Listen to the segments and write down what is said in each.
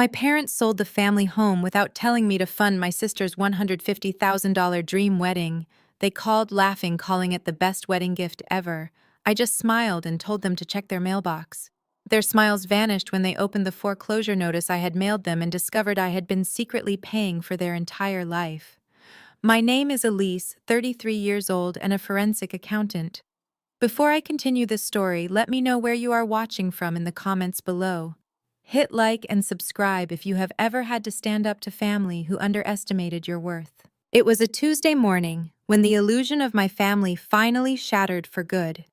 My parents sold the family home without telling me to fund my sister's $150,000 dream wedding. They called laughing, calling it the best wedding gift ever. I just smiled and told them to check their mailbox. Their smiles vanished when they opened the foreclosure notice I had mailed them and discovered I had been secretly paying for their entire life. My name is Elise, 33 years old and a forensic accountant. Before I continue this story, let me know where you are watching from in the comments below. Hit like and subscribe if you have ever had to stand up to family who underestimated your worth. It was a Tuesday morning when the illusion of my family finally shattered for good.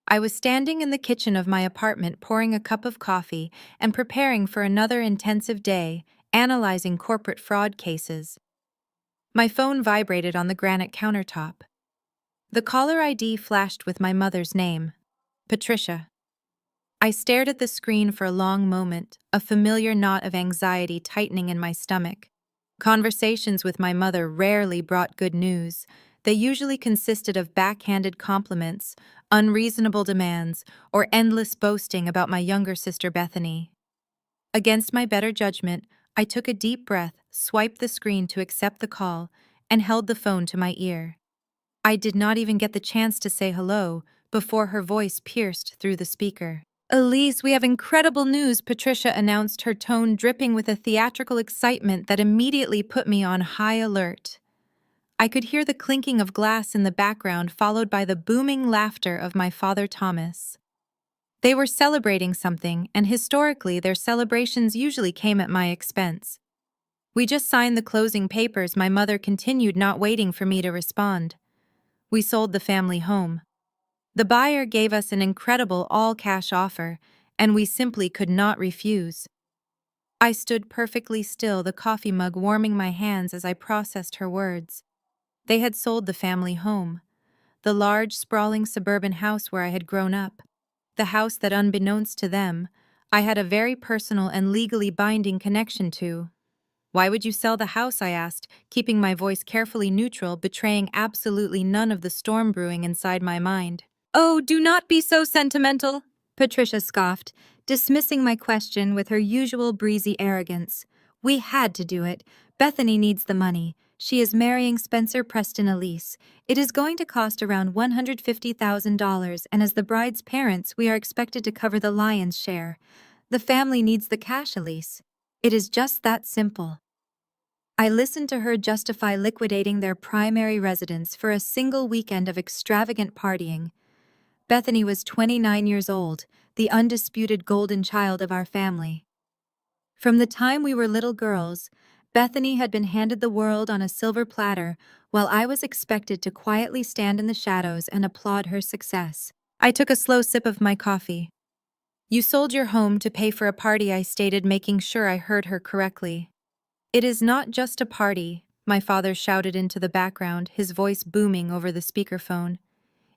I was standing in the kitchen of my apartment pouring a cup of coffee and preparing for another intensive day, analyzing corporate fraud cases. My phone vibrated on the granite countertop. The caller ID flashed with my mother's name, Patricia. I stared at the screen for a long moment, a familiar knot of anxiety tightening in my stomach. Conversations with my mother rarely brought good news. They usually consisted of backhanded compliments, unreasonable demands, or endless boasting about my younger sister Bethany. Against my better judgment, I took a deep breath, swiped the screen to accept the call, and held the phone to my ear. I did not even get the chance to say hello before her voice pierced through the speaker. "Elise, we have incredible news," Patricia announced, her tone dripping with a theatrical excitement that immediately put me on high alert. I could hear the clinking of glass in the background, followed by the booming laughter of my father Thomas. They were celebrating something, and historically their celebrations usually came at my expense. "We just signed the closing papers," my mother continued, not waiting for me to respond. "We sold the family home. The buyer gave us an incredible all-cash offer, and we simply could not refuse." I stood perfectly still, the coffee mug warming my hands as I processed her words. They had sold the family home. The large, sprawling suburban house where I had grown up. The house that, unbeknownst to them, I had a very personal and legally binding connection to. "Why would you sell the house?" I asked, keeping my voice carefully neutral, betraying absolutely none of the storm brewing inside my mind. "Oh, do not be so sentimental," Patricia scoffed, dismissing my question with her usual breezy arrogance. "We had to do it. Bethany needs the money. She is marrying Spencer Preston Elise. It is going to cost around $150,000, and as the bride's parents, we are expected to cover the lion's share. The family needs the cash, Elise. It is just that simple." I listened to her justify liquidating their primary residence for a single weekend of extravagant partying. Bethany was 29 years old, the undisputed golden child of our family. From the time we were little girls, Bethany had been handed the world on a silver platter, while I was expected to quietly stand in the shadows and applaud her success. I took a slow sip of my coffee. "You sold your home to pay for a party," I stated, making sure I heard her correctly. "It is not just a party," my father shouted into the background, his voice booming over the speakerphone.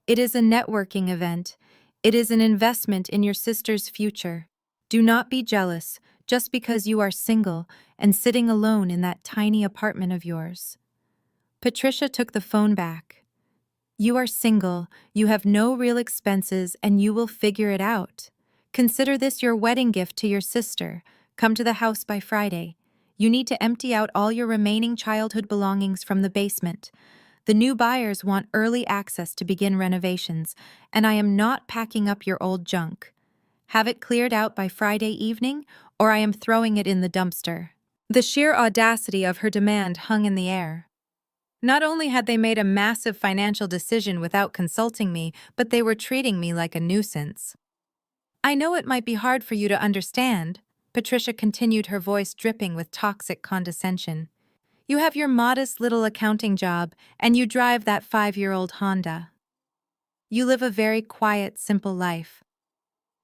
"It is a networking event. It is an investment in your sister's future. Do not be jealous just because you are single and sitting alone in that tiny apartment of yours." Patricia took the phone back. "You are single, you have no real expenses, and you will figure it out. Consider this your wedding gift to your sister. Come to the house by Friday. You need to empty out all your remaining childhood belongings from the basement. The new buyers want early access to begin renovations, and I am not packing up your old junk. Have it cleared out by Friday evening, or I am throwing it in the dumpster." The sheer audacity of her demand hung in the air. Not only had they made a massive financial decision without consulting me, but they were treating me like a nuisance. "I know it might be hard for you to understand," Patricia continued, her voice dripping with toxic condescension. "You have your modest little accounting job, and you drive that 5-year-old Honda. You live a very quiet, simple life.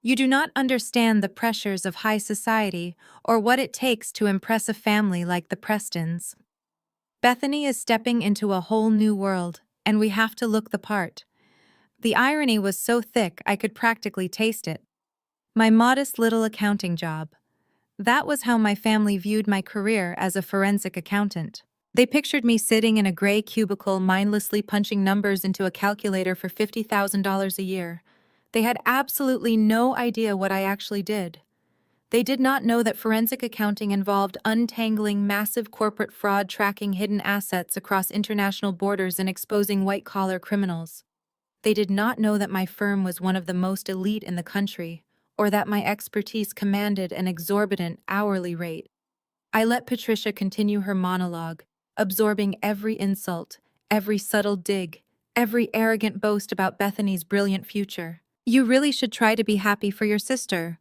You do not understand the pressures of high society or what it takes to impress a family like the Prestons. Bethany is stepping into a whole new world, and we have to look the part." The irony was so thick I could practically taste it. My modest little accounting job. That was how my family viewed my career as a forensic accountant. They pictured me sitting in a gray cubicle, mindlessly punching numbers into a calculator for $50,000 a year. They had absolutely no idea what I actually did. They did not know that forensic accounting involved untangling massive corporate fraud, tracking hidden assets across international borders, and exposing white-collar criminals. They did not know that my firm was one of the most elite in the country, or that my expertise commanded an exorbitant hourly rate. I let Patricia continue her monologue, absorbing every insult, every subtle dig, every arrogant boast about Bethany's brilliant future. "You really should try to be happy for your sister,"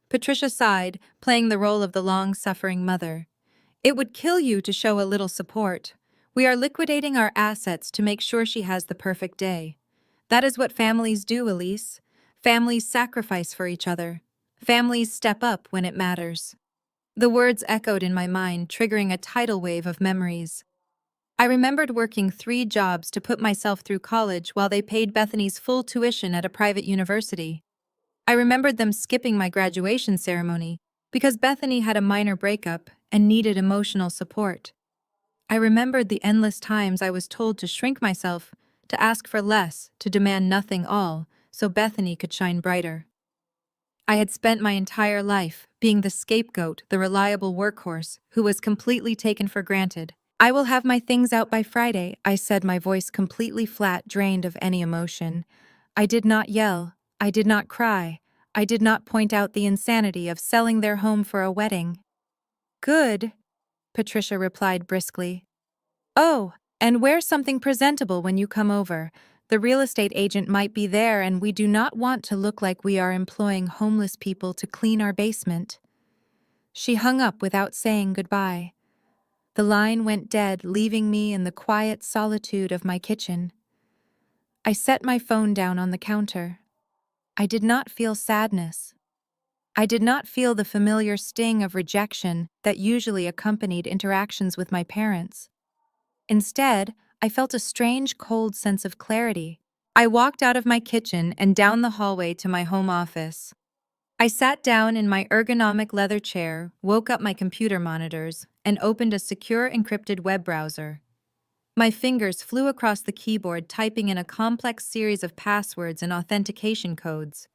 Patricia sighed, playing the role of the long-suffering mother. "It would kill you to show a little support. We are liquidating our assets to make sure she has the perfect day. That is what families do, Elise. Families sacrifice for each other. Families step up when it matters." The words echoed in my mind, triggering a tidal wave of memories. I remembered working 3 jobs to put myself through college while they paid Bethany's full tuition at a private university. I remembered them skipping my graduation ceremony because Bethany had a minor breakup and needed emotional support. I remembered the endless times I was told to shrink myself, to ask for less, to demand nothing all, so Bethany could shine brighter. I had spent my entire life being the scapegoat, the reliable workhorse, who was completely taken for granted. "I will have my things out by Friday," I said, my voice completely flat, drained of any emotion. I did not yell. I did not cry. I did not point out the insanity of selling their home for a wedding. "Good," Patricia replied briskly. "Oh, and wear something presentable when you come over. The real estate agent might be there, and we do not want to look like we are employing homeless people to clean our basement." She hung up without saying goodbye. The line went dead, leaving me in the quiet solitude of my kitchen. I set my phone down on the counter. I did not feel sadness. I did not feel the familiar sting of rejection that usually accompanied interactions with my parents. Instead, I felt a strange, cold sense of clarity. I walked out of my kitchen and down the hallway to my home office. I sat down in my ergonomic leather chair, woke up my computer monitors, and opened a secure encrypted web browser. My fingers flew across the keyboard, typing in a complex series of passwords and authentication codes.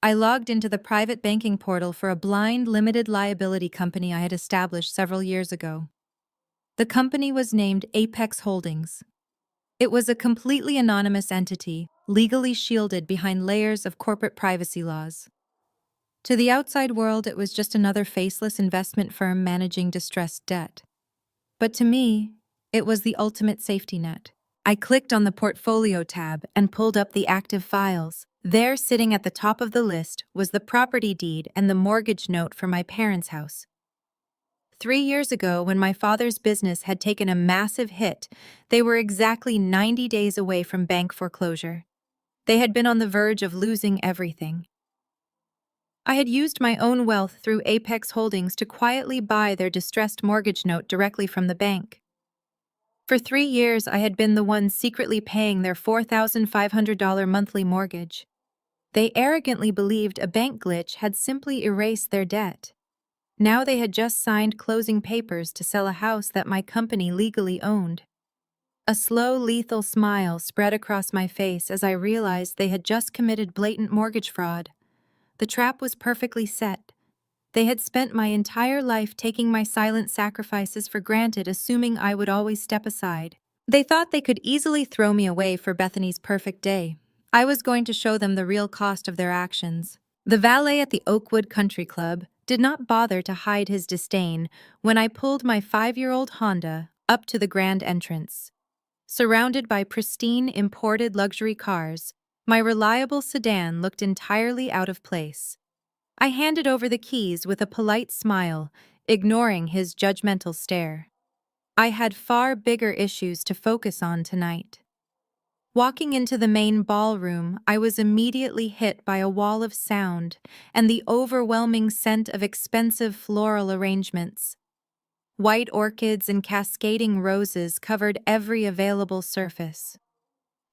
I logged into the private banking portal for a blind, limited liability company I had established several years ago. The company was named Apex Holdings. It was a completely anonymous entity, legally shielded behind layers of corporate privacy laws. To the outside world, it was just another faceless investment firm managing distressed debt. But to me, it was the ultimate safety net. I clicked on the Portfolio tab and pulled up the active files. There, sitting at the top of the list, was the property deed and the mortgage note for my parents' house. 3 years ago, when my father's business had taken a massive hit, they were exactly 90 days away from bank foreclosure. They had been on the verge of losing everything. I had used my own wealth through Apex Holdings to quietly buy their distressed mortgage note directly from the bank. For 3 years, I had been the one secretly paying their $4,500 monthly mortgage. They arrogantly believed a bank glitch had simply erased their debt. Now they had just signed closing papers to sell a house that my company legally owned. A slow, lethal smile spread across my face as I realized they had just committed blatant mortgage fraud. The trap was perfectly set. They had spent my entire life taking my silent sacrifices for granted, assuming I would always step aside. They thought they could easily throw me away for Bethany's perfect day. I was going to show them the real cost of their actions. The valet at the Oakwood Country Club did not bother to hide his disdain when I pulled my 5-year-old Honda up to the grand entrance. Surrounded by pristine imported luxury cars, my reliable sedan looked entirely out of place. I handed over the keys with a polite smile, ignoring his judgmental stare. I had far bigger issues to focus on tonight. Walking into the main ballroom, I was immediately hit by a wall of sound and the overwhelming scent of expensive floral arrangements. White orchids and cascading roses covered every available surface.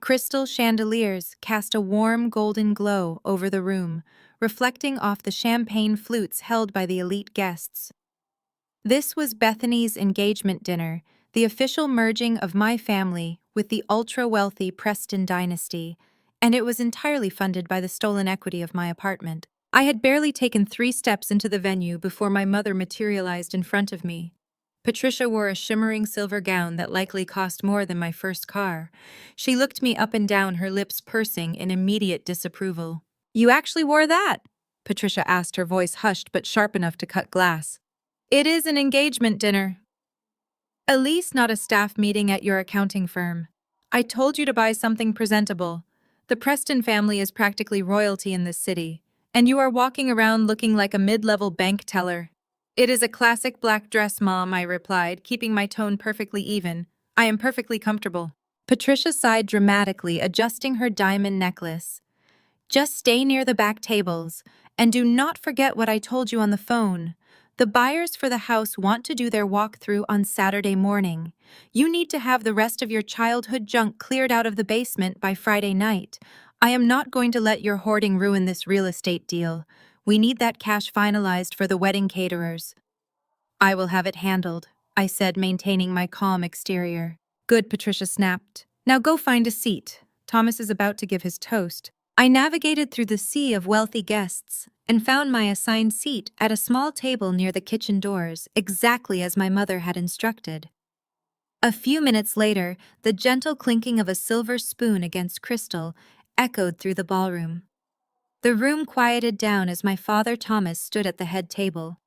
Crystal chandeliers cast a warm golden glow over the room, reflecting off the champagne flutes held by the elite guests. This was Bethany's engagement dinner, the official merging of my family with the ultra-wealthy Preston dynasty, and it was entirely funded by the stolen equity of my apartment. I had barely taken 3 steps into the venue before my mother materialized in front of me. Patricia wore a shimmering silver gown that likely cost more than my first car. She looked me up and down, her lips pursing in immediate disapproval. "You actually wore that?" Patricia asked, her voice hushed but sharp enough to cut glass. "It is an engagement dinner. Elise, not a staff meeting at your accounting firm. I told you to buy something presentable. The Preston family is practically royalty in this city, and you are walking around looking like a mid-level bank teller." "It is a classic black dress, Mom," I replied, keeping my tone perfectly even. "I am perfectly comfortable." Patricia sighed dramatically, adjusting her diamond necklace. "Just stay near the back tables, and do not forget what I told you on the phone. The buyers for the house want to do their walkthrough on Saturday morning. You need to have the rest of your childhood junk cleared out of the basement by Friday night. I am not going to let your hoarding ruin this real estate deal. We need that cash finalized for the wedding caterers." "I will have it handled," I said, maintaining my calm exterior. "Good," Patricia snapped. "Now go find a seat. Thomas is about to give his toast." I navigated through the sea of wealthy guests and found my assigned seat at a small table near the kitchen doors, exactly as my mother had instructed. A few minutes later, the gentle clinking of a silver spoon against crystal echoed through the ballroom. The room quieted down as my father Thomas stood at the head table.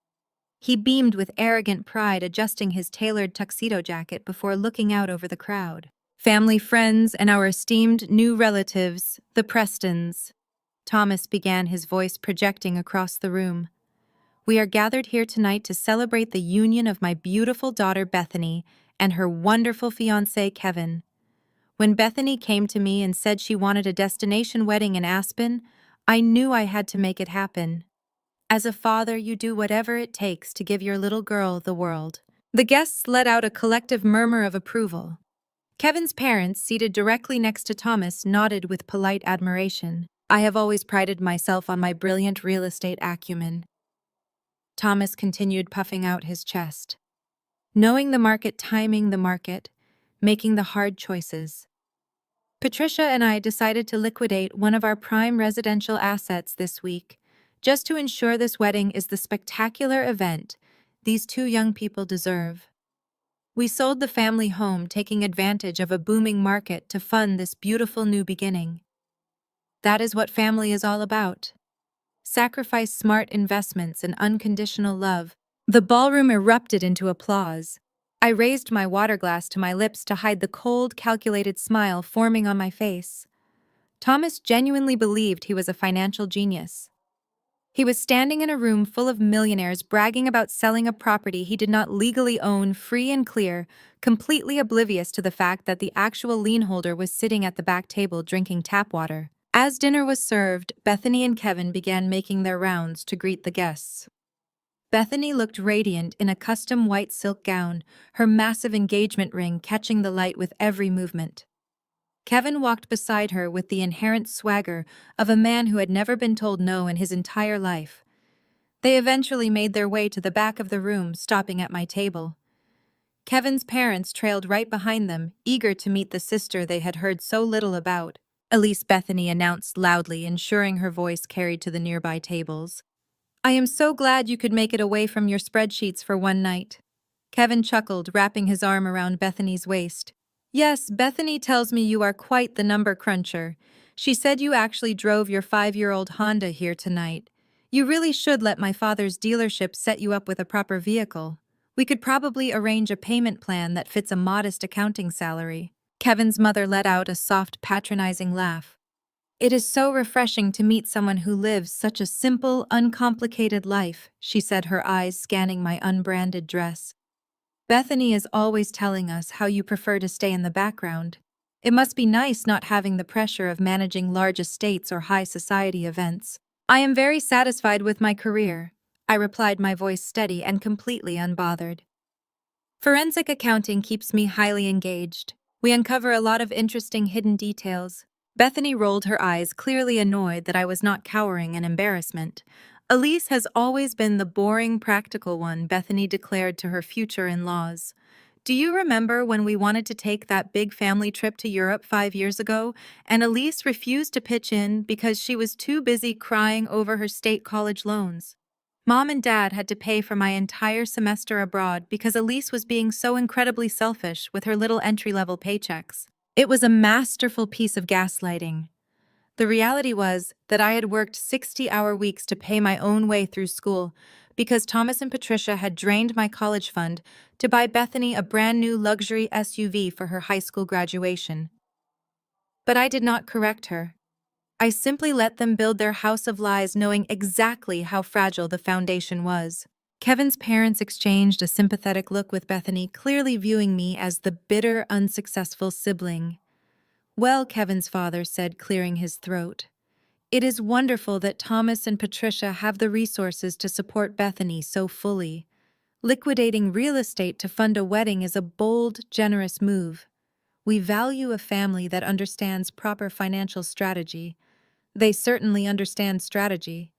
He beamed with arrogant pride, adjusting his tailored tuxedo jacket before looking out over the crowd. "Family, friends, and our esteemed new relatives, the Prestons," Thomas began, his voice projecting across the room. "We are gathered here tonight to celebrate the union of my beautiful daughter Bethany and her wonderful fiancé Kevin. When Bethany came to me and said she wanted a destination wedding in Aspen, I knew I had to make it happen. As a father, you do whatever it takes to give your little girl the world." The guests let out a collective murmur of approval. Kevin's parents, seated directly next to Thomas, nodded with polite admiration. "I have always prided myself on my brilliant real estate acumen," Thomas continued, puffing out his chest. "Knowing the market, timing the market, making the hard choices." Patricia and I decided to liquidate one of our prime residential assets this week, just to ensure this wedding is the spectacular event these two young people deserve. We sold the family home, taking advantage of a booming market to fund this beautiful new beginning. That is what family is all about. Sacrifice, smart investments, and unconditional love. The ballroom erupted into applause. I raised my water glass to my lips to hide the cold, calculated smile forming on my face. Thomas genuinely believed he was a financial genius. He was standing in a room full of millionaires bragging about selling a property he did not legally own, free and clear, completely oblivious to the fact that the actual lien holder was sitting at the back table drinking tap water. As dinner was served, Bethany and Kevin began making their rounds to greet the guests. Bethany looked radiant in a custom white silk gown, her massive engagement ring catching the light with every movement. Kevin walked beside her with the inherent swagger of a man who had never been told no in his entire life. They eventually made their way to the back of the room, stopping at my table. Kevin's parents trailed right behind them, eager to meet the sister they had heard so little about. Elise, Bethany announced loudly, ensuring her voice carried to the nearby tables. "I am so glad you could make it away from your spreadsheets for one night." Kevin chuckled, wrapping his arm around Bethany's waist. "Yes, Bethany tells me you are quite the number cruncher. She said you actually drove your 5-year-old Honda here tonight. You really should let my father's dealership set you up with a proper vehicle. We could probably arrange a payment plan that fits a modest accounting salary." Kevin's mother let out a soft, patronizing laugh. "It is so refreshing to meet someone who lives such a simple, uncomplicated life," she said, her eyes scanning my unbranded dress. "Bethany is always telling us how you prefer to stay in the background. It must be nice not having the pressure of managing large estates or high society events." "I am very satisfied with my career," I replied, my voice steady and completely unbothered. "Forensic accounting keeps me highly engaged. We uncover a lot of interesting hidden details." Bethany rolled her eyes, clearly annoyed that I was not cowering in embarrassment. "Elise has always been the boring, practical one," Bethany declared to her future in-laws. Do you remember when we wanted to take that big family trip to Europe 5 years ago, and Elise refused to pitch in because she was too busy crying over her state college loans? Mom and Dad had to pay for my entire semester abroad because Elise was being so incredibly selfish with her little entry-level paychecks. It was a masterful piece of gaslighting. The reality was that I had worked 60-hour weeks to pay my own way through school because Thomas and Patricia had drained my college fund to buy Bethany a brand new luxury SUV for her high school graduation. But I did not correct her. I simply let them build their house of lies, knowing exactly how fragile the foundation was. Kevin's parents exchanged a sympathetic look with Bethany, clearly viewing me as the bitter, unsuccessful sibling. "Well," Kevin's father said, clearing his throat, "it is wonderful that Thomas and Patricia have the resources to support Bethany so fully. Liquidating real estate to fund a wedding is a bold, generous move. We value a family that understands proper financial strategy." "They certainly understand strategy."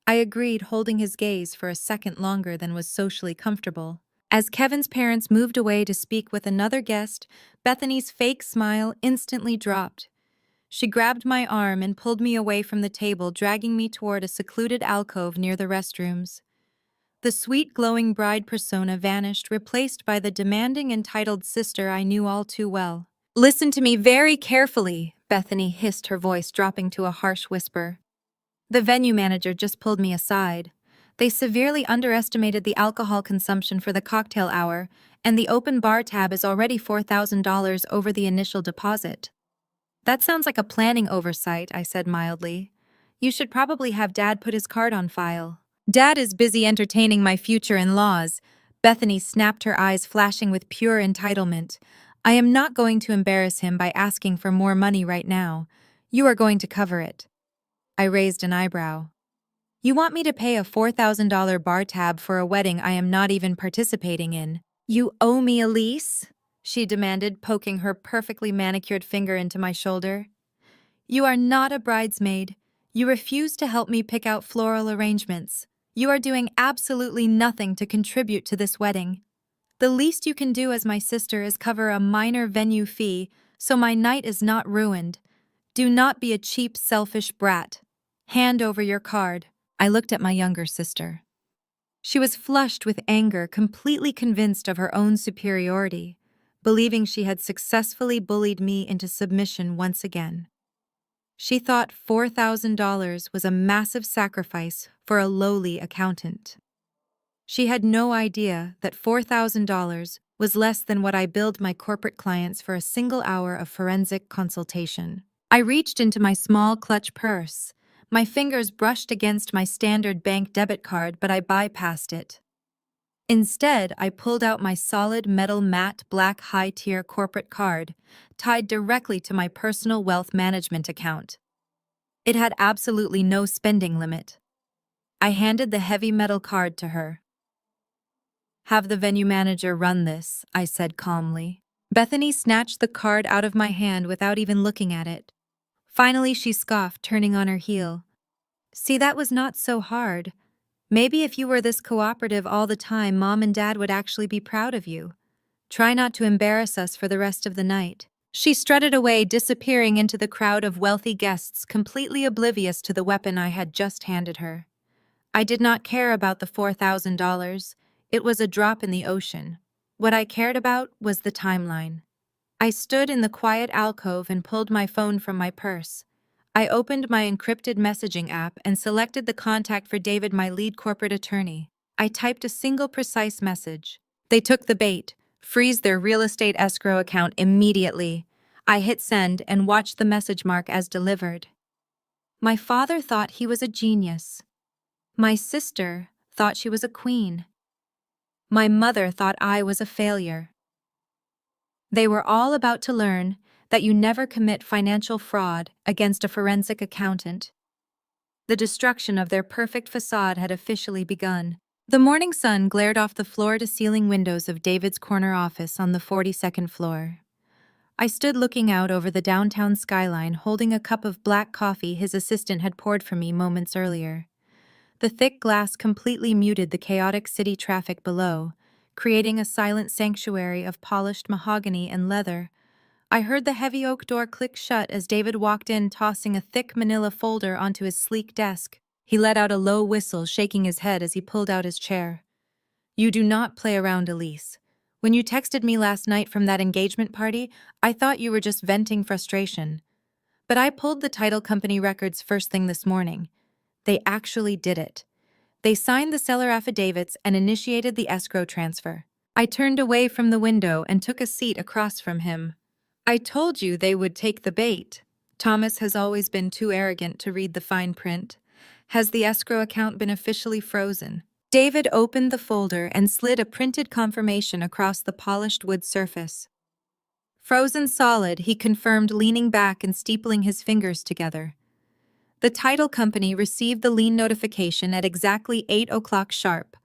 I agreed, holding his gaze for a second longer than was socially comfortable. As Kevin's parents moved away to speak with another guest, Bethany's fake smile instantly dropped. She grabbed my arm and pulled me away from the table, dragging me toward a secluded alcove near the restrooms. The sweet, glowing bride persona vanished, replaced by the demanding, entitled sister I knew all too well. "Listen to me very carefully," Bethany hissed, her voice dropping to a harsh whisper. "The venue manager just pulled me aside. They severely underestimated the alcohol consumption for the cocktail hour, and the open bar tab is already $4,000 over the initial deposit." "That sounds like a planning oversight," I said mildly. "You should probably have Dad put his card on file." "Dad is busy entertaining my future in-laws." Bethany snapped, her eyes flashing with pure entitlement. "I am not going to embarrass him by asking for more money right now. You are going to cover it." I raised an eyebrow. "You want me to pay a $4,000 bar tab for a wedding I am not even participating in?" "You owe me, Elise," she demanded, poking her perfectly manicured finger into my shoulder. "You are not a bridesmaid. You refuse to help me pick out floral arrangements. You are doing absolutely nothing to contribute to this wedding. The least you can do as my sister is cover a minor venue fee so my night is not ruined. Do not be a cheap, selfish brat. Hand over your card." I looked at my younger sister. She was flushed with anger, completely convinced of her own superiority, believing she had successfully bullied me into submission once again. She thought $4,000 was a massive sacrifice for a lowly accountant. She had no idea that $4,000 was less than what I billed my corporate clients for a single hour of forensic consultation. I reached into my small clutch purse. My fingers brushed against my standard bank debit card, but I bypassed it. Instead, I pulled out my solid metal matte black high-tier corporate card, tied directly to my personal wealth management account. It had absolutely no spending limit. I handed the heavy metal card to her. "Have the venue manager run this," I said calmly. Bethany snatched the card out of my hand without even looking at it. Finally, she scoffed, turning on her heel. "See, that was not so hard. Maybe if you were this cooperative all the time, Mom and Dad would actually be proud of you. Try not to embarrass us for the rest of the night." She strutted away, disappearing into the crowd of wealthy guests, completely oblivious to the weapon I had just handed her. I did not care about the $4,000. It was a drop in the ocean. What I cared about was the timeline. I stood in the quiet alcove and pulled my phone from my purse. I opened my encrypted messaging app and selected the contact for David, my lead corporate attorney. I typed a single precise message. "They took the bait. Freeze their real estate escrow account immediately." I hit send and watched the message mark as delivered. My father thought he was a genius. My sister thought she was a queen. My mother thought I was a failure. They were all about to learn that you never commit financial fraud against a forensic accountant. The destruction of their perfect facade had officially begun. The morning sun glared off the floor-to-ceiling windows of David's corner office on the 42nd floor. I stood looking out over the downtown skyline, holding a cup of black coffee his assistant had poured for me moments earlier. The thick glass completely muted the chaotic city traffic below, creating a silent sanctuary of polished mahogany and leather. I heard the heavy oak door click shut as David walked in, tossing a thick manila folder onto his sleek desk. He let out a low whistle, shaking his head as he pulled out his chair. "You do not play around, Elise. When you texted me last night from that engagement party, I thought you were just venting frustration. But I pulled the title company records first thing this morning. They actually did it. They signed the seller affidavits and initiated the escrow transfer." I turned away from the window and took a seat across from him. "I told you they would take the bait." Thomas has always been too arrogant to read the fine print. "Has the escrow account been officially frozen?" David opened the folder and slid a printed confirmation across the polished wood surface. "Frozen solid," he confirmed, leaning back and steepling his fingers together. The title company received the lien notification at exactly 8 o'clock sharp.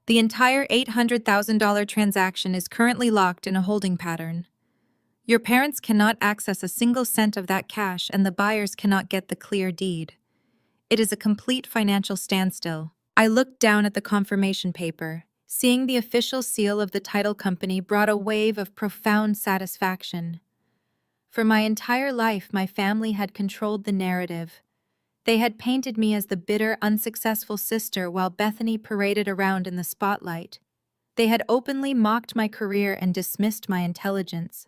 The entire $800,000 transaction is currently locked in a holding pattern. Your parents cannot access a single cent of that cash, and the buyers cannot get the clear deed. It is a complete financial standstill. I looked down at the confirmation paper. Seeing the official seal of the title company brought a wave of profound satisfaction. For my entire life, my family had controlled the narrative. They had painted me as the bitter, unsuccessful sister while Bethany paraded around in the spotlight. They had openly mocked my career and dismissed my intelligence.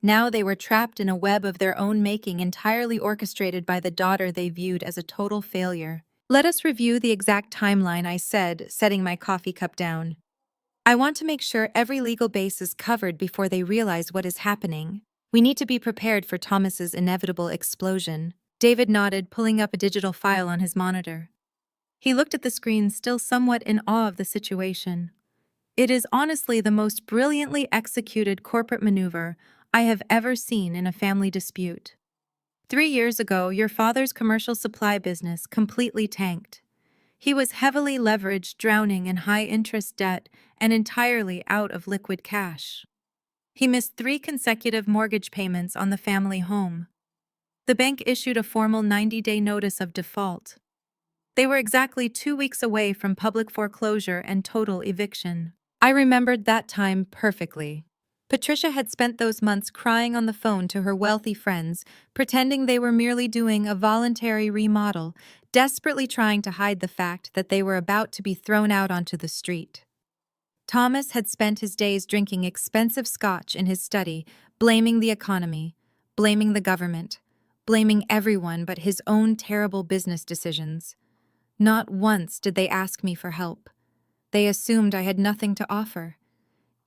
Now they were trapped in a web of their own making, entirely orchestrated by the daughter they viewed as a total failure. "Let us review the exact timeline," I said, setting my coffee cup down. "I want to make sure every legal base is covered before they realize what is happening. We need to be prepared for Thomas's inevitable explosion." David nodded, pulling up a digital file on his monitor. He looked at the screen, still somewhat in awe of the situation. "It is honestly the most brilliantly executed corporate maneuver I have ever seen in a family dispute. 3 years ago, your father's commercial supply business completely tanked. He was heavily leveraged, drowning in high-interest debt and entirely out of liquid cash. He missed 3 consecutive mortgage payments on the family home. The bank issued a formal 90-day notice of default. They were exactly 2 weeks away from public foreclosure and total eviction. I remembered that time perfectly. Patricia had spent those months crying on the phone to her wealthy friends, pretending they were merely doing a voluntary remodel, desperately trying to hide the fact that they were about to be thrown out onto the street. Thomas had spent his days drinking expensive scotch in his study, blaming the economy, blaming the government, blaming everyone but his own terrible business decisions. Not once did they ask me for help. They assumed I had nothing to offer.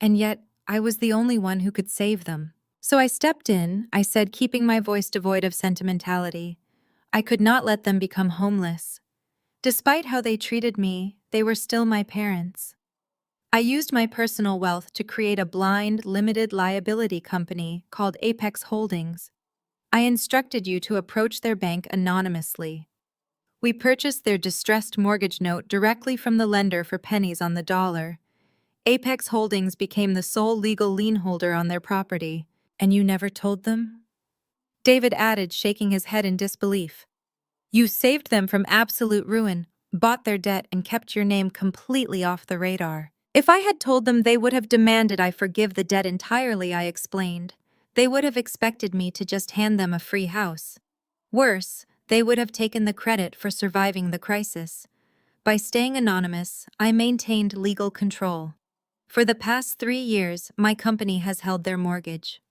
And yet, I was the only one who could save them. So I stepped in, I said, keeping my voice devoid of sentimentality. I could not let them become homeless. Despite how they treated me, they were still my parents. I used my personal wealth to create a blind, limited liability company called Apex Holdings. I instructed you to approach their bank anonymously. We purchased their distressed mortgage note directly from the lender for pennies on the dollar. Apex Holdings became the sole legal lien holder on their property. And you never told them? David added, shaking his head in disbelief. You saved them from absolute ruin, bought their debt, and kept your name completely off the radar. If I had told them, they would have demanded I forgive the debt entirely, I explained. They would have expected me to just hand them a free house. Worse, they would have taken the credit for surviving the crisis. By staying anonymous, I maintained legal control. For the past 3 years, my company has held their mortgage.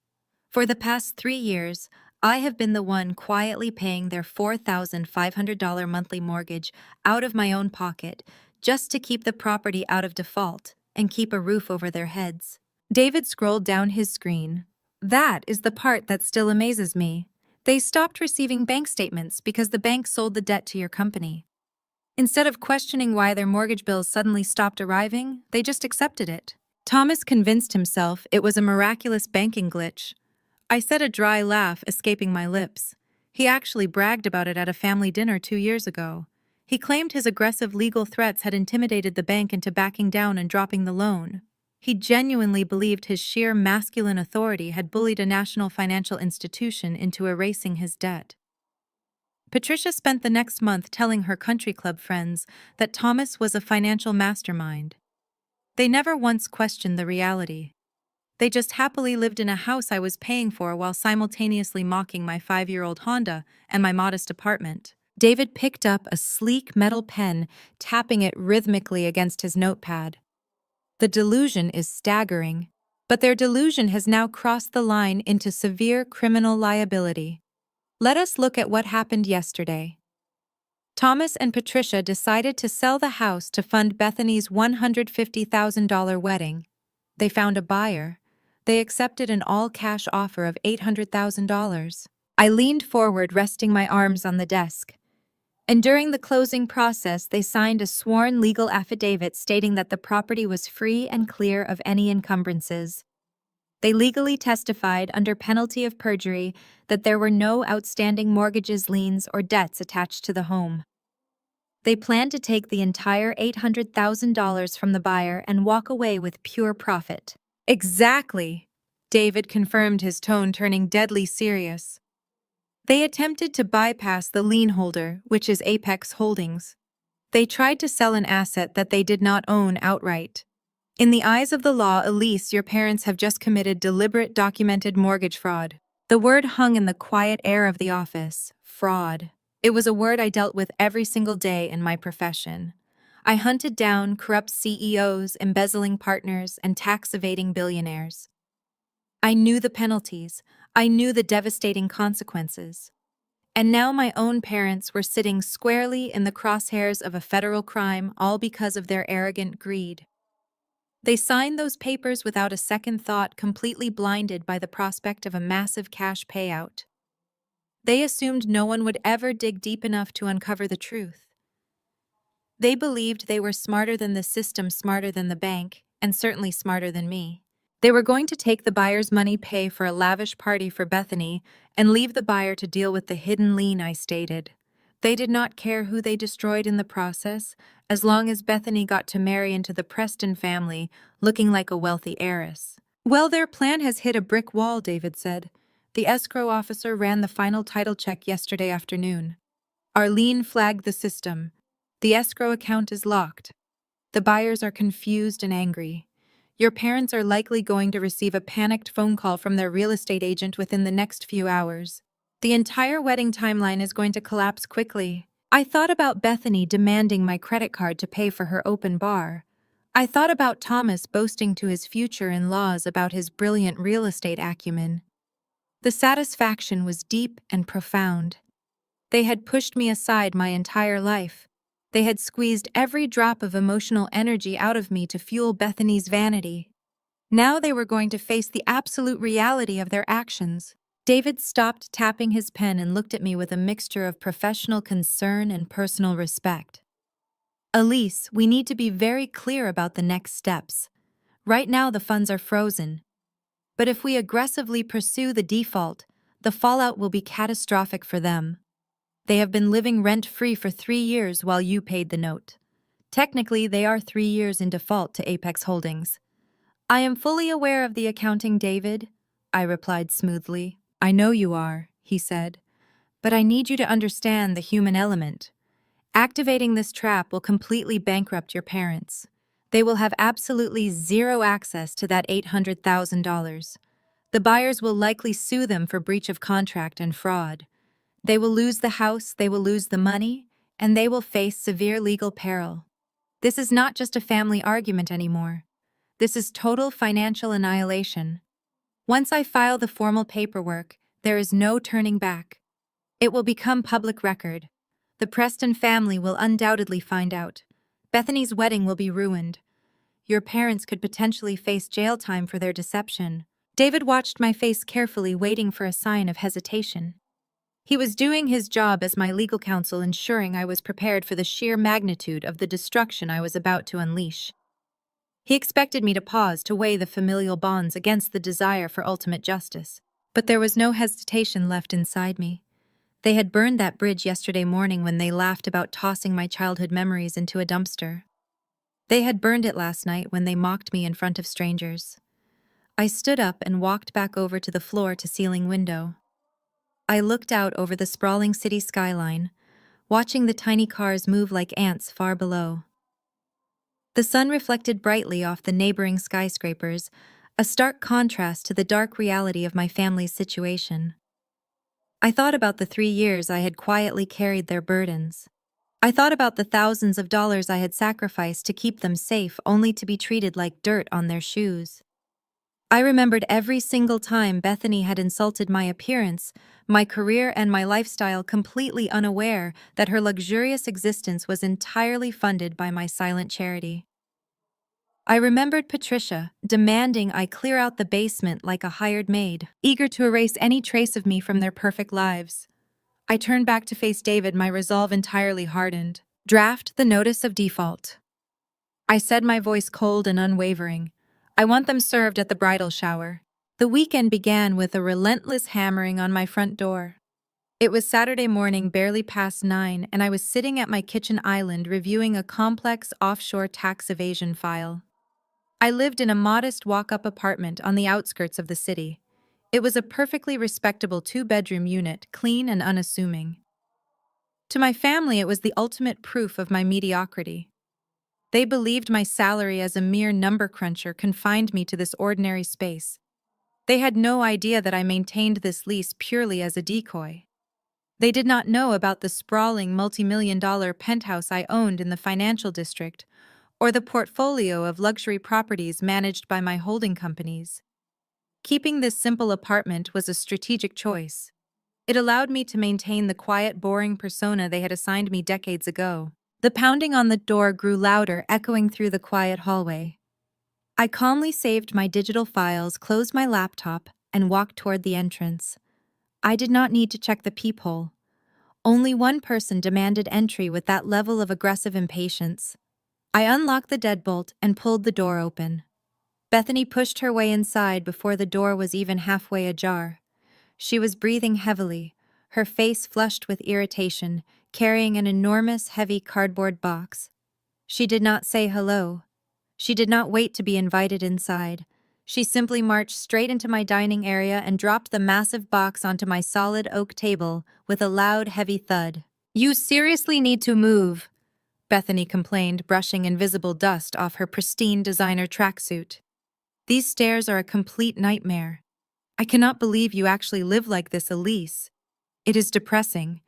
For the past 3 years, I have been the one quietly paying their $4,500 monthly mortgage out of my own pocket, just to keep the property out of default and keep a roof over their heads. David scrolled down his screen. That is the part that still amazes me. They stopped receiving bank statements because the bank sold the debt to your company. Instead of questioning why their mortgage bills suddenly stopped arriving, they just accepted it. Thomas convinced himself it was a miraculous banking glitch. I said, a dry laugh escaping my lips. He actually bragged about it at a family dinner 2 years ago. He claimed his aggressive legal threats had intimidated the bank into backing down and dropping the loan. He genuinely believed his sheer masculine authority had bullied a national financial institution into erasing his debt. Patricia spent the next month telling her country club friends that Thomas was a financial mastermind. They never once questioned the reality. They just happily lived in a house I was paying for while simultaneously mocking my 5-year-old Honda and my modest apartment. David picked up a sleek metal pen, tapping it rhythmically against his notepad. The delusion is staggering, but their delusion has now crossed the line into severe criminal liability. Let us look at what happened yesterday. Thomas and Patricia decided to sell the house to fund Bethany's $150,000 wedding. They found a buyer. They accepted an all-cash offer of $800,000. I leaned forward, resting my arms on the desk. And during the closing process, they signed a sworn legal affidavit stating that the property was free and clear of any encumbrances. They legally testified under penalty of perjury that there were no outstanding mortgages, liens, or debts attached to the home. They planned to take the entire $800,000 from the buyer and walk away with pure profit. Exactly, David confirmed, his tone turning deadly serious. They attempted to bypass the lien holder, which is Apex Holdings. They tried to sell an asset that they did not own outright. In the eyes of the law, Elise, your parents have just committed deliberate documented mortgage fraud. The word hung in the quiet air of the office. Fraud. It was a word I dealt with every single day in my profession. I hunted down corrupt CEOs, embezzling partners, and tax-evading billionaires. I knew the penalties. I knew the devastating consequences. And now my own parents were sitting squarely in the crosshairs of a federal crime, all because of their arrogant greed. They signed those papers without a second thought, completely blinded by the prospect of a massive cash payout. They assumed no one would ever dig deep enough to uncover the truth. They believed they were smarter than the system, smarter than the bank, and certainly smarter than me. They were going to take the buyer's money, pay for a lavish party for Bethany, and leave the buyer to deal with the hidden lien I stated. They did not care who they destroyed in the process, as long as Bethany got to marry into the Preston family, looking like a wealthy heiress. Well, their plan has hit a brick wall, David said. The escrow officer ran the final title check yesterday afternoon. Our lien flagged the system. The escrow account is locked. The buyers are confused and angry. Your parents are likely going to receive a panicked phone call from their real estate agent within the next few hours. The entire wedding timeline is going to collapse quickly. I thought about Bethany demanding my credit card to pay for her open bar. I thought about Thomas boasting to his future in-laws about his brilliant real estate acumen. The satisfaction was deep and profound. They had pushed me aside my entire life. They had squeezed every drop of emotional energy out of me to fuel Bethany's vanity. Now they were going to face the absolute reality of their actions. David stopped tapping his pen and looked at me with a mixture of professional concern and personal respect. Elise, we need to be very clear about the next steps. Right now the funds are frozen. But if we aggressively pursue the default, the fallout will be catastrophic for them. They have been living rent-free for 3 years while you paid the note. Technically, they are 3 years in default to Apex Holdings. I am fully aware of the accounting, David, I replied smoothly. I know you are, he said. But I need you to understand the human element. Activating this trap will completely bankrupt your parents. They will have absolutely zero access to that $800,000. The buyers will likely sue them for breach of contract and fraud. They will lose the house, they will lose the money, and they will face severe legal peril. This is not just a family argument anymore. This is total financial annihilation. Once I file the formal paperwork, there is no turning back. It will become public record. The Preston family will undoubtedly find out. Bethany's wedding will be ruined. Your parents could potentially face jail time for their deception. David watched my face carefully, waiting for a sign of hesitation. He was doing his job as my legal counsel, ensuring I was prepared for the sheer magnitude of the destruction I was about to unleash. He expected me to pause to weigh the familial bonds against the desire for ultimate justice. But there was no hesitation left inside me. They had burned that bridge yesterday morning when they laughed about tossing my childhood memories into a dumpster. They had burned it last night when they mocked me in front of strangers. I stood up and walked back over to the floor-to-ceiling window. I looked out over the sprawling city skyline, watching the tiny cars move like ants far below. The sun reflected brightly off the neighboring skyscrapers, a stark contrast to the dark reality of my family's situation. I thought about the 3 years I had quietly carried their burdens. I thought about the thousands of dollars I had sacrificed to keep them safe only to be treated like dirt on their shoes. I remembered every single time Bethany had insulted my appearance, my career, and my lifestyle, completely unaware that her luxurious existence was entirely funded by my silent charity. I remembered Patricia, demanding I clear out the basement like a hired maid, eager to erase any trace of me from their perfect lives. I turned back to face David, my resolve entirely hardened. Draft the notice of default. I said, my voice cold and unwavering. I want them served at the bridal shower. The weekend began with a relentless hammering on my front door. It was Saturday morning, barely past 9, and I was sitting at my kitchen island reviewing a complex offshore tax evasion file. I lived in a modest walk-up apartment on the outskirts of the city. It was a perfectly respectable 2-bedroom unit, clean and unassuming. To my family, it was the ultimate proof of my mediocrity. They believed my salary as a mere number cruncher confined me to this ordinary space. They had no idea that I maintained this lease purely as a decoy. They did not know about the sprawling multi-million-dollar penthouse I owned in the financial district, or the portfolio of luxury properties managed by my holding companies. Keeping this simple apartment was a strategic choice. It allowed me to maintain the quiet, boring persona they had assigned me decades ago. The pounding on the door grew louder, echoing through the quiet hallway. I calmly saved my digital files, closed my laptop, and walked toward the entrance. I did not need to check the peephole. Only one person demanded entry with that level of aggressive impatience. I unlocked the deadbolt and pulled the door open. Bethany pushed her way inside before the door was even halfway ajar. She was breathing heavily, her face flushed with irritation, carrying an enormous, heavy cardboard box. She did not say hello. She did not wait to be invited inside. She simply marched straight into my dining area and dropped the massive box onto my solid oak table with a loud, heavy thud. "You seriously need to move," Bethany complained, brushing invisible dust off her pristine designer tracksuit. "These stairs are a complete nightmare. I cannot believe you actually live like this, Elise. It is depressing.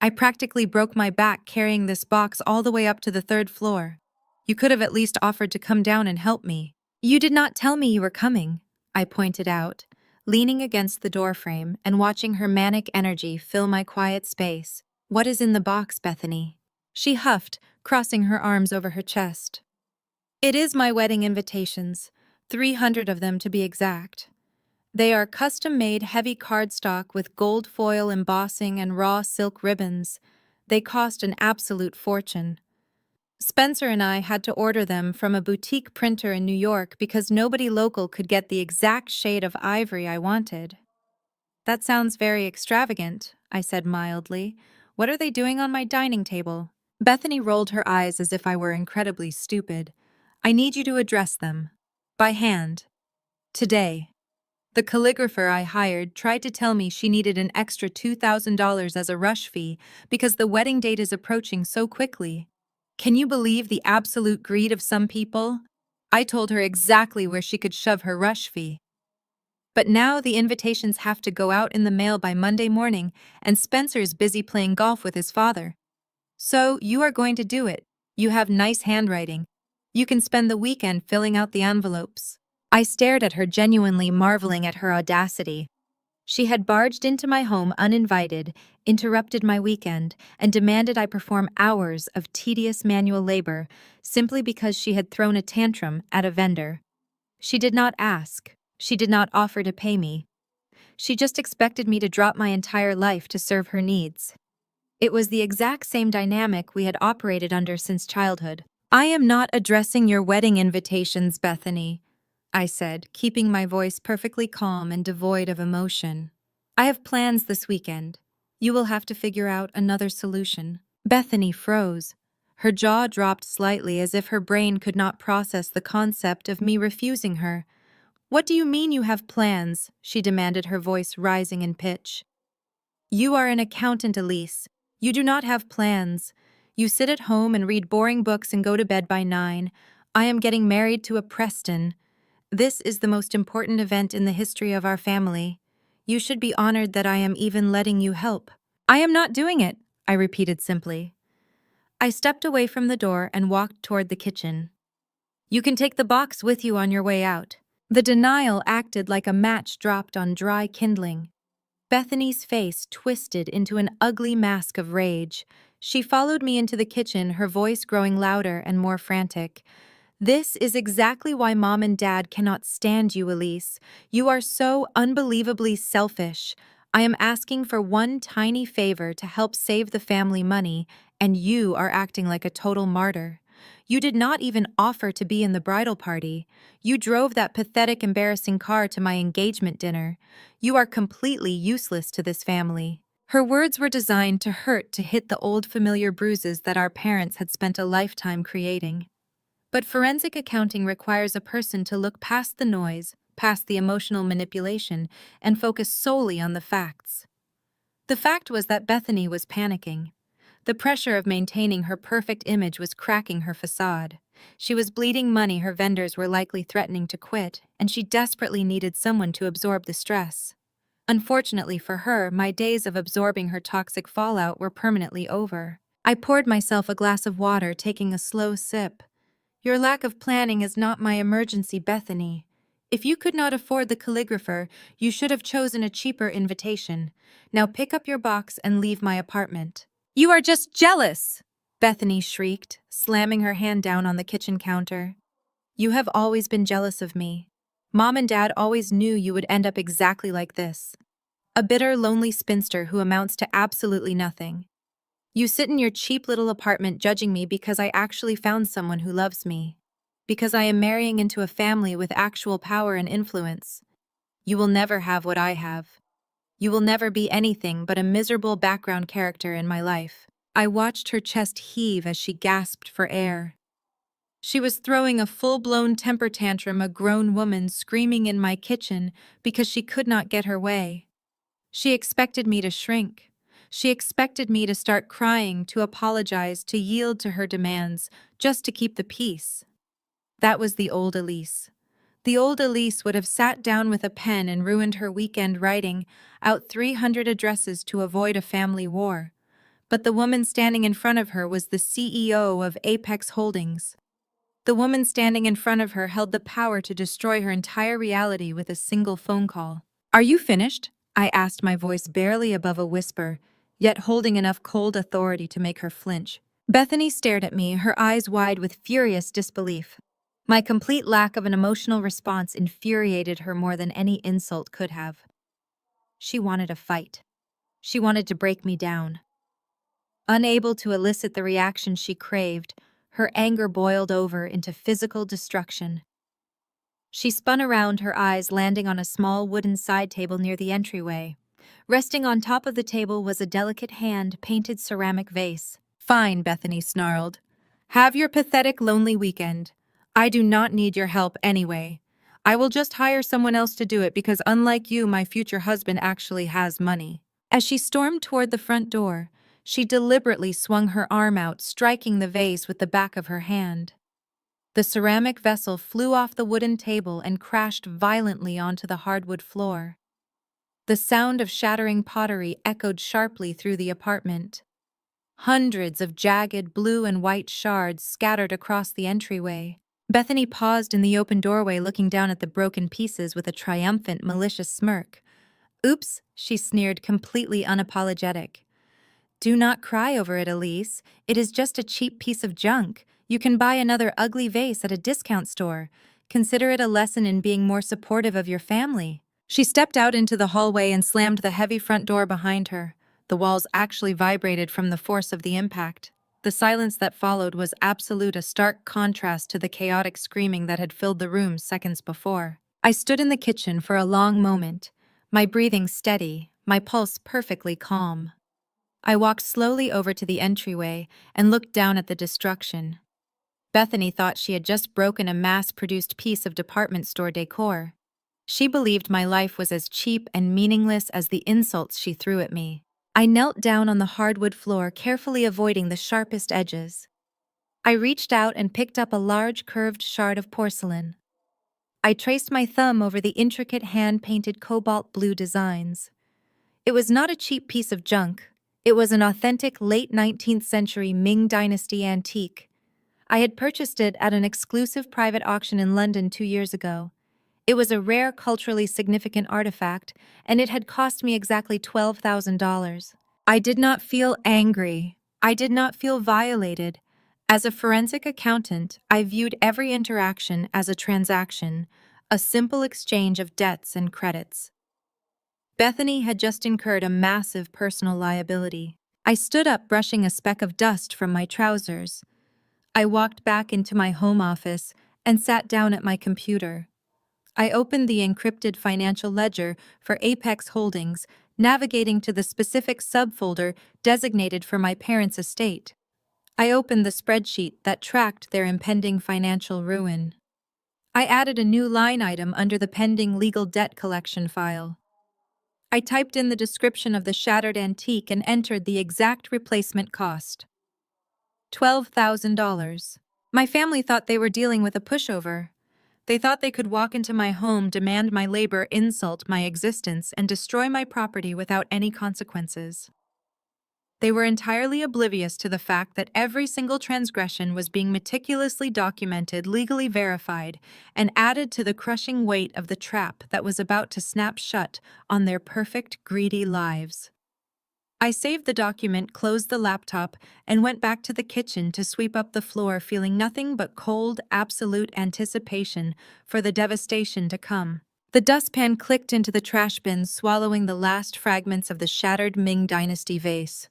I practically broke my back carrying this box all the way up to the 3rd floor. You could have at least offered to come down and help me." "You did not tell me you were coming," I pointed out, leaning against the doorframe and watching her manic energy fill my quiet space. "What is in the box, Bethany?" She huffed, crossing her arms over her chest. "It is my wedding invitations, 300 of them to be exact. They are custom-made heavy cardstock with gold foil embossing and raw silk ribbons. They cost an absolute fortune. Spencer and I had to order them from a boutique printer in New York because nobody local could get the exact shade of ivory I wanted." "That sounds very extravagant," I said mildly. "What are they doing on my dining table?" Bethany rolled her eyes as if I were incredibly stupid. "I need you to address them. By hand. Today." The calligrapher I hired tried to tell me she needed an extra $2,000 as a rush fee because the wedding date is approaching so quickly. Can you believe the absolute greed of some people? I told her exactly where she could shove her rush fee. But now the invitations have to go out in the mail by Monday morning, and Spencer's busy playing golf with his father. "So you are going to do it. You have nice handwriting. You can spend the weekend filling out the envelopes." I stared at her, genuinely marveling at her audacity. She had barged into my home uninvited, interrupted my weekend, and demanded I perform hours of tedious manual labor simply because she had thrown a tantrum at a vendor. She did not ask. She did not offer to pay me. She just expected me to drop my entire life to serve her needs. It was the exact same dynamic we had operated under since childhood. "I am not addressing your wedding invitations, Bethany," I said, keeping my voice perfectly calm and devoid of emotion. "I have plans this weekend. You will have to figure out another solution." Bethany froze. Her jaw dropped slightly as if her brain could not process the concept of me refusing her. "What do you mean you have plans?" she demanded, her voice rising in pitch. "You are an accountant, Elise. You do not have plans. You sit at home and read boring books and go to bed by 9. I am getting married to a Preston. This is the most important event in the history of our family. You should be honored that I am even letting you help." "I am not doing it," I repeated simply. I stepped away from the door and walked toward the kitchen. "You can take the box with you on your way out." The denial acted like a match dropped on dry kindling. Bethany's face twisted into an ugly mask of rage. She followed me into the kitchen, her voice growing louder and more frantic. "This is exactly why Mom and Dad cannot stand you, Elise. You are so unbelievably selfish. I am asking for one tiny favor to help save the family money, and you are acting like a total martyr. You did not even offer to be in the bridal party. You drove that pathetic, embarrassing car to my engagement dinner. You are completely useless to this family." Her words were designed to hurt, to hit the old familiar bruises that our parents had spent a lifetime creating. But forensic accounting requires a person to look past the noise, past the emotional manipulation, and focus solely on the facts. The fact was that Bethany was panicking. The pressure of maintaining her perfect image was cracking her facade. She was bleeding money her vendors were likely threatening to quit, and she desperately needed someone to absorb the stress. Unfortunately for her, my days of absorbing her toxic fallout were permanently over. I poured myself a glass of water, taking a slow sip. "Your lack of planning is not my emergency, Bethany. If you could not afford the calligrapher, you should have chosen a cheaper invitation. Now pick up your box and leave my apartment." "You are just jealous!" Bethany shrieked, slamming her hand down on the kitchen counter. "You have always been jealous of me. Mom and Dad always knew you would end up exactly like this. A bitter, lonely spinster who amounts to absolutely nothing. You sit in your cheap little apartment judging me because I actually found someone who loves me. Because I am marrying into a family with actual power and influence. You will never have what I have. You will never be anything but a miserable background character in my life." I watched her chest heave as she gasped for air. She was throwing a full-blown temper tantrum, a grown woman screaming in my kitchen because she could not get her way. She expected me to shrink. She expected me to start crying, to apologize, to yield to her demands, just to keep the peace. That was the old Elise. The old Elise would have sat down with a pen and ruined her weekend writing out 300 addresses to avoid a family war. But the woman standing in front of her was the CEO of Apex Holdings. The woman standing in front of her held the power to destroy her entire reality with a single phone call. "Are you finished?" I asked, my voice barely above a whisper, yet holding enough cold authority to make her flinch. Bethany stared at me, her eyes wide with furious disbelief. My complete lack of an emotional response infuriated her more than any insult could have. She wanted a fight. She wanted to break me down. Unable to elicit the reaction she craved, her anger boiled over into physical destruction. She spun around, her eyes landing on a small wooden side table near the entryway. Resting on top of the table was a delicate hand-painted ceramic vase. "Fine," Bethany snarled. "Have your pathetic, lonely weekend. I do not need your help anyway. I will just hire someone else to do it because, unlike you, my future husband actually has money." As she stormed toward the front door, she deliberately swung her arm out, striking the vase with the back of her hand. The ceramic vessel flew off the wooden table and crashed violently onto the hardwood floor. The sound of shattering pottery echoed sharply through the apartment. Hundreds of jagged blue and white shards scattered across the entryway. Bethany paused in the open doorway, looking down at the broken pieces with a triumphant, malicious smirk. "Oops," she sneered, completely unapologetic. "Do not cry over it, Elise. It is just a cheap piece of junk. You can buy another ugly vase at a discount store. Consider it a lesson in being more supportive of your family." She stepped out into the hallway and slammed the heavy front door behind her. The walls actually vibrated from the force of the impact. The silence that followed was absolute, a stark contrast to the chaotic screaming that had filled the room seconds before. I stood in the kitchen for a long moment, my breathing steady, my pulse perfectly calm. I walked slowly over to the entryway and looked down at the destruction. Bethany thought she had just broken a mass-produced piece of department store decor. She believed my life was as cheap and meaningless as the insults she threw at me. I knelt down on the hardwood floor, carefully avoiding the sharpest edges. I reached out and picked up a large curved shard of porcelain. I traced my thumb over the intricate hand-painted cobalt blue designs. It was not a cheap piece of junk. It was an authentic late 19th century Ming Dynasty antique. I had purchased it at an exclusive private auction in London 2 years ago. It was a rare culturally significant artifact, and it had cost me exactly $12,000. I did not feel angry. I did not feel violated. As a forensic accountant, I viewed every interaction as a transaction, a simple exchange of debts and credits. Bethany had just incurred a massive personal liability. I stood up, brushing a speck of dust from my trousers. I walked back into my home office and sat down at my computer. I opened the encrypted financial ledger for Apex Holdings, navigating to the specific subfolder designated for my parents' estate. I opened the spreadsheet that tracked their impending financial ruin. I added a new line item under the pending legal debt collection file. I typed in the description of the shattered antique and entered the exact replacement cost. $12,000. My family thought they were dealing with a pushover. They thought they could walk into my home, demand my labor, insult my existence, and destroy my property without any consequences. They were entirely oblivious to the fact that every single transgression was being meticulously documented, legally verified, and added to the crushing weight of the trap that was about to snap shut on their perfect, greedy lives. I saved the document, closed the laptop, and went back to the kitchen to sweep up the floor, feeling nothing but cold, absolute anticipation for the devastation to come. The dustpan clicked into the trash bin, swallowing the last fragments of the shattered Ming Dynasty vase.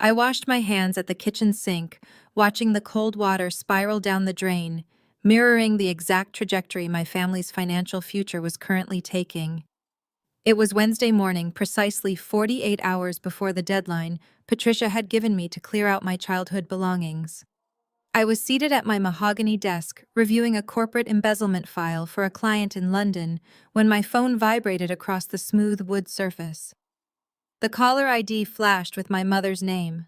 I washed my hands at the kitchen sink, watching the cold water spiral down the drain, mirroring the exact trajectory my family's financial future was currently taking. It was Wednesday morning, precisely 48 hours before the deadline Patricia had given me to clear out my childhood belongings. I was seated at my mahogany desk, reviewing a corporate embezzlement file for a client in London, when my phone vibrated across the smooth wood surface. The caller ID flashed with my mother's name,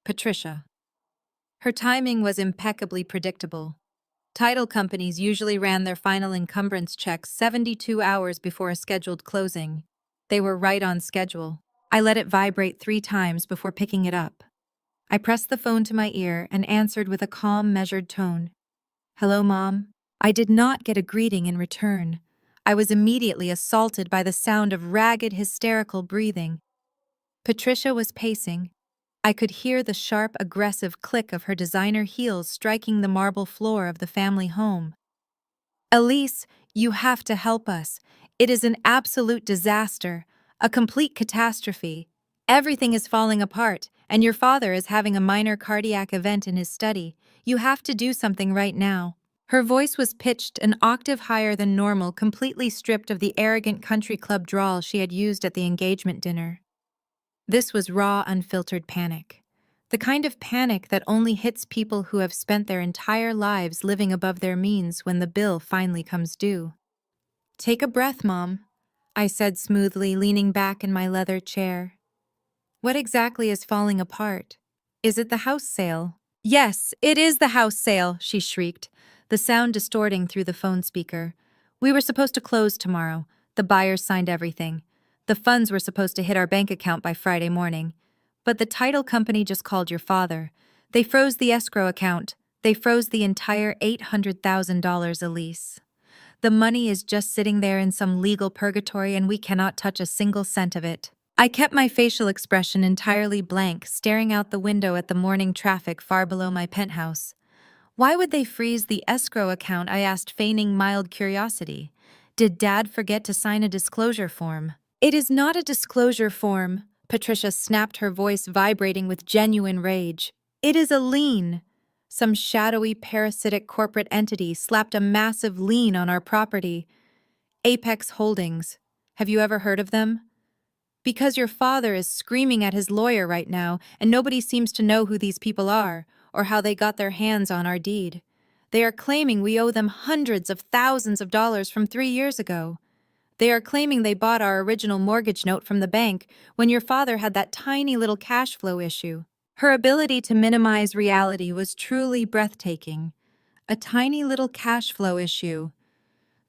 Patricia. Her timing was impeccably predictable. Title companies usually ran their final encumbrance checks 72 hours before a scheduled closing. They were right on schedule. I let it vibrate 3 times before picking it up. I pressed the phone to my ear and answered with a calm, measured tone. "Hello, Mom." I did not get a greeting in return. I was immediately assaulted by the sound of ragged, hysterical breathing. Patricia was pacing. I could hear the sharp, aggressive click of her designer heels striking the marble floor of the family home. "Elise, you have to help us. It is an absolute disaster, a complete catastrophe. Everything is falling apart, and your father is having a minor cardiac event in his study. You have to do something right now." Her voice was pitched an octave higher than normal, completely stripped of the arrogant country club drawl she had used at the engagement dinner. This was raw, unfiltered panic. The kind of panic that only hits people who have spent their entire lives living above their means when the bill finally comes due. "Take a breath, Mom," I said smoothly, leaning back in my leather chair. "What exactly is falling apart? Is it the house sale?" "Yes, it is the house sale," she shrieked, the sound distorting through the phone speaker. "We were supposed to close tomorrow. The buyers signed everything. The funds were supposed to hit our bank account by Friday morning. But the title company just called your father. They froze the escrow account. They froze the entire $800,000, Elise. The money is just sitting there in some legal purgatory, and we cannot touch a single cent of it." I kept my facial expression entirely blank, staring out the window at the morning traffic far below my penthouse. "Why would they freeze the escrow account?" I asked, feigning mild curiosity. "Did Dad forget to sign a disclosure form?" "It is not a disclosure form," Patricia snapped, her voice vibrating with genuine rage. "It is a lien. Some shadowy, parasitic corporate entity slapped a massive lien on our property. Apex Holdings. Have you ever heard of them? Because your father is screaming at his lawyer right now, and nobody seems to know who these people are, or how they got their hands on our deed. They are claiming we owe them hundreds of thousands of dollars from 3 years ago. They are claiming they bought our original mortgage note from the bank when your father had that tiny little cash flow issue. Her ability to minimize reality was truly breathtaking. A tiny little cash flow issue.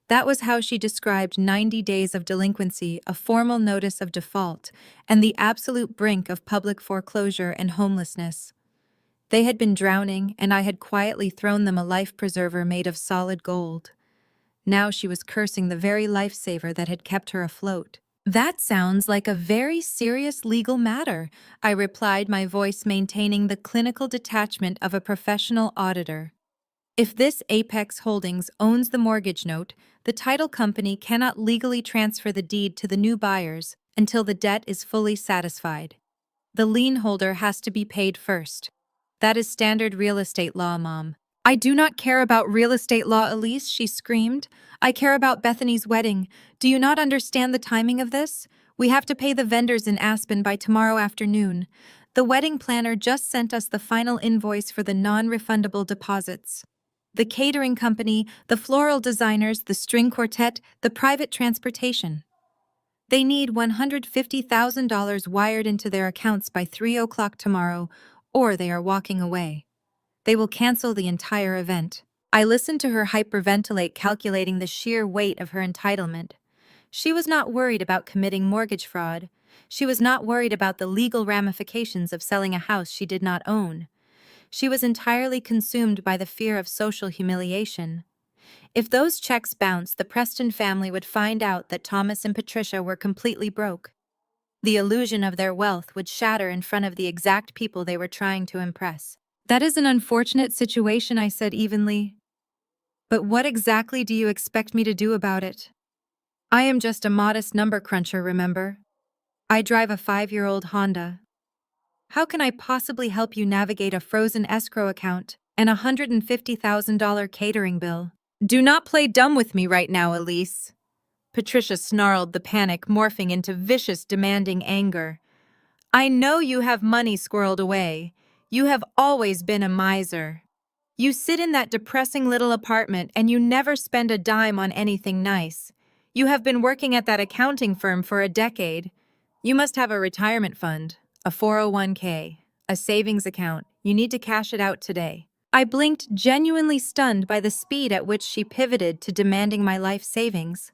That was how she described 90 days of delinquency, a formal notice of default, and the absolute brink of public foreclosure and homelessness. They had been drowning, and I had quietly thrown them a life preserver made of solid gold. Now she was cursing the very lifesaver that had kept her afloat. That sounds like a very serious legal matter, I replied, my voice maintaining the clinical detachment of a professional auditor. If this Apex Holdings owns the mortgage note, the title company cannot legally transfer the deed to the new buyers until the debt is fully satisfied. The lien holder has to be paid first. That is standard real estate law, Mom. I do not care about real estate law, Elise, she screamed. I care about Bethany's wedding. Do you not understand the timing of this? We have to pay the vendors in Aspen by tomorrow afternoon. The wedding planner just sent us the final invoice for the non-refundable deposits. The catering company, the floral designers, the string quartet, the private transportation. They need $150,000 wired into their accounts by 3 o'clock tomorrow, or they are walking away. They will cancel the entire event. I listened to her hyperventilate, calculating the sheer weight of her entitlement. She was not worried about committing mortgage fraud. She was not worried about the legal ramifications of selling a house she did not own. She was entirely consumed by the fear of social humiliation. If those checks bounced, the Preston family would find out that Thomas and Patricia were completely broke. The illusion of their wealth would shatter in front of the exact people they were trying to impress. That is an unfortunate situation, I said evenly. But what exactly do you expect me to do about it? I am just a modest number cruncher, remember? I drive a 5-year-old Honda. How can I possibly help you navigate a frozen escrow account and a $150,000 catering bill? Do not play dumb with me right now, Elise. Patricia snarled, the panic morphing into vicious, demanding anger. I know you have money squirreled away. You have always been a miser. You sit in that depressing little apartment and you never spend a dime on anything nice. You have been working at that accounting firm for a decade. You must have a retirement fund, a 401k, a savings account. You need to cash it out today. I blinked, genuinely stunned by the speed at which she pivoted to demanding my life savings.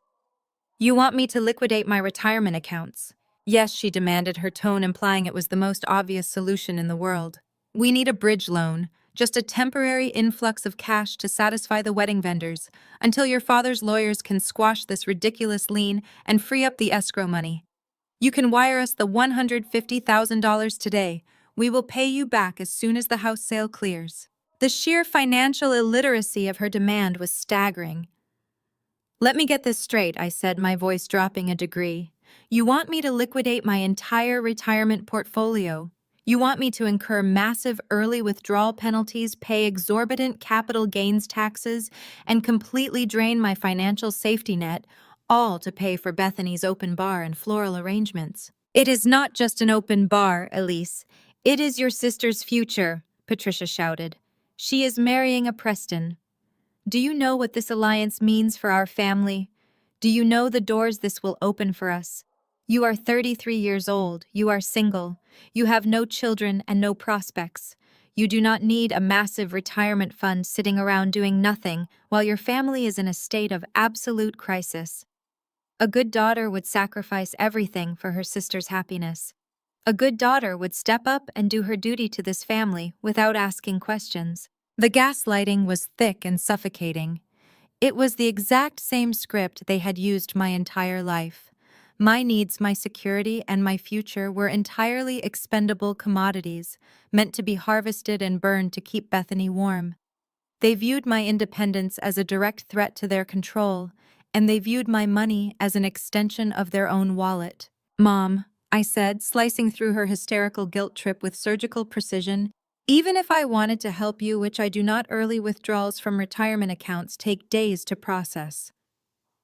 You want me to liquidate my retirement accounts? Yes, she demanded, her tone implying it was the most obvious solution in the world. We need a bridge loan, just a temporary influx of cash to satisfy the wedding vendors, until your father's lawyers can squash this ridiculous lien and free up the escrow money. You can wire us the $150,000 today. We will pay you back as soon as the house sale clears. The sheer financial illiteracy of her demand was staggering. Let me get this straight, I said, my voice dropping a degree. You want me to liquidate my entire retirement portfolio? You want me to incur massive early withdrawal penalties, pay exorbitant capital gains taxes, and completely drain my financial safety net, all to pay for Bethany's open bar and floral arrangements? It is not just an open bar, Elise. It is your sister's future, Patricia shouted. She is marrying a Preston. Do you know what this alliance means for our family? Do you know the doors this will open for us? You are 33 years old, you are single, you have no children and no prospects. You do not need a massive retirement fund sitting around doing nothing while your family is in a state of absolute crisis. A good daughter would sacrifice everything for her sister's happiness. A good daughter would step up and do her duty to this family without asking questions. The gaslighting was thick and suffocating. It was the exact same script they had used my entire life. My needs, my security, and my future were entirely expendable commodities, meant to be harvested and burned to keep Bethany warm. They viewed my independence as a direct threat to their control, and they viewed my money as an extension of their own wallet. Mom, I said, slicing through her hysterical guilt trip with surgical precision, even if I wanted to help you, which I do not, early withdrawals from retirement accounts take days to process.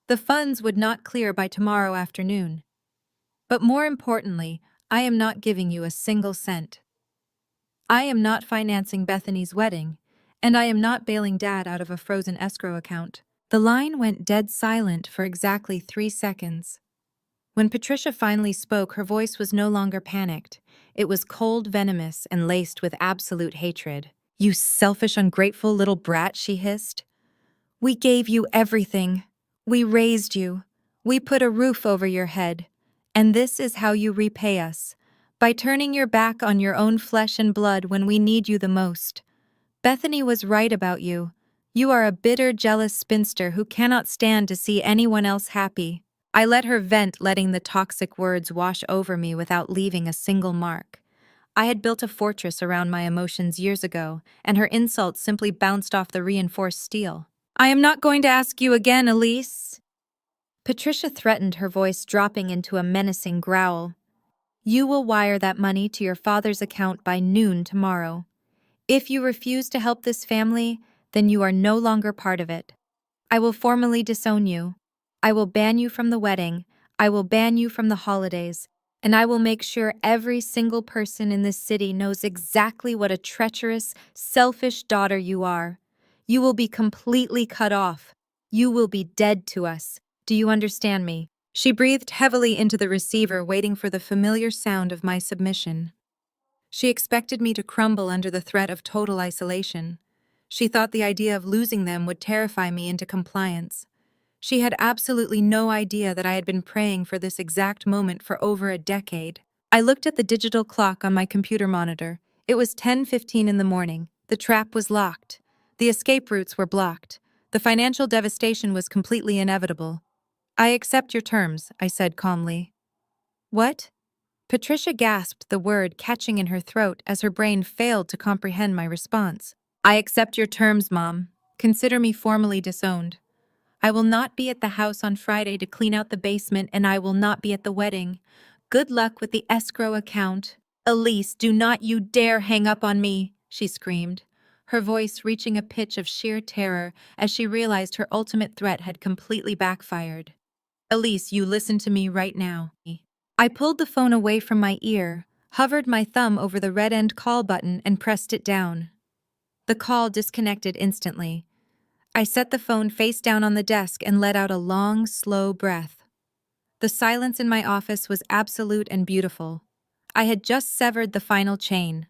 The funds would not clear by tomorrow afternoon. But more importantly, I am not giving you a single cent. I am not financing Bethany's wedding, and I am not bailing Dad out of a frozen escrow account. The line went dead silent for exactly 3 seconds. When Patricia finally spoke, her voice was no longer panicked. It was cold, venomous, and laced with absolute hatred. "You selfish, ungrateful little brat," she hissed. "We gave you everything. We raised you. We put a roof over your head. And this is how you repay us, by turning your back on your own flesh and blood when we need you the most. Bethany was right about you. You are a bitter, jealous spinster who cannot stand to see anyone else happy." I let her vent, letting the toxic words wash over me without leaving a single mark. I had built a fortress around my emotions years ago, and her insults simply bounced off the reinforced steel. "I am not going to ask you again, Elise," Patricia threatened, her voice dropping into a menacing growl. "You will wire that money to your father's account by noon tomorrow. If you refuse to help this family, then you are no longer part of it. I will formally disown you. I will ban you from the wedding. I will ban you from the holidays. And I will make sure every single person in this city knows exactly what a treacherous, selfish daughter you are. You will be completely cut off. You will be dead to us. Do you understand me?" She breathed heavily into the receiver, waiting for the familiar sound of my submission. She expected me to crumble under the threat of total isolation. She thought the idea of losing them would terrify me into compliance. She had absolutely no idea that I had been praying for this exact moment for over a decade. I looked at the digital clock on my computer monitor. It was 10:15 in the morning. The trap was locked. The escape routes were blocked. The financial devastation was completely inevitable. "I accept your terms," I said calmly. "What?" Patricia gasped, the word catching in her throat as her brain failed to comprehend my response. "I accept your terms, Mom. Consider me formally disowned. I will not be at the house on Friday to clean out the basement, and I will not be at the wedding. Good luck with the escrow account." "Elise, do not you dare hang up on me," she screamed, her voice reaching a pitch of sheer terror as she realized her ultimate threat had completely backfired. "Elise, you listen to me right now." I pulled the phone away from my ear, hovered my thumb over the red end call button, and pressed it down. The call disconnected instantly. I set the phone face down on the desk and let out a long, slow breath. The silence in my office was absolute and beautiful. I had just severed the final chain.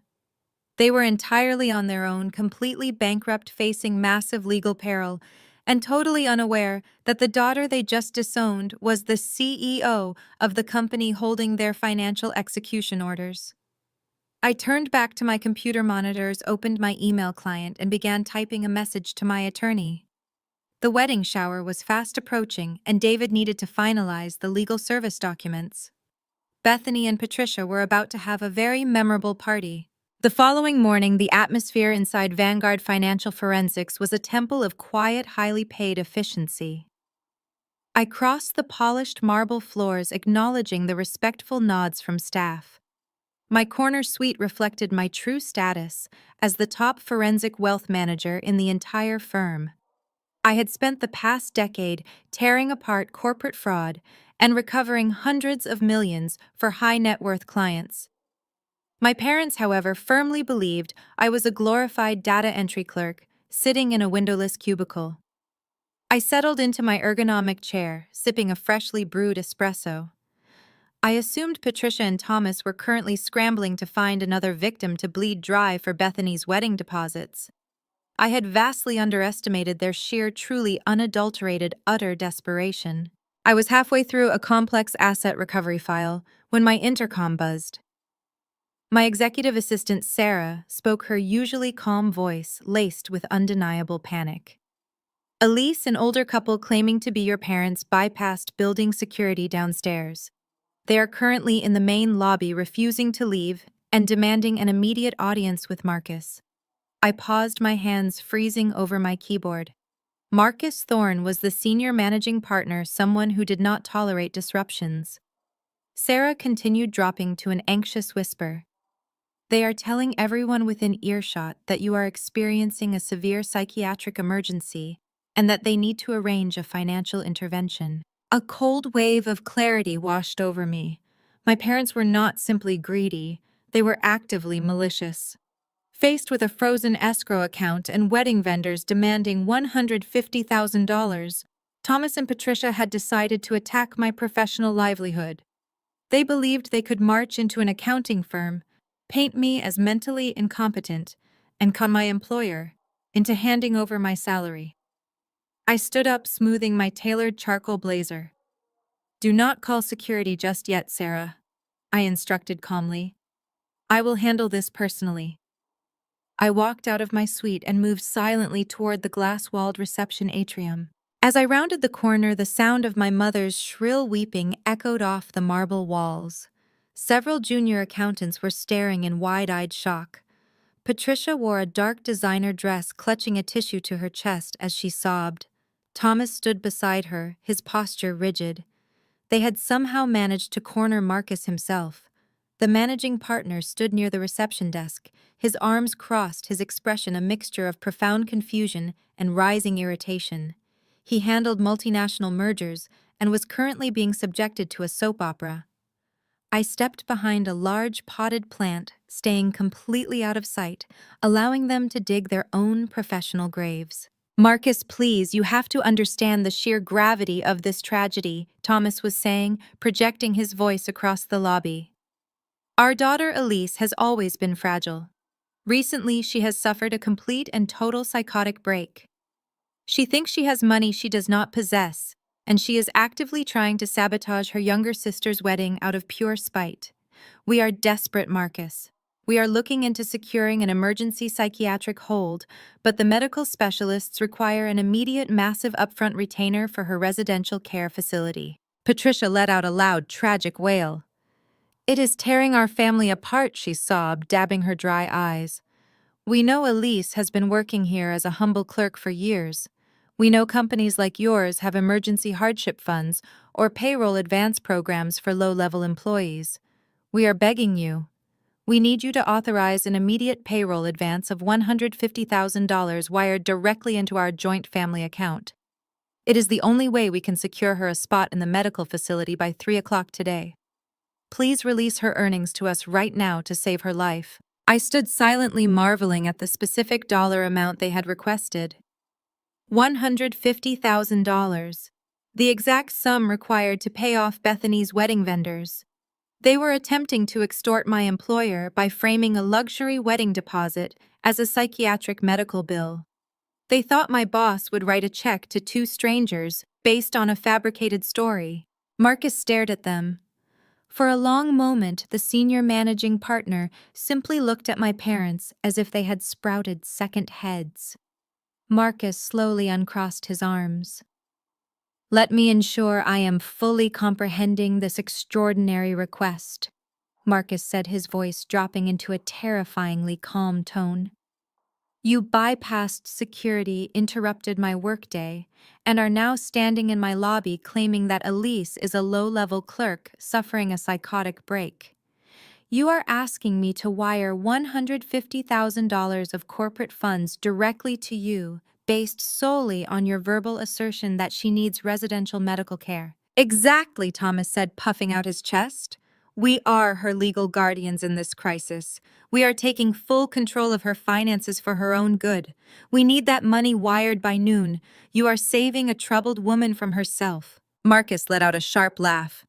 They were entirely on their own, completely bankrupt, facing massive legal peril, and totally unaware that the daughter they just disowned was the CEO of the company holding their financial execution orders. I turned back to my computer monitors, opened my email client, and began typing a message to my attorney. The wedding shower was fast approaching, and David needed to finalize the legal service documents. Bethany and Patricia were about to have a very memorable party. The following morning, the atmosphere inside Vanguard Financial Forensics was a temple of quiet, highly paid efficiency. I crossed the polished marble floors, acknowledging the respectful nods from staff. My corner suite reflected my true status as the top forensic wealth manager in the entire firm. I had spent the past decade tearing apart corporate fraud and recovering hundreds of millions for high-net-worth clients. My parents, however, firmly believed I was a glorified data entry clerk sitting in a windowless cubicle. I settled into my ergonomic chair, sipping a freshly brewed espresso. I assumed Patricia and Thomas were currently scrambling to find another victim to bleed dry for Bethany's wedding deposits. I had vastly underestimated their sheer, truly unadulterated, utter desperation. I was halfway through a complex asset recovery file when my intercom buzzed. My executive assistant, Sarah, spoke, her usually calm voice laced with undeniable panic. "Elise, an older couple claiming to be your parents, bypassed building security downstairs. They are currently in the main lobby, refusing to leave and demanding an immediate audience with Marcus." I paused, my hands freezing over my keyboard. Marcus Thorne was the senior managing partner, someone who did not tolerate disruptions. Sarah continued, dropping to an anxious whisper. "They are telling everyone within earshot that you are experiencing a severe psychiatric emergency and that they need to arrange a financial intervention." A cold wave of clarity washed over me. My parents were not simply greedy, they were actively malicious. Faced with a frozen escrow account and wedding vendors demanding $150,000, Thomas and Patricia had decided to attack my professional livelihood. They believed they could march into an accounting firm, paint me as mentally incompetent, and con my employer into handing over my salary. I stood up, smoothing my tailored charcoal blazer. "Do not call security just yet, Sarah," I instructed calmly. "I will handle this personally." I walked out of my suite and moved silently toward the glass-walled reception atrium. As I rounded the corner, the sound of my mother's shrill weeping echoed off the marble walls. Several junior accountants were staring in wide-eyed shock. Patricia wore a dark designer dress, clutching a tissue to her chest as she sobbed. Thomas stood beside her, his posture rigid. They had somehow managed to corner Marcus himself. The managing partner stood near the reception desk, his arms crossed, his expression a mixture of profound confusion and rising irritation. He handled multinational mergers and was currently being subjected to a soap opera. I stepped behind a large potted plant, staying completely out of sight, allowing them to dig their own professional graves. "Marcus, please, you have to understand the sheer gravity of this tragedy," Thomas was saying, projecting his voice across the lobby. "Our daughter Elise has always been fragile. Recently, she has suffered a complete and total psychotic break. She thinks she has money she does not possess, and she is actively trying to sabotage her younger sister's wedding out of pure spite. We are desperate, Marcus. We are looking into securing an emergency psychiatric hold, but the medical specialists require an immediate massive upfront retainer for her residential care facility." Patricia let out a loud, tragic wail. "It is tearing our family apart," she sobbed, dabbing her dry eyes. "We know Elise has been working here as a humble clerk for years. We know companies like yours have emergency hardship funds or payroll advance programs for low-level employees. We are begging you. We need you to authorize an immediate payroll advance of $150,000 wired directly into our joint family account. It is the only way we can secure her a spot in the medical facility by 3 o'clock today. Please release her earnings to us right now to save her life." I stood silently marveling at the specific dollar amount they had requested. $150,000. The exact sum required to pay off Bethany's wedding vendors. They were attempting to extort my employer by framing a luxury wedding deposit as a psychiatric medical bill. They thought my boss would write a check to two strangers based on a fabricated story. Marcus stared at them. For a long moment, the senior managing partner simply looked at my parents as if they had sprouted second heads. Marcus slowly uncrossed his arms. "Let me ensure I am fully comprehending this extraordinary request," Marcus said, his voice dropping into a terrifyingly calm tone. "You bypassed security, interrupted my workday, and are now standing in my lobby claiming that Elise is a low-level clerk suffering a psychotic break. You are asking me to wire $150,000 of corporate funds directly to you based solely on your verbal assertion that she needs residential medical care." "Exactly," Thomas said, puffing out his chest. "We are her legal guardians in this crisis. We are taking full control of her finances for her own good. We need that money wired by noon. You are saving a troubled woman from herself." Marcus let out a sharp laugh.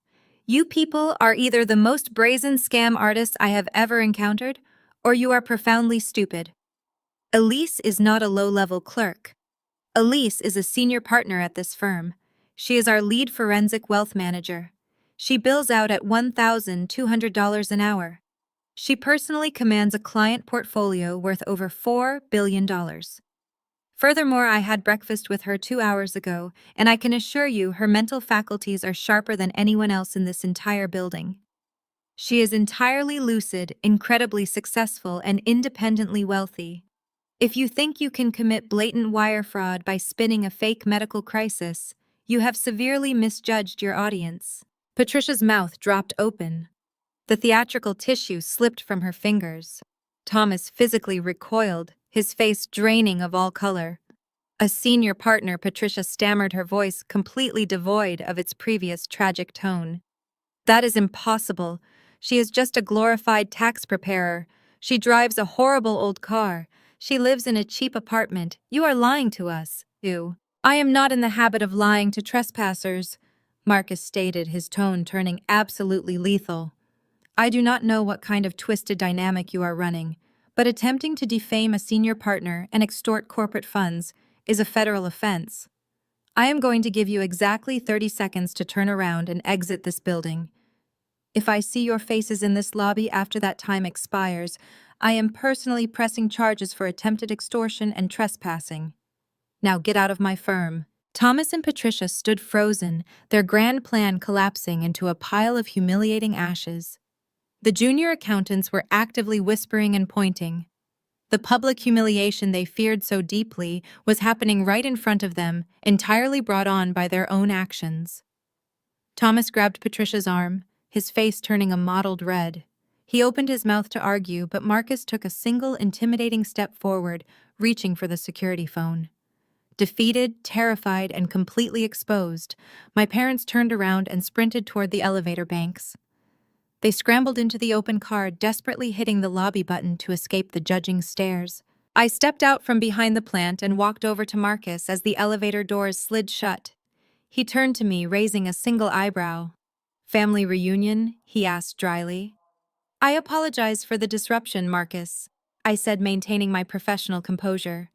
"You people are either the most brazen scam artists I have ever encountered, or you are profoundly stupid. Elise is not a low-level clerk. Elise is a senior partner at this firm. She is our lead forensic wealth manager. She bills out at $1,200 an hour. She personally commands a client portfolio worth over $4 billion. Furthermore, I had breakfast with her 2 hours ago, and I can assure you her mental faculties are sharper than anyone else in this entire building. She is entirely lucid, incredibly successful, and independently wealthy. If you think you can commit blatant wire fraud by spinning a fake medical crisis, you have severely misjudged your audience." Patricia's mouth dropped open. The theatrical tissue slipped from her fingers. Thomas physically recoiled, his face draining of all color. "A senior partner," Patricia stammered, her voice completely devoid of its previous tragic tone. "That is impossible. She is just a glorified tax preparer. She drives a horrible old car. She lives in a cheap apartment. You are lying to us." I am not in the habit of lying to trespassers, Marcus stated, his tone turning absolutely lethal. I do not know what kind of twisted dynamic you are running, but attempting to defame a senior partner and extort corporate funds is a federal offense. I am going to give you exactly 30 seconds to turn around and exit this building. If I see your faces in this lobby after that time expires, I am personally pressing charges for attempted extortion and trespassing. Now get out of my firm. Thomas and Patricia stood frozen, their grand plan collapsing into a pile of humiliating ashes. The junior accountants were actively whispering and pointing. The public humiliation they feared so deeply was happening right in front of them, entirely brought on by their own actions. Thomas grabbed Patricia's arm, his face turning a mottled red. He opened his mouth to argue, but Marcus took a single intimidating step forward, reaching for the security phone. Defeated, terrified, and completely exposed, my parents turned around and sprinted toward the elevator banks. They scrambled into the open car, desperately hitting the lobby button to escape the judging stares. I stepped out from behind the plant and walked over to Marcus as the elevator doors slid shut. He turned to me, raising a single eyebrow. "Family reunion?" he asked dryly. "I apologize for the disruption, Marcus," I said, maintaining my professional composure.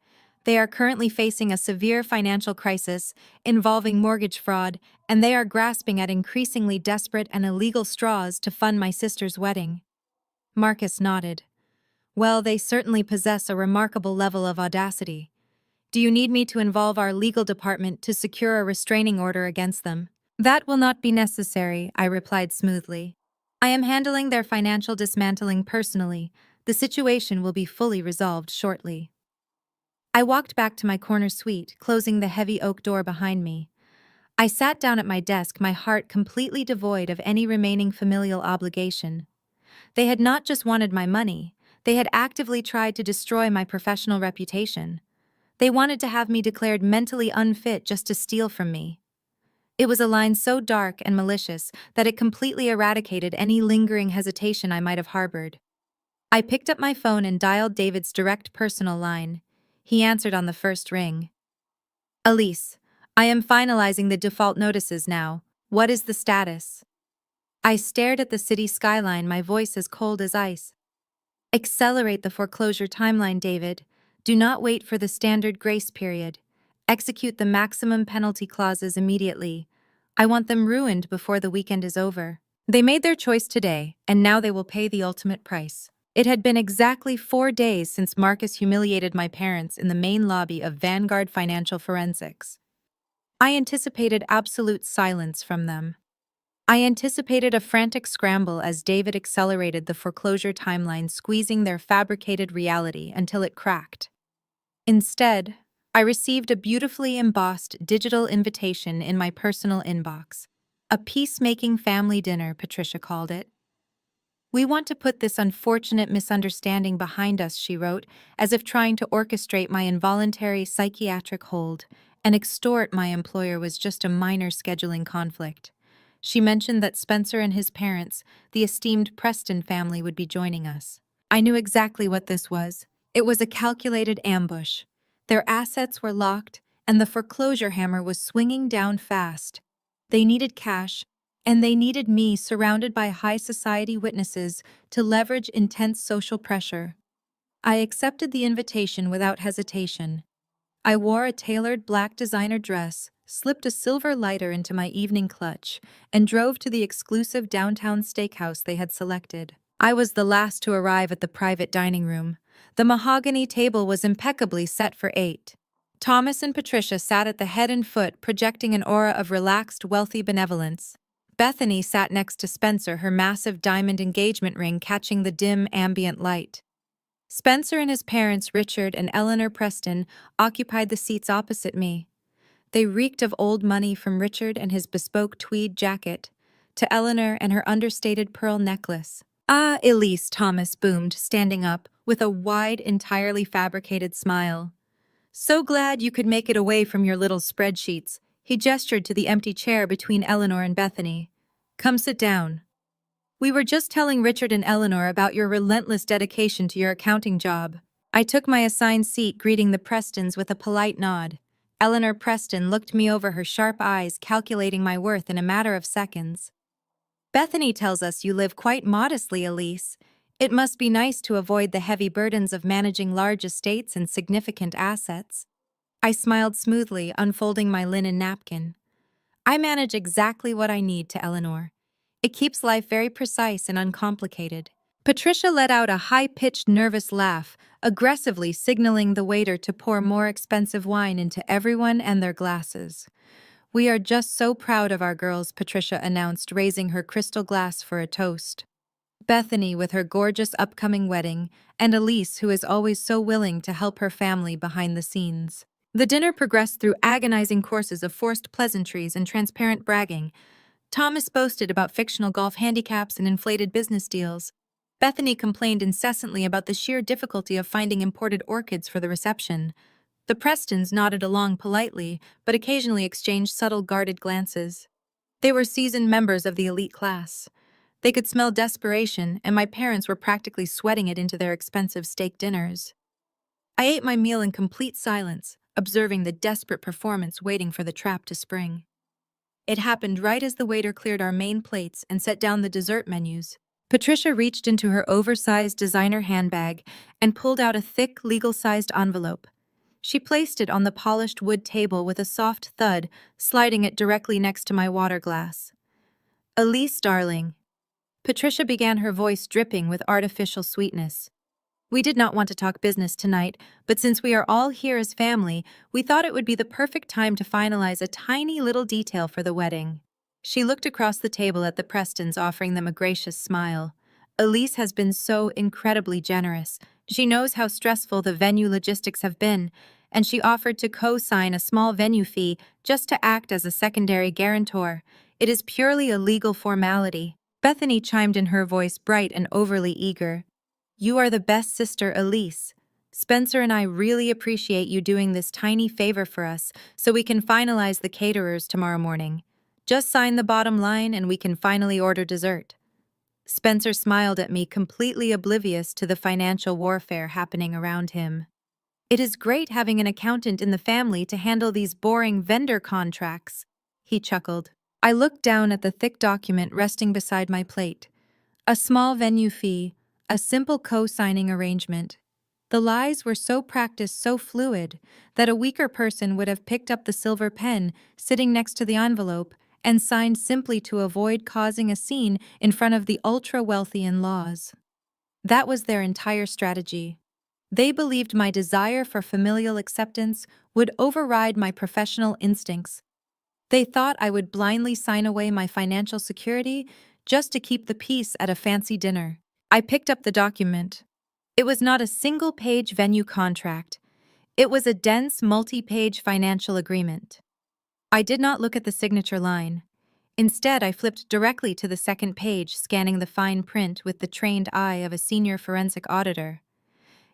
"They are currently facing a severe financial crisis involving mortgage fraud, and they are grasping at increasingly desperate and illegal straws to fund my sister's wedding." Marcus nodded. "Well, they certainly possess a remarkable level of audacity. Do you need me to involve our legal department to secure a restraining order against them?" "That will not be necessary," I replied smoothly. "I am handling their financial dismantling personally. The situation will be fully resolved shortly." I walked back to my corner suite, closing the heavy oak door behind me. I sat down at my desk, my heart completely devoid of any remaining familial obligation. They had not just wanted my money, they had actively tried to destroy my professional reputation. They wanted to have me declared mentally unfit just to steal from me. It was a line so dark and malicious that it completely eradicated any lingering hesitation I might have harbored. I picked up my phone and dialed David's direct personal line. He answered on the first ring. "Elise, I am finalizing the default notices now. What is the status?" I stared at the city skyline, my voice as cold as ice. "Accelerate the foreclosure timeline, David. Do not wait for the standard grace period. Execute the maximum penalty clauses immediately. I want them ruined before the weekend is over." They made their choice today, and now they will pay the ultimate price. It had been exactly 4 days since Marcus humiliated my parents in the main lobby of Vanguard Financial Forensics. I anticipated absolute silence from them. I anticipated a frantic scramble as David accelerated the foreclosure timeline, squeezing their fabricated reality until it cracked. Instead, I received a beautifully embossed digital invitation in my personal inbox. A peacemaking family dinner, Patricia called it. "We want to put this unfortunate misunderstanding behind us," she wrote, as if trying to orchestrate my involuntary psychiatric hold. And extort my employer was just a minor scheduling conflict. She mentioned that Spencer and his parents, the esteemed Preston family, would be joining us. I knew exactly what this was. It was a calculated ambush. Their assets were locked, and the foreclosure hammer was swinging down fast. They needed cash, and they needed me, surrounded by high society witnesses, to leverage intense social pressure. I accepted the invitation without hesitation. I wore a tailored black designer dress, slipped a silver lighter into my evening clutch, and drove to the exclusive downtown steakhouse they had selected. I was the last to arrive at the private dining room. The mahogany table was impeccably set for 8. Thomas and Patricia sat at the head and foot, projecting an aura of relaxed, wealthy benevolence. Bethany sat next to Spencer, her massive diamond engagement ring catching the dim, ambient light. Spencer and his parents, Richard and Eleanor Preston, occupied the seats opposite me. They reeked of old money, from Richard and his bespoke tweed jacket, to Eleanor and her understated pearl necklace. "Ah, Elise," Thomas boomed, standing up, with a wide, entirely fabricated smile. "So glad you could make it away from your little spreadsheets." He gestured to the empty chair between Eleanor and Bethany. "Come sit down. We were just telling Richard and Eleanor about your relentless dedication to your accounting job." I took my assigned seat, greeting the Prestons with a polite nod. Eleanor Preston looked me over, her sharp eyes calculating my worth in a matter of seconds. Bethany tells us you live quite modestly, Elise. It must be nice to avoid the heavy burdens of managing large estates and significant assets. I smiled smoothly, unfolding my linen napkin. I manage exactly what I need, to Eleanor. It keeps life very precise and uncomplicated. Patricia let out a high-pitched, nervous laugh, aggressively signaling the waiter to pour more expensive wine into everyone and their glasses. "We are just so proud of our girls," Patricia announced, raising her crystal glass for a toast. Bethany with her gorgeous upcoming wedding, and Elise, who is always so willing to help her family behind the scenes. The dinner progressed through agonizing courses of forced pleasantries and transparent bragging. Thomas boasted about fictional golf handicaps and inflated business deals. Bethany complained incessantly about the sheer difficulty of finding imported orchids for the reception. The Prestons nodded along politely, but occasionally exchanged subtle, guarded glances. They were seasoned members of the elite class. They could smell desperation, and my parents were practically sweating it into their expensive steak dinners. I ate my meal in complete silence, observing the desperate performance waiting for the trap to spring. It happened right as the waiter cleared our main plates and set down the dessert menus. Patricia reached into her oversized designer handbag and pulled out a thick, legal-sized envelope. She placed it on the polished wood table with a soft thud, sliding it directly next to my water glass. "Elise, darling." Patricia began, her voice dripping with artificial sweetness. "We did not want to talk business tonight, but since we are all here as family, we thought it would be the perfect time to finalize a tiny little detail for the wedding." She looked across the table at the Prestons, offering them a gracious smile. "Elise has been so incredibly generous. She knows how stressful the venue logistics have been, and she offered to co-sign a small venue fee just to act as a secondary guarantor. It is purely a legal formality." Bethany chimed in, her voice bright and overly eager. "You are the best sister, Elise. Spencer and I really appreciate you doing this tiny favor for us so we can finalize the caterers tomorrow morning. Just sign the bottom line and we can finally order dessert." Spencer smiled at me, completely oblivious to the financial warfare happening around him. "It is great having an accountant in the family to handle these boring vendor contracts," he chuckled. I looked down at the thick document resting beside my plate. A small venue fee, a simple co-signing arrangement. The lies were so practiced, so fluid, that a weaker person would have picked up the silver pen sitting next to the envelope and signed simply to avoid causing a scene in front of the ultra-wealthy in-laws. That was their entire strategy. They believed my desire for familial acceptance would override my professional instincts. They thought I would blindly sign away my financial security just to keep the peace at a fancy dinner. I picked up the document. It was not a single-page venue contract. It was a dense, multi-page financial agreement. I did not look at the signature line. Instead, I flipped directly to the second page, scanning the fine print with the trained eye of a senior forensic auditor.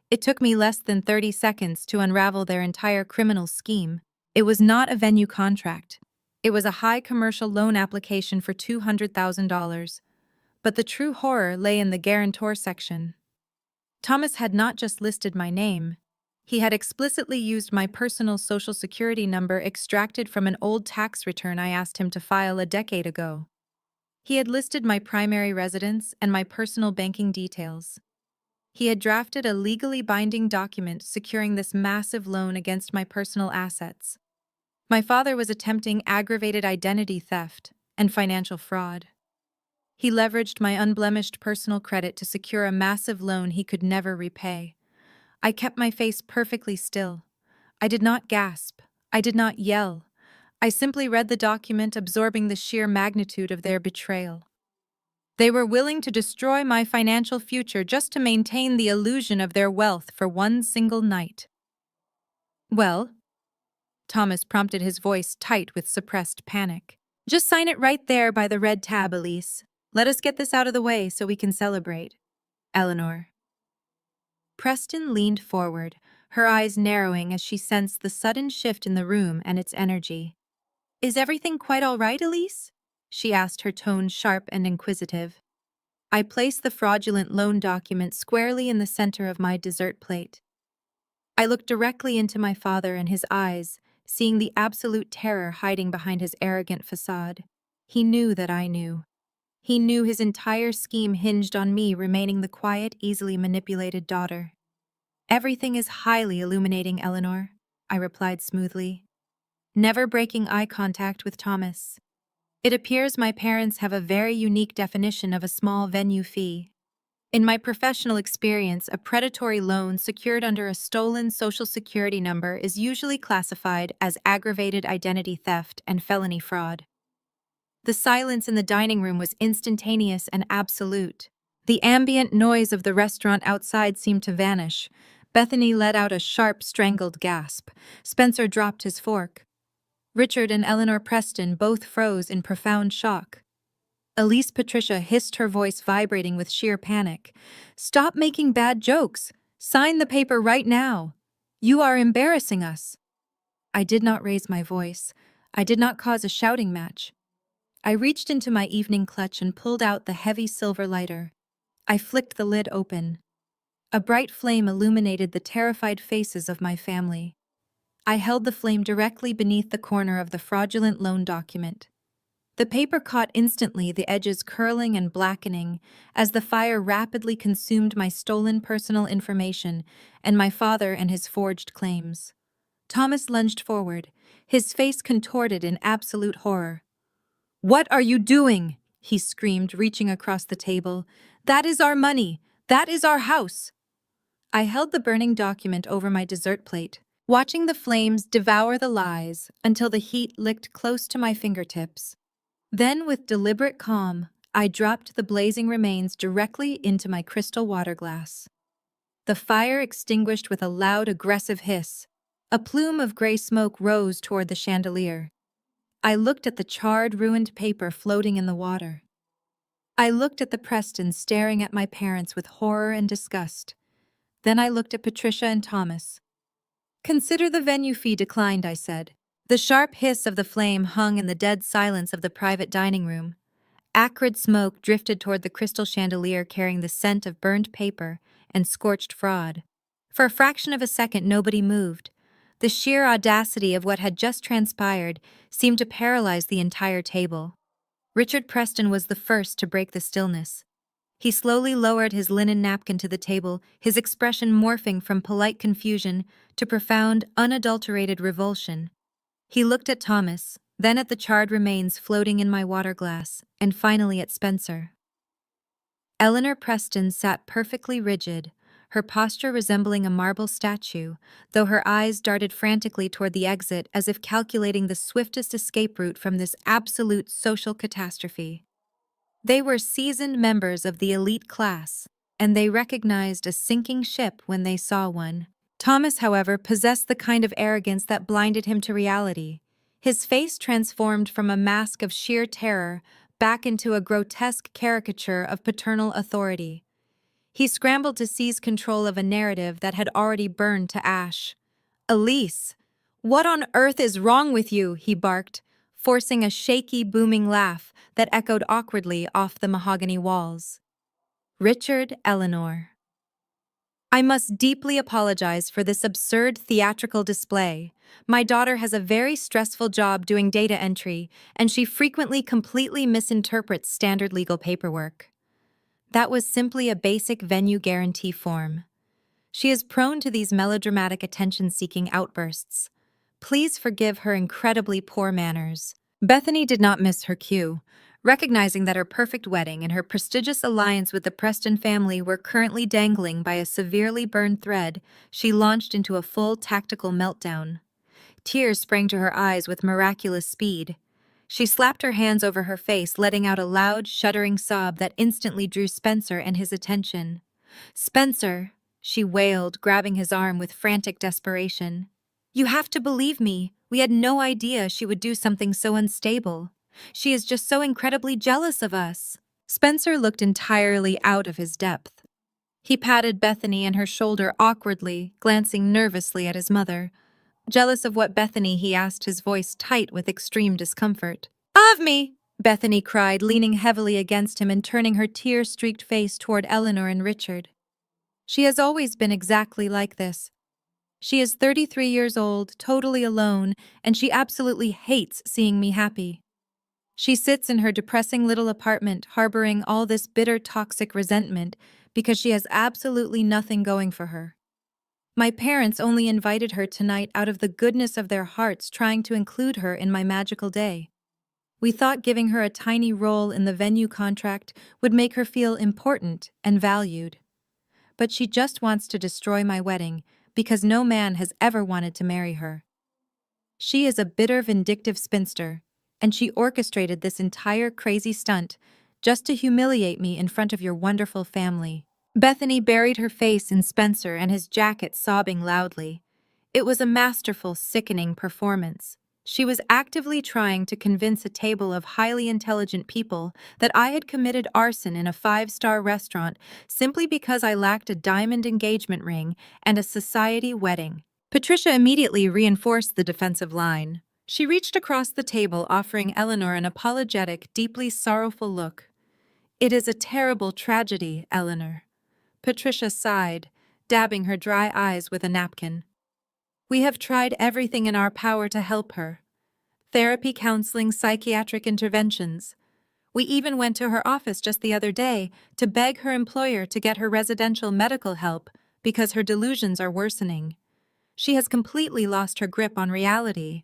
It took me less than 30 seconds to unravel their entire criminal scheme. It was not a venue contract. It was a high commercial loan application for $200,000. But the true horror lay in the guarantor section. Thomas had not just listed my name. He had explicitly used my personal social security number extracted from an old tax return I asked him to file a decade ago. He had listed my primary residence and my personal banking details. He had drafted a legally binding document securing this massive loan against my personal assets. My father was attempting aggravated identity theft and financial fraud. He leveraged my unblemished personal credit to secure a massive loan he could never repay. I kept my face perfectly still. I did not gasp. I did not yell. I simply read the document, absorbing the sheer magnitude of their betrayal. They were willing to destroy my financial future just to maintain the illusion of their wealth for one single night. "Well?" Thomas prompted, his voice tight with suppressed panic. "Just sign it right there by the red tab, Elise. Let us get this out of the way so we can celebrate." "Eleanor." Preston leaned forward, her eyes narrowing as she sensed the sudden shift in the room and its energy. "Is everything quite all right, Elise?" she asked, her tone sharp and inquisitive. I placed the fraudulent loan document squarely in the center of my dessert plate. I looked directly into my father, and his eyes, seeing the absolute terror hiding behind his arrogant facade. He knew that I knew. He knew his entire scheme hinged on me remaining the quiet, easily manipulated daughter. "Everything is highly illuminating, Eleanor," I replied smoothly, never breaking eye contact with Thomas. "It appears my parents have a very unique definition of a small venue fee. In my professional experience, a predatory loan secured under a stolen Social Security number is usually classified as aggravated identity theft and felony fraud." The silence in the dining room was instantaneous and absolute. The ambient noise of the restaurant outside seemed to vanish. Bethany let out a sharp, strangled gasp. Spencer dropped his fork. Richard and Eleanor Preston both froze in profound shock. Elise Patricia hissed, her voice vibrating with sheer panic. "Stop making bad jokes! Sign the paper right now! You are embarrassing us!" I did not raise my voice. I did not cause a shouting match. I reached into my evening clutch and pulled out the heavy silver lighter. I flicked the lid open. A bright flame illuminated the terrified faces of my family. I held the flame directly beneath the corner of the fraudulent loan document. The paper caught instantly, the edges curling and blackening, as the fire rapidly consumed my stolen personal information and my father and his forged claims. Thomas lunged forward, his face contorted in absolute horror. "What are you doing?" he screamed, reaching across the table. "That is our money! That is our house!" I held the burning document over my dessert plate, watching the flames devour the lies until the heat licked close to my fingertips. Then, with deliberate calm, I dropped the blazing remains directly into my crystal water glass. The fire extinguished with a loud, aggressive hiss. A plume of gray smoke rose toward the chandelier. I looked at the charred, ruined paper floating in the water. I looked at the Prestons staring at my parents with horror and disgust. Then I looked at Patricia and Thomas. "Consider the venue fee declined," I said. The sharp hiss of the flame hung in the dead silence of the private dining room. Acrid smoke drifted toward the crystal chandelier carrying the scent of burned paper and scorched fraud. For a fraction of a second, nobody moved. The sheer audacity of what had just transpired seemed to paralyze the entire table. Richard Preston was the first to break the stillness. He slowly lowered his linen napkin to the table, his expression morphing from polite confusion to profound, unadulterated revulsion. He looked at Thomas, then at the charred remains floating in my water glass, and finally at Spencer. Eleanor Preston sat perfectly rigid, her posture resembling a marble statue, though her eyes darted frantically toward the exit as if calculating the swiftest escape route from this absolute social catastrophe. They were seasoned members of the elite class, and they recognized a sinking ship when they saw one. Thomas, however, possessed the kind of arrogance that blinded him to reality. His face transformed from a mask of sheer terror back into a grotesque caricature of paternal authority. He scrambled to seize control of a narrative that had already burned to ash. "Elise, what on earth is wrong with you?" he barked, forcing a shaky, booming laugh that echoed awkwardly off the mahogany walls. "Richard, Eleanor, I must deeply apologize for this absurd theatrical display. My daughter has a very stressful job doing data entry, and she frequently completely misinterprets standard legal paperwork. That was simply a basic venue guarantee form. She is prone to these melodramatic attention-seeking outbursts. Please forgive her incredibly poor manners." Bethany did not miss her cue. Recognizing that her perfect wedding and her prestigious alliance with the Preston family were currently dangling by a severely burned thread, she launched into a full tactical meltdown. Tears sprang to her eyes with miraculous speed. She slapped her hands over her face, letting out a loud, shuddering sob that instantly drew Spencer and his attention. "Spencer," she wailed, grabbing his arm with frantic desperation. "You have to believe me. We had no idea she would do something so unstable. She is just so incredibly jealous of us." Spencer looked entirely out of his depth. He patted Bethany and her shoulder awkwardly, glancing nervously at his mother. "Jealous of what, Bethany?" he asked, his voice tight with extreme discomfort. "Of me!" Bethany cried, leaning heavily against him and turning her tear-streaked face toward Eleanor and Richard. "She has always been exactly like this." She is 33 years old, totally alone, and she absolutely hates seeing me happy. She sits in her depressing little apartment, harboring all this bitter, toxic resentment because she has absolutely nothing going for her. My parents only invited her tonight out of the goodness of their hearts, trying to include her in my magical day. We thought giving her a tiny role in the venue contract would make her feel important and valued. But she just wants to destroy my wedding because no man has ever wanted to marry her. She is a bitter, vindictive spinster, and she orchestrated this entire crazy stunt just to humiliate me in front of your wonderful family. Bethany buried her face in Spencer and his jacket, sobbing loudly. It was a masterful, sickening performance. She was actively trying to convince a table of highly intelligent people that I had committed arson in a five-star restaurant simply because I lacked a diamond engagement ring and a society wedding. Patricia immediately reinforced the defensive line. She reached across the table, offering Eleanor an apologetic, deeply sorrowful look. "It is a terrible tragedy, Eleanor." Patricia sighed, dabbing her dry eyes with a napkin. "We have tried everything in our power to help her. Therapy, counseling, psychiatric interventions. We even went to her office just the other day to beg her employer to get her residential medical help because her delusions are worsening. She has completely lost her grip on reality.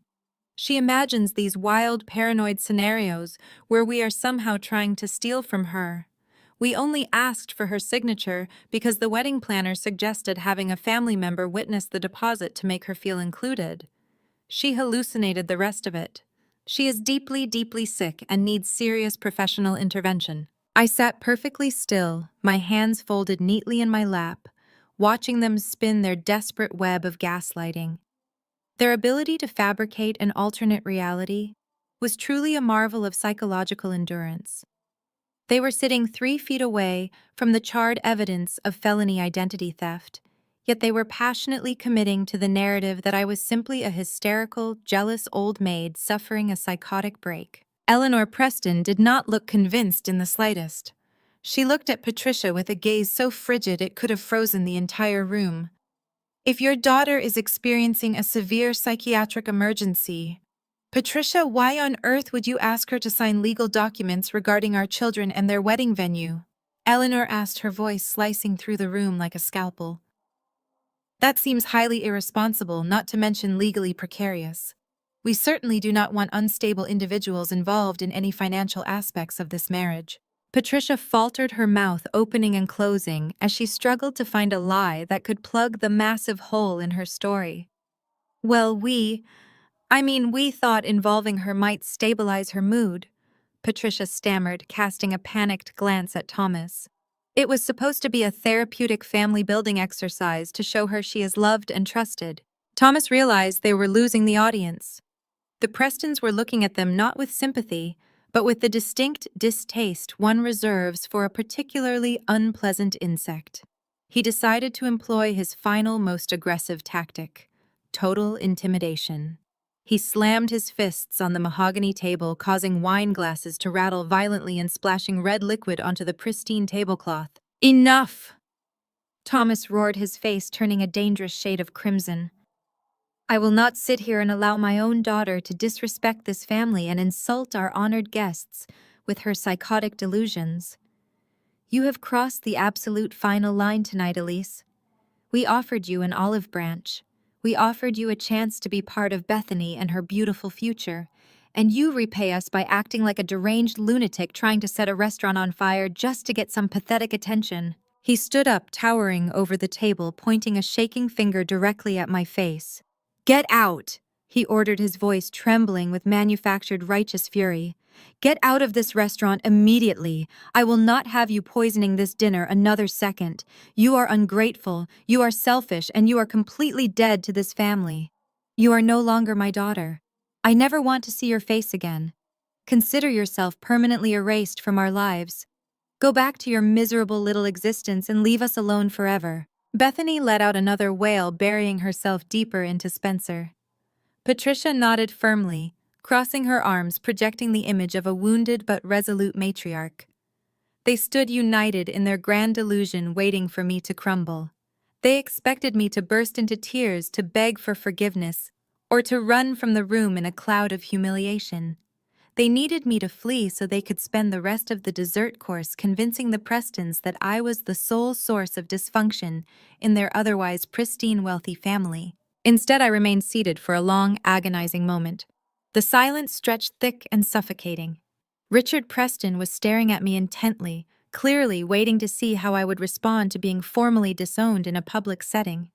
She imagines these wild, paranoid scenarios where we are somehow trying to steal from her. We only asked for her signature because the wedding planner suggested having a family member witness the deposit to make her feel included. She hallucinated the rest of it. She is deeply, deeply sick and needs serious professional intervention." I sat perfectly still, my hands folded neatly in my lap, watching them spin their desperate web of gaslighting. Their ability to fabricate an alternate reality was truly a marvel of psychological endurance. They were sitting 3 feet away from the charred evidence of felony identity theft, yet they were passionately committing to the narrative that I was simply a hysterical, jealous old maid suffering a psychotic break. Eleanor Preston did not look convinced in the slightest. She looked at Patricia with a gaze so frigid it could have frozen the entire room. "If your daughter is experiencing a severe psychiatric emergency, Patricia, why on earth would you ask her to sign legal documents regarding our children and their wedding venue?" Eleanor asked, her voice slicing through the room like a scalpel. "That seems highly irresponsible, not to mention legally precarious. We certainly do not want unstable individuals involved in any financial aspects of this marriage." Patricia faltered, her mouth opening and closing as she struggled to find a lie that could plug the massive hole in her story. "Well, we thought involving her might stabilize her mood," Patricia stammered, casting a panicked glance at Thomas. "It was supposed to be a therapeutic family-building exercise to show her she is loved and trusted." Thomas realized they were losing the audience. The Prestons were looking at them not with sympathy, but with the distinct distaste one reserves for a particularly unpleasant insect. He decided to employ his final, most aggressive tactic: total intimidation. He slammed his fists on the mahogany table, causing wine glasses to rattle violently and splashing red liquid onto the pristine tablecloth. "Enough!" Thomas roared, his face turning a dangerous shade of crimson. "I will not sit here and allow my own daughter to disrespect this family and insult our honored guests with her psychotic delusions. You have crossed the absolute final line tonight, Elise. We offered you an olive branch. We offered you a chance to be part of Bethany and her beautiful future, and you repay us by acting like a deranged lunatic trying to set a restaurant on fire just to get some pathetic attention." He stood up, towering over the table, pointing a shaking finger directly at my face. "Get out!" he ordered, his voice trembling with manufactured righteous fury. "Get out of this restaurant immediately. I will not have you poisoning this dinner another second. You are ungrateful, you are selfish, and you are completely dead to this family. You are no longer my daughter. I never want to see your face again. Consider yourself permanently erased from our lives. Go back to your miserable little existence and leave us alone forever." Bethany let out another wail, burying herself deeper into Spencer. Patricia nodded firmly, crossing her arms, projecting the image of a wounded but resolute matriarch. They stood united in their grand delusion, waiting for me to crumble. They expected me to burst into tears to beg for forgiveness, or to run from the room in a cloud of humiliation. They needed me to flee so they could spend the rest of the dessert course convincing the Prestons that I was the sole source of dysfunction in their otherwise pristine wealthy family. Instead, I remained seated for a long, agonizing moment. The silence stretched thick and suffocating. Richard Preston was staring at me intently, clearly waiting to see how I would respond to being formally disowned in a public setting.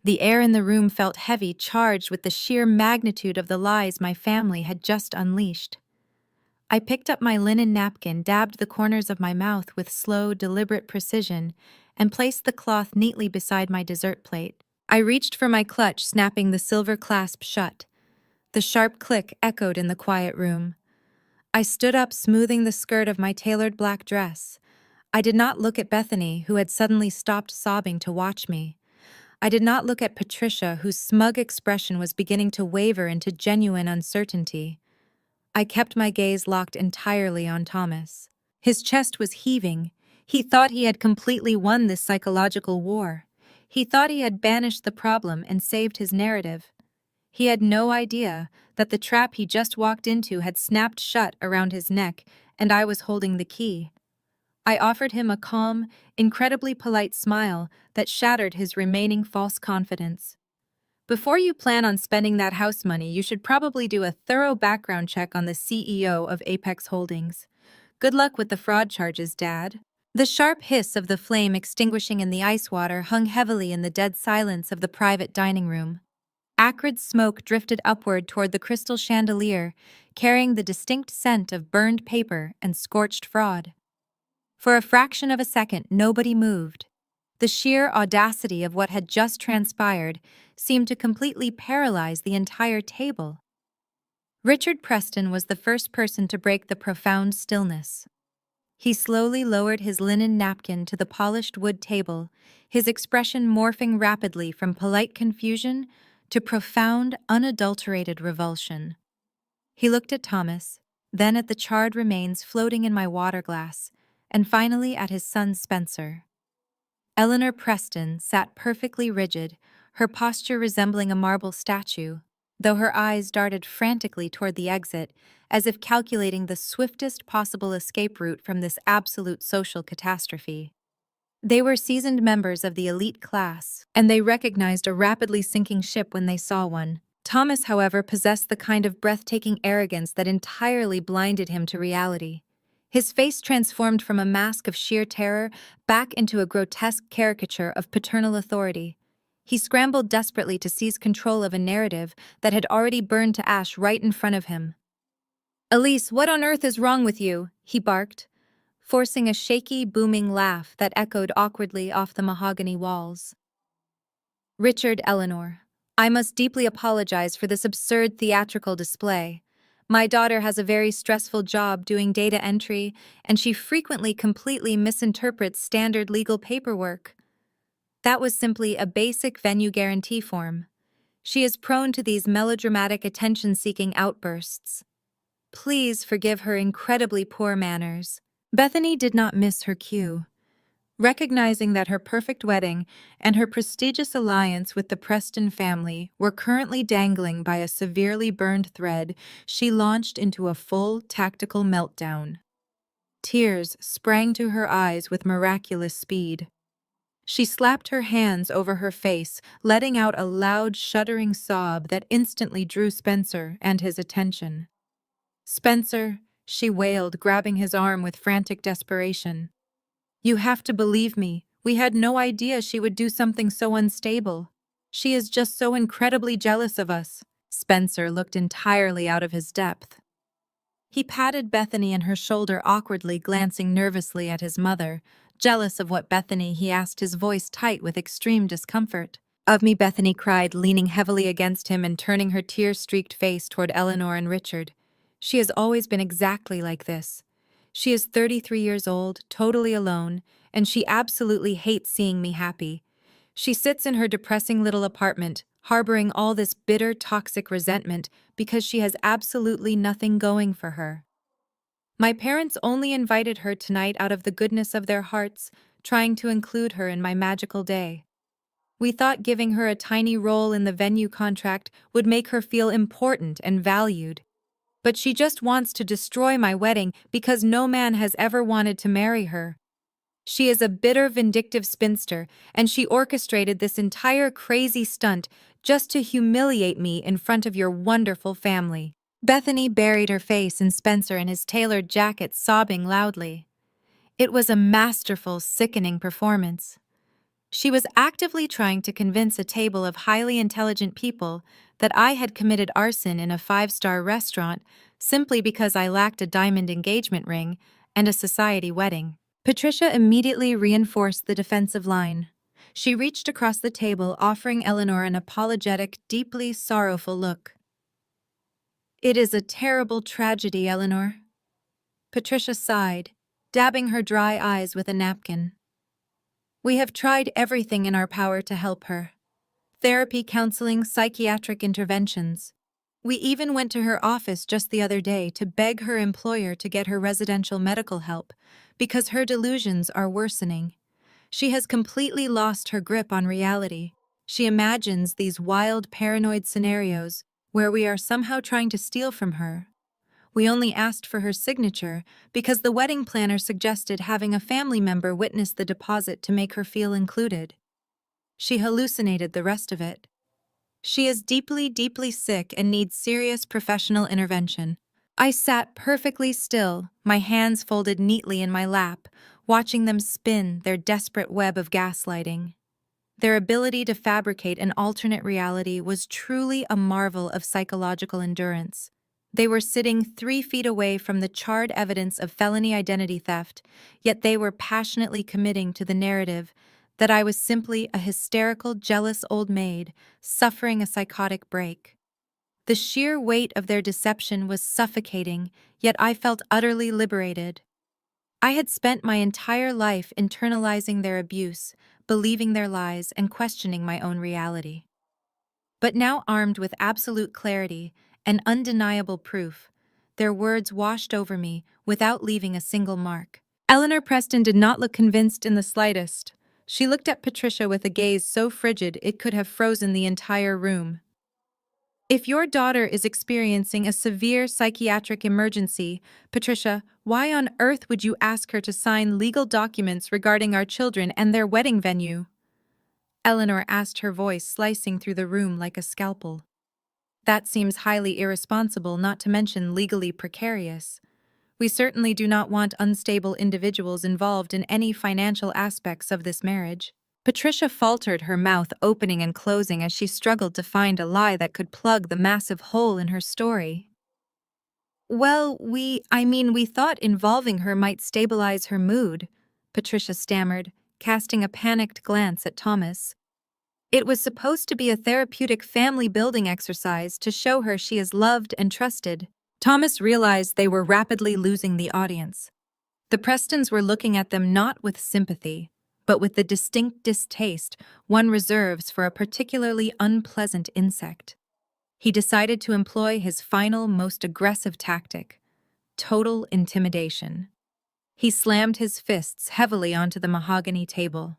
The air in the room felt heavy, charged with the sheer magnitude of the lies my family had just unleashed. I picked up my linen napkin, dabbed the corners of my mouth with slow, deliberate precision, and placed the cloth neatly beside my dessert plate. I reached for my clutch, snapping the silver clasp shut. The sharp click echoed in the quiet room. I stood up, smoothing the skirt of my tailored black dress. I did not look at Bethany, who had suddenly stopped sobbing to watch me. I did not look at Patricia, whose smug expression was beginning to waver into genuine uncertainty. I kept my gaze locked entirely on Thomas. His chest was heaving. He thought he had completely won this psychological war. He thought he had banished the problem and saved his narrative. He had no idea that the trap he just walked into had snapped shut around his neck, and I was holding the key. I offered him a calm, incredibly polite smile that shattered his remaining false confidence. Before you plan on spending that house money, you should probably do a thorough background check on the CEO of Apex Holdings. Good luck with the fraud charges, Dad. The sharp hiss of the flame extinguishing in the ice water hung heavily in the dead silence of the private dining room. Acrid smoke drifted upward toward the crystal chandelier, carrying the distinct scent of burned paper and scorched fraud. For a fraction of a second, nobody moved. The sheer audacity of what had just transpired seemed to completely paralyze the entire table. Richard Preston was the first person to break the profound stillness. He slowly lowered his linen napkin to the polished wood table, his expression morphing rapidly from polite confusion to profound, unadulterated revulsion. He looked at Thomas, then at the charred remains floating in my water glass, and finally at his son Spencer. Eleanor Preston sat perfectly rigid, her posture resembling a marble statue, though her eyes darted frantically toward the exit, as if calculating the swiftest possible escape route from this absolute social catastrophe. They were seasoned members of the elite class, and they recognized a rapidly sinking ship when they saw one. Thomas, however, possessed the kind of breathtaking arrogance that entirely blinded him to reality. His face transformed from a mask of sheer terror back into a grotesque caricature of paternal authority. He scrambled desperately to seize control of a narrative that had already burned to ash right in front of him. "Elise, what on earth is wrong with you?" he barked, forcing a shaky, booming laugh that echoed awkwardly off the mahogany walls. "Richard, Eleanor, I must deeply apologize for this absurd theatrical display. My daughter has a very stressful job doing data entry, and she frequently completely misinterprets standard legal paperwork. That was simply a basic venue guarantee form. She is prone to these melodramatic attention-seeking outbursts. Please forgive her incredibly poor manners." Bethany did not miss her cue. Recognizing that her perfect wedding and her prestigious alliance with the Preston family were currently dangling by a severely burned thread, she launched into a full tactical meltdown. Tears sprang to her eyes with miraculous speed. She slapped her hands over her face, letting out a loud, shuddering sob that instantly drew Spencer and his attention. "Spencer," she wailed, grabbing his arm with frantic desperation. "You have to believe me. We had no idea she would do something so unstable. She is just so incredibly jealous of us." Spencer looked entirely out of his depth. He patted Bethany on her shoulder awkwardly, glancing nervously at his mother. Jealous of what, Bethany? He asked, his voice tight with extreme discomfort. "Of me," Bethany cried, leaning heavily against him and turning her tear-streaked face toward Eleanor and Richard. "She has always been exactly like this. She is 33 years old, totally alone, and she absolutely hates seeing me happy. She sits in her depressing little apartment, harboring all this bitter, toxic resentment because she has absolutely nothing going for her. My parents only invited her tonight out of the goodness of their hearts, trying to include her in my magical day. We thought giving her a tiny role in the venue contract would make her feel important and valued. But she just wants to destroy my wedding because no man has ever wanted to marry her. She is a bitter, vindictive spinster, and she orchestrated this entire crazy stunt just to humiliate me in front of your wonderful family. Bethany buried her face in Spencer and his tailored jacket, sobbing loudly. It was a masterful, sickening performance. She was actively trying to convince a table of highly intelligent people that I had committed arson in a five-star restaurant simply because I lacked a diamond engagement ring and a society wedding. Patricia immediately reinforced the defensive line. She reached across the table, offering Eleanor an apologetic, deeply sorrowful look. "It is a terrible tragedy, Eleanor." Patricia sighed, dabbing her dry eyes with a napkin. "We have tried everything in our power to help her. Therapy, counseling, psychiatric interventions. We even went to her office just the other day to beg her employer to get her residential medical help because her delusions are worsening. She has completely lost her grip on reality. She imagines these wild, paranoid scenarios where we are somehow trying to steal from her. We only asked for her signature because the wedding planner suggested having a family member witness the deposit to make her feel included. She hallucinated the rest of it. She is deeply, deeply sick and needs serious professional intervention." I sat perfectly still, my hands folded neatly in my lap, watching them spin their desperate web of gaslighting. Their ability to fabricate an alternate reality was truly a marvel of psychological endurance. They were sitting 3 feet away from the charred evidence of felony identity theft, yet they were passionately committing to the narrative that I was simply a hysterical, jealous old maid suffering a psychotic break. The sheer weight of their deception was suffocating, yet I felt utterly liberated. I had spent my entire life internalizing their abuse, believing their lies, and questioning my own reality. But now, armed with absolute clarity and undeniable proof, their words washed over me without leaving a single mark. Eleanor Preston did not look convinced in the slightest. She looked at Patricia with a gaze so frigid it could have frozen the entire room. "If your daughter is experiencing a severe psychiatric emergency, Patricia, why on earth would you ask her to sign legal documents regarding our children and their wedding venue?" Eleanor asked, her voice slicing through the room like a scalpel. "That seems highly irresponsible, not to mention legally precarious. We certainly do not want unstable individuals involved in any financial aspects of this marriage." Patricia faltered, her mouth opening and closing as she struggled to find a lie that could plug the massive hole in her story. "Well, we thought involving her might stabilize her mood," Patricia stammered, casting a panicked glance at Thomas. "It was supposed to be a therapeutic family-building exercise to show her she is loved and trusted." Thomas realized they were rapidly losing the audience. The Prestons were looking at them not with sympathy, but with the distinct distaste one reserves for a particularly unpleasant insect. He decided to employ his final, most aggressive tactic: total intimidation. He slammed his fists heavily onto the mahogany table.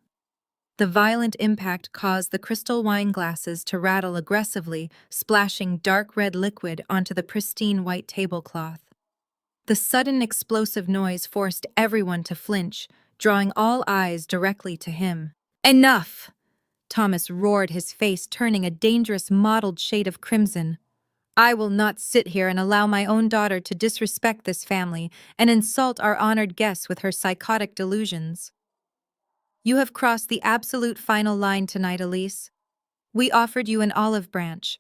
The violent impact caused the crystal wine glasses to rattle aggressively, splashing dark red liquid onto the pristine white tablecloth. The sudden explosive noise forced everyone to flinch, drawing all eyes directly to him. "Enough!" Thomas roared, his face turning a dangerous mottled shade of crimson. "I will not sit here and allow my own daughter to disrespect this family and insult our honored guests with her psychotic delusions. You have crossed the absolute final line tonight, Elise. We offered you an olive branch.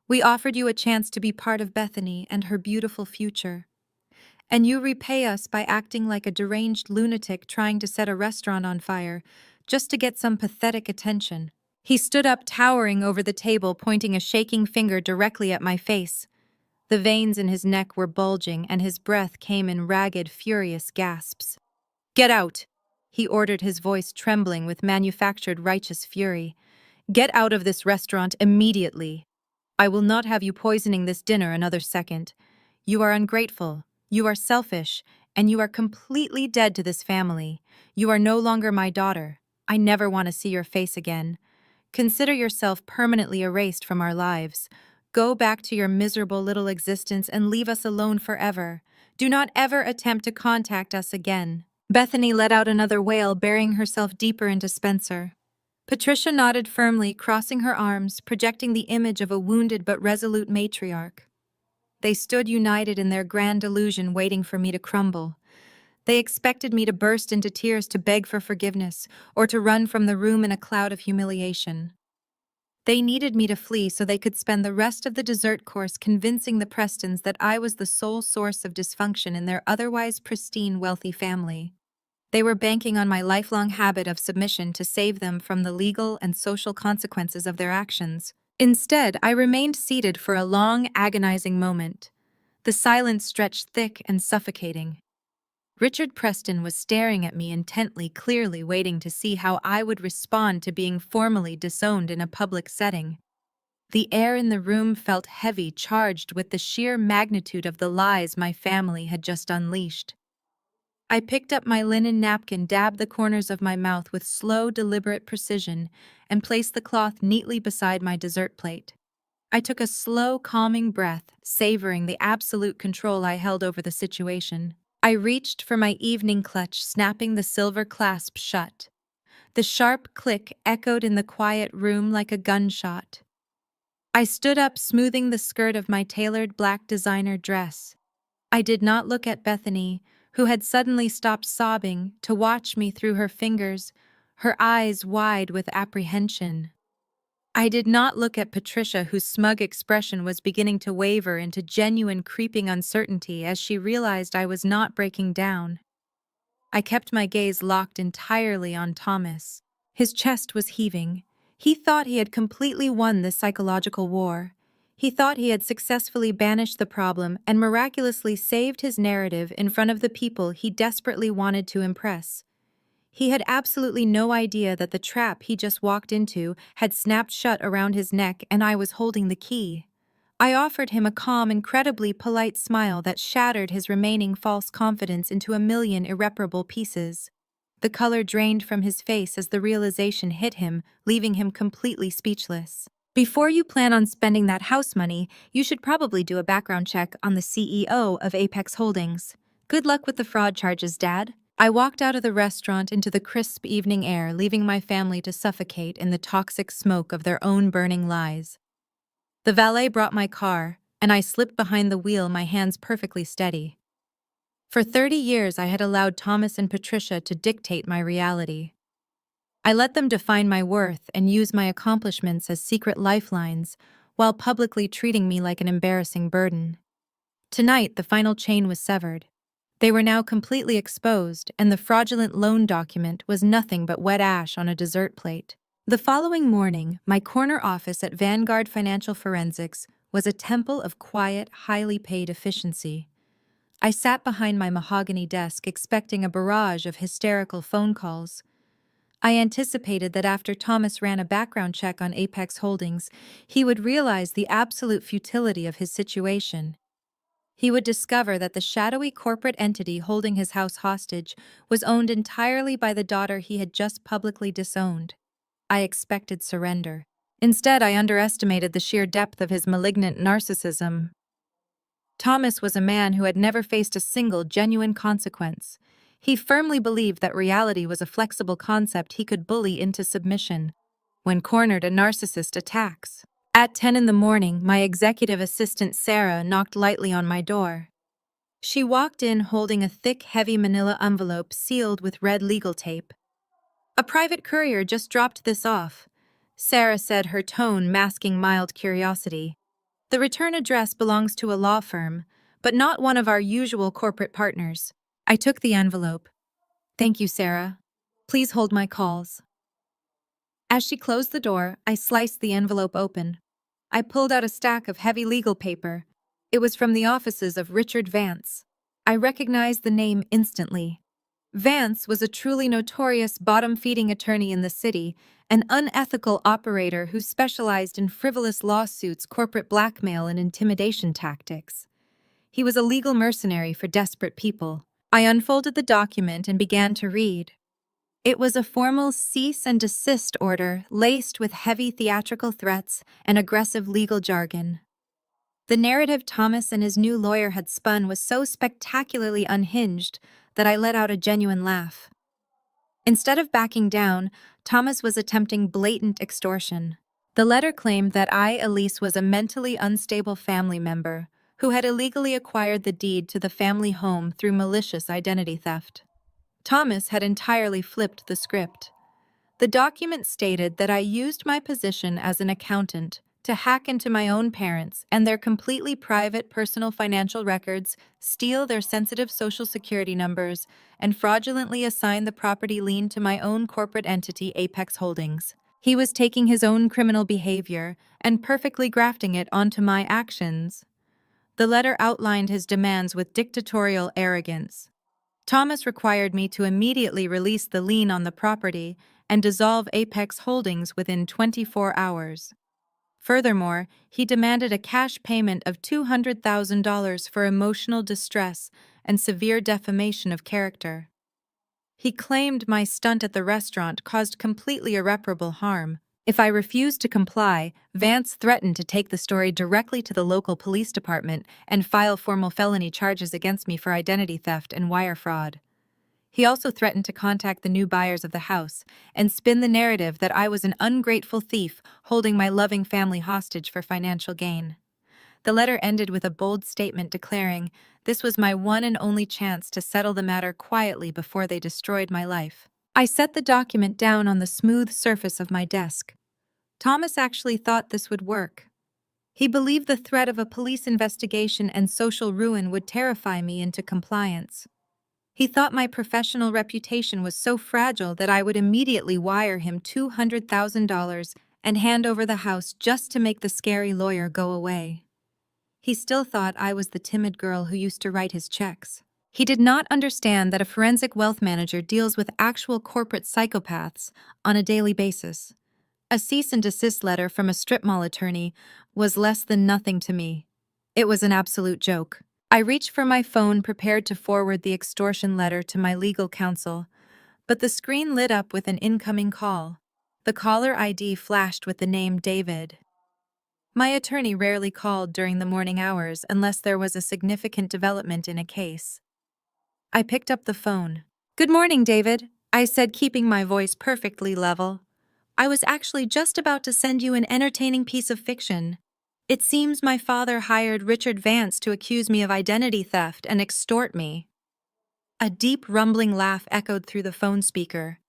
We offered you a chance to be part of Bethany and her beautiful future. And you repay us by acting like a deranged lunatic trying to set a restaurant on fire, just to get some pathetic attention." He stood up, towering over the table, pointing a shaking finger directly at my face. The veins in his neck were bulging, and his breath came in ragged, furious gasps. "Get out!" he ordered, his voice trembling with manufactured righteous fury. "Get out of this restaurant immediately. I will not have you poisoning this dinner another second. You are ungrateful. You are selfish, and you are completely dead to this family. You are no longer my daughter. I never want to see your face again. Consider yourself permanently erased from our lives. Go back to your miserable little existence and leave us alone forever. Do not ever attempt to contact us again." Bethany let out another wail, burying herself deeper into Spencer. Patricia nodded firmly, crossing her arms, projecting the image of a wounded but resolute matriarch. They stood united in their grand illusion, waiting for me to crumble. They expected me to burst into tears to beg for forgiveness, or to run from the room in a cloud of humiliation. They needed me to flee so they could spend the rest of the dessert course convincing the Prestons that I was the sole source of dysfunction in their otherwise pristine, wealthy family. They were banking on my lifelong habit of submission to save them from the legal and social consequences of their actions. Instead, I remained seated for a long, agonizing moment. The silence stretched thick and suffocating. Richard Preston was staring at me intently, clearly waiting to see how I would respond to being formally disowned in a public setting. The air in the room felt heavy, charged with the sheer magnitude of the lies my family had just unleashed. I picked up my linen napkin, dabbed the corners of my mouth with slow, deliberate precision, and placed the cloth neatly beside my dessert plate. I took a slow, calming breath, savoring the absolute control I held over the situation. I reached for my evening clutch, snapping the silver clasp shut. The sharp click echoed in the quiet room like a gunshot. I stood up, smoothing the skirt of my tailored black designer dress. I did not look at Bethany, who had suddenly stopped sobbing, to watch me through her fingers, her eyes wide with apprehension. I did not look at Patricia, whose smug expression was beginning to waver into genuine creeping uncertainty as she realized I was not breaking down. I kept my gaze locked entirely on Thomas. His chest was heaving. He thought he had completely won this psychological war. He thought he had successfully banished the problem and miraculously saved his narrative in front of the people he desperately wanted to impress. He had absolutely no idea that the trap he just walked into had snapped shut around his neck and I was holding the key. I offered him a calm, incredibly polite smile that shattered his remaining false confidence into a million irreparable pieces. The color drained from his face as the realization hit him, leaving him completely speechless. "Before you plan on spending that house money, you should probably do a background check on the CEO of Apex Holdings. Good luck with the fraud charges, Dad." I walked out of the restaurant into the crisp evening air, leaving my family to suffocate in the toxic smoke of their own burning lies. The valet brought my car, and I slipped behind the wheel, my hands perfectly steady. For 30 years, I had allowed Thomas and Patricia to dictate my reality. I let them define my worth and use my accomplishments as secret lifelines, while publicly treating me like an embarrassing burden. Tonight, the final chain was severed. They were now completely exposed, and the fraudulent loan document was nothing but wet ash on a dessert plate. The following morning, my corner office at Vanguard Financial Forensics was a temple of quiet, highly paid efficiency. I sat behind my mahogany desk, expecting a barrage of hysterical phone calls. I anticipated that after Thomas ran a background check on Apex Holdings, he would realize the absolute futility of his situation. He would discover that the shadowy corporate entity holding his house hostage was owned entirely by the daughter he had just publicly disowned. I expected surrender. Instead, I underestimated the sheer depth of his malignant narcissism. Thomas was a man who had never faced a single genuine consequence. He firmly believed that reality was a flexible concept he could bully into submission. When cornered, a narcissist attacks. At 10 in the morning, my executive assistant Sarah knocked lightly on my door. She walked in holding a thick, heavy manila envelope sealed with red legal tape. "A private courier just dropped this off," Sarah said, her tone masking mild curiosity. "The return address belongs to a law firm, but not one of our usual corporate partners." I took the envelope. "Thank you, Sarah. Please hold my calls." As she closed the door, I sliced the envelope open. I pulled out a stack of heavy legal paper. It was from the offices of Richard Vance. I recognized the name instantly. Vance was a truly notorious bottom-feeding attorney in the city, an unethical operator who specialized in frivolous lawsuits, corporate blackmail, and intimidation tactics. He was a legal mercenary for desperate people. I unfolded the document and began to read. It was a formal cease and desist order laced with heavy theatrical threats and aggressive legal jargon. The narrative Thomas and his new lawyer had spun was so spectacularly unhinged that I let out a genuine laugh. Instead of backing down, Thomas was attempting blatant extortion. The letter claimed that I, Elise, was a mentally unstable family member who had illegally acquired the deed to the family home through malicious identity theft. Thomas had entirely flipped the script. The document stated that I used my position as an accountant to hack into my own parents and their completely private personal financial records, steal their sensitive social security numbers, and fraudulently assign the property lien to my own corporate entity, Apex Holdings. He was taking his own criminal behavior and perfectly grafting it onto my actions. The letter outlined his demands with dictatorial arrogance. Thomas required me to immediately release the lien on the property and dissolve Apex Holdings within 24 hours. Furthermore, he demanded a cash payment of $200,000 for emotional distress and severe defamation of character. He claimed my stunt at the restaurant caused completely irreparable harm. If I refused to comply, Vance threatened to take the story directly to the local police department and file formal felony charges against me for identity theft and wire fraud. He also threatened to contact the new buyers of the house and spin the narrative that I was an ungrateful thief holding my loving family hostage for financial gain. The letter ended with a bold statement declaring this was my one and only chance to settle the matter quietly before they destroyed my life. I set the document down on the smooth surface of my desk. Thomas actually thought this would work. He believed the threat of a police investigation and social ruin would terrify me into compliance. He thought my professional reputation was so fragile that I would immediately wire him $200,000 and hand over the house just to make the scary lawyer go away. He still thought I was the timid girl who used to write his checks. He did not understand that a forensic wealth manager deals with actual corporate psychopaths on a daily basis. A cease and desist letter from a strip mall attorney was less than nothing to me. It was an absolute joke. I reached for my phone, prepared to forward the extortion letter to my legal counsel, but the screen lit up with an incoming call. The caller ID flashed with the name David. My attorney rarely called during the morning hours unless there was a significant development in a case. I picked up the phone. "Good morning, David," I said, keeping my voice perfectly level. "I was actually just about to send you an entertaining piece of fiction. It seems my father hired Richard Vance to accuse me of identity theft and extort me." A deep, rumbling laugh echoed through the phone speaker.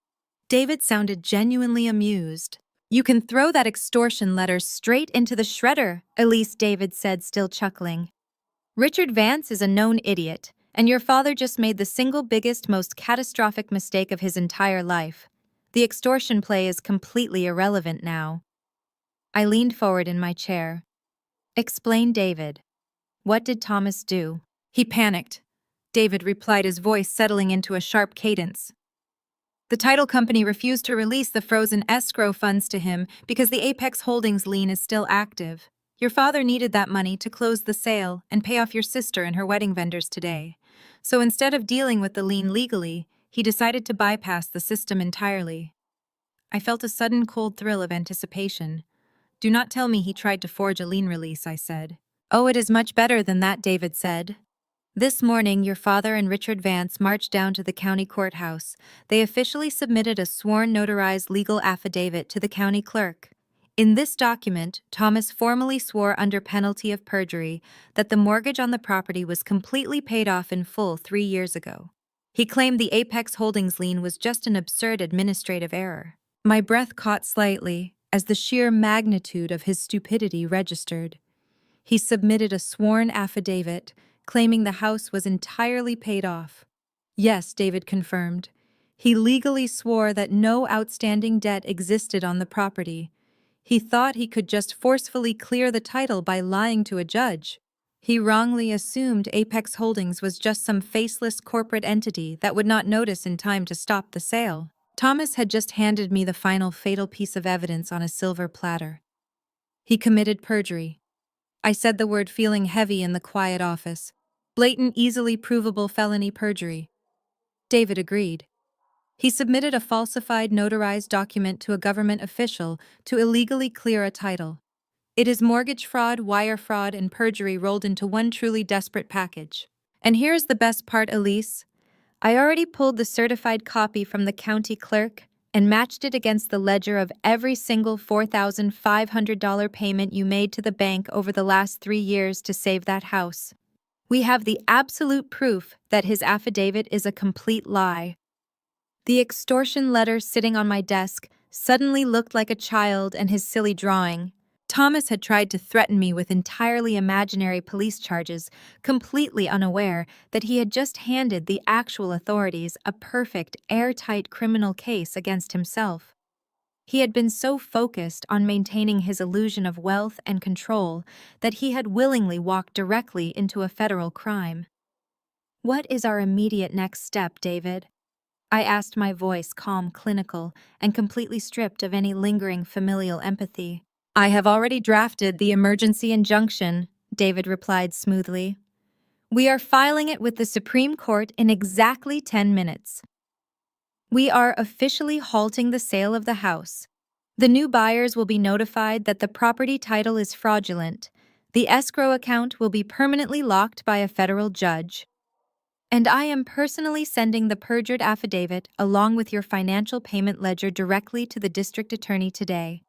David sounded genuinely amused. "You can throw that extortion letter straight into the shredder," Elise, David said, still chuckling. "Richard Vance is a known idiot, and your father just made the single biggest, most catastrophic mistake of his entire life. The extortion play is completely irrelevant now." I leaned forward in my chair. "Explain, David. What did Thomas do?" "He panicked," David replied, his voice settling into a sharp cadence. "The title company refused to release the frozen escrow funds to him because the Apex Holdings lien is still active. Your father needed that money to close the sale and pay off your sister and her wedding vendors today. So instead of dealing with the lien legally, he decided to bypass the system entirely." I felt a sudden cold thrill of anticipation. "Do not tell me he tried to forge a lien release," I said. "Oh, it is much better than that," David said. "This morning, your father and Richard Vance marched down to the county courthouse. They officially submitted a sworn notarized legal affidavit to the county clerk. In this document, Thomas formally swore under penalty of perjury that the mortgage on the property was completely paid off in full 3 years ago. He claimed the Apex Holdings lien was just an absurd administrative error." My breath caught slightly as the sheer magnitude of his stupidity registered. He submitted a sworn affidavit claiming the house was entirely paid off. "Yes," David confirmed. "He legally swore that no outstanding debt existed on the property. He thought he could just forcefully clear the title by lying to a judge. He wrongly assumed Apex Holdings was just some faceless corporate entity that would not notice in time to stop the sale." Thomas had just handed me the final fatal piece of evidence on a silver platter. "He committed perjury." I said the word, feeling heavy in the quiet office. "Blatant, easily provable felony perjury." David agreed. He submitted a falsified notarized document to a government official to illegally clear a title. It is mortgage fraud, wire fraud, and perjury rolled into one truly desperate package. And here's the best part, Elise. I already pulled the certified copy from the county clerk and matched it against the ledger of every single $4,500 payment you made to the bank over the last 3 years to save that house. We have the absolute proof that his affidavit is a complete lie. The extortion letter sitting on my desk suddenly looked like a child and his silly drawing. Thomas had tried to threaten me with entirely imaginary police charges, completely unaware that he had just handed the actual authorities a perfect, airtight criminal case against himself. He had been so focused on maintaining his illusion of wealth and control that he had willingly walked directly into a federal crime. What is our immediate next step, David? I asked, my voice calm, clinical, and completely stripped of any lingering familial empathy. I have already drafted the emergency injunction, David replied smoothly. We are filing it with the Supreme Court in exactly 10 minutes. We are officially halting the sale of the house. The new buyers will be notified that the property title is fraudulent. The escrow account will be permanently locked by a federal judge. And I am personally sending the perjured affidavit along with your financial payment ledger directly to the district attorney today.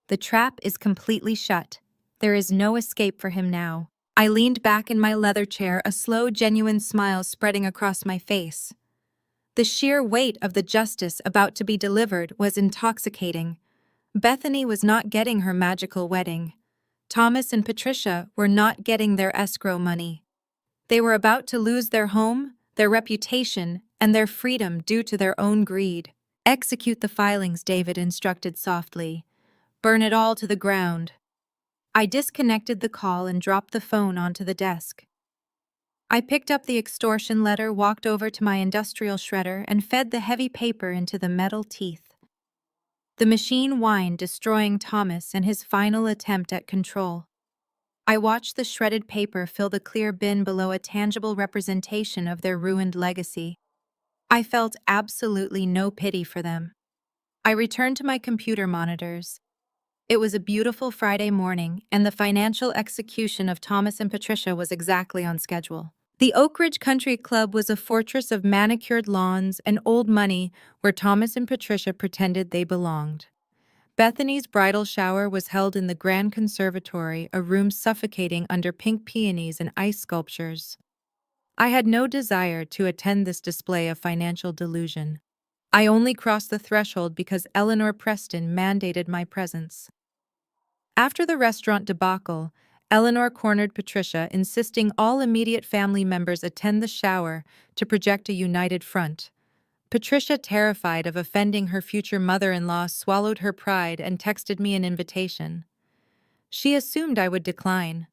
The trap is completely shut. There is no escape for him now. I leaned back in my leather chair, a slow, genuine smile spreading across my face. The sheer weight of the justice about to be delivered was intoxicating. Bethany was not getting her magical wedding. Thomas and Patricia were not getting their escrow money. They were about to lose their home, their reputation, and their freedom due to their own greed. Execute the filings, David instructed softly. Burn it all to the ground. I disconnected the call and dropped the phone onto the desk. I picked up the extortion letter, walked over to my industrial shredder, and fed the heavy paper into the metal teeth. The machine whined, destroying Thomas and his final attempt at control. I watched the shredded paper fill the clear bin below, a tangible representation of their ruined legacy. I felt absolutely no pity for them. I returned to my computer monitors. It was a beautiful Friday morning, and the financial execution of Thomas and Patricia was exactly on schedule. The Oak Ridge Country Club was a fortress of manicured lawns and old money where Thomas and Patricia pretended they belonged. Bethany's bridal shower was held in the Grand Conservatory, a room suffocating under pink peonies and ice sculptures. I had no desire to attend this display of financial delusion. I only crossed the threshold because Eleanor Preston mandated my presence. After the restaurant debacle, Eleanor cornered Patricia, insisting all immediate family members attend the shower to project a united front. Patricia, terrified of offending her future mother-in-law, swallowed her pride and texted me an invitation. She assumed I would decline.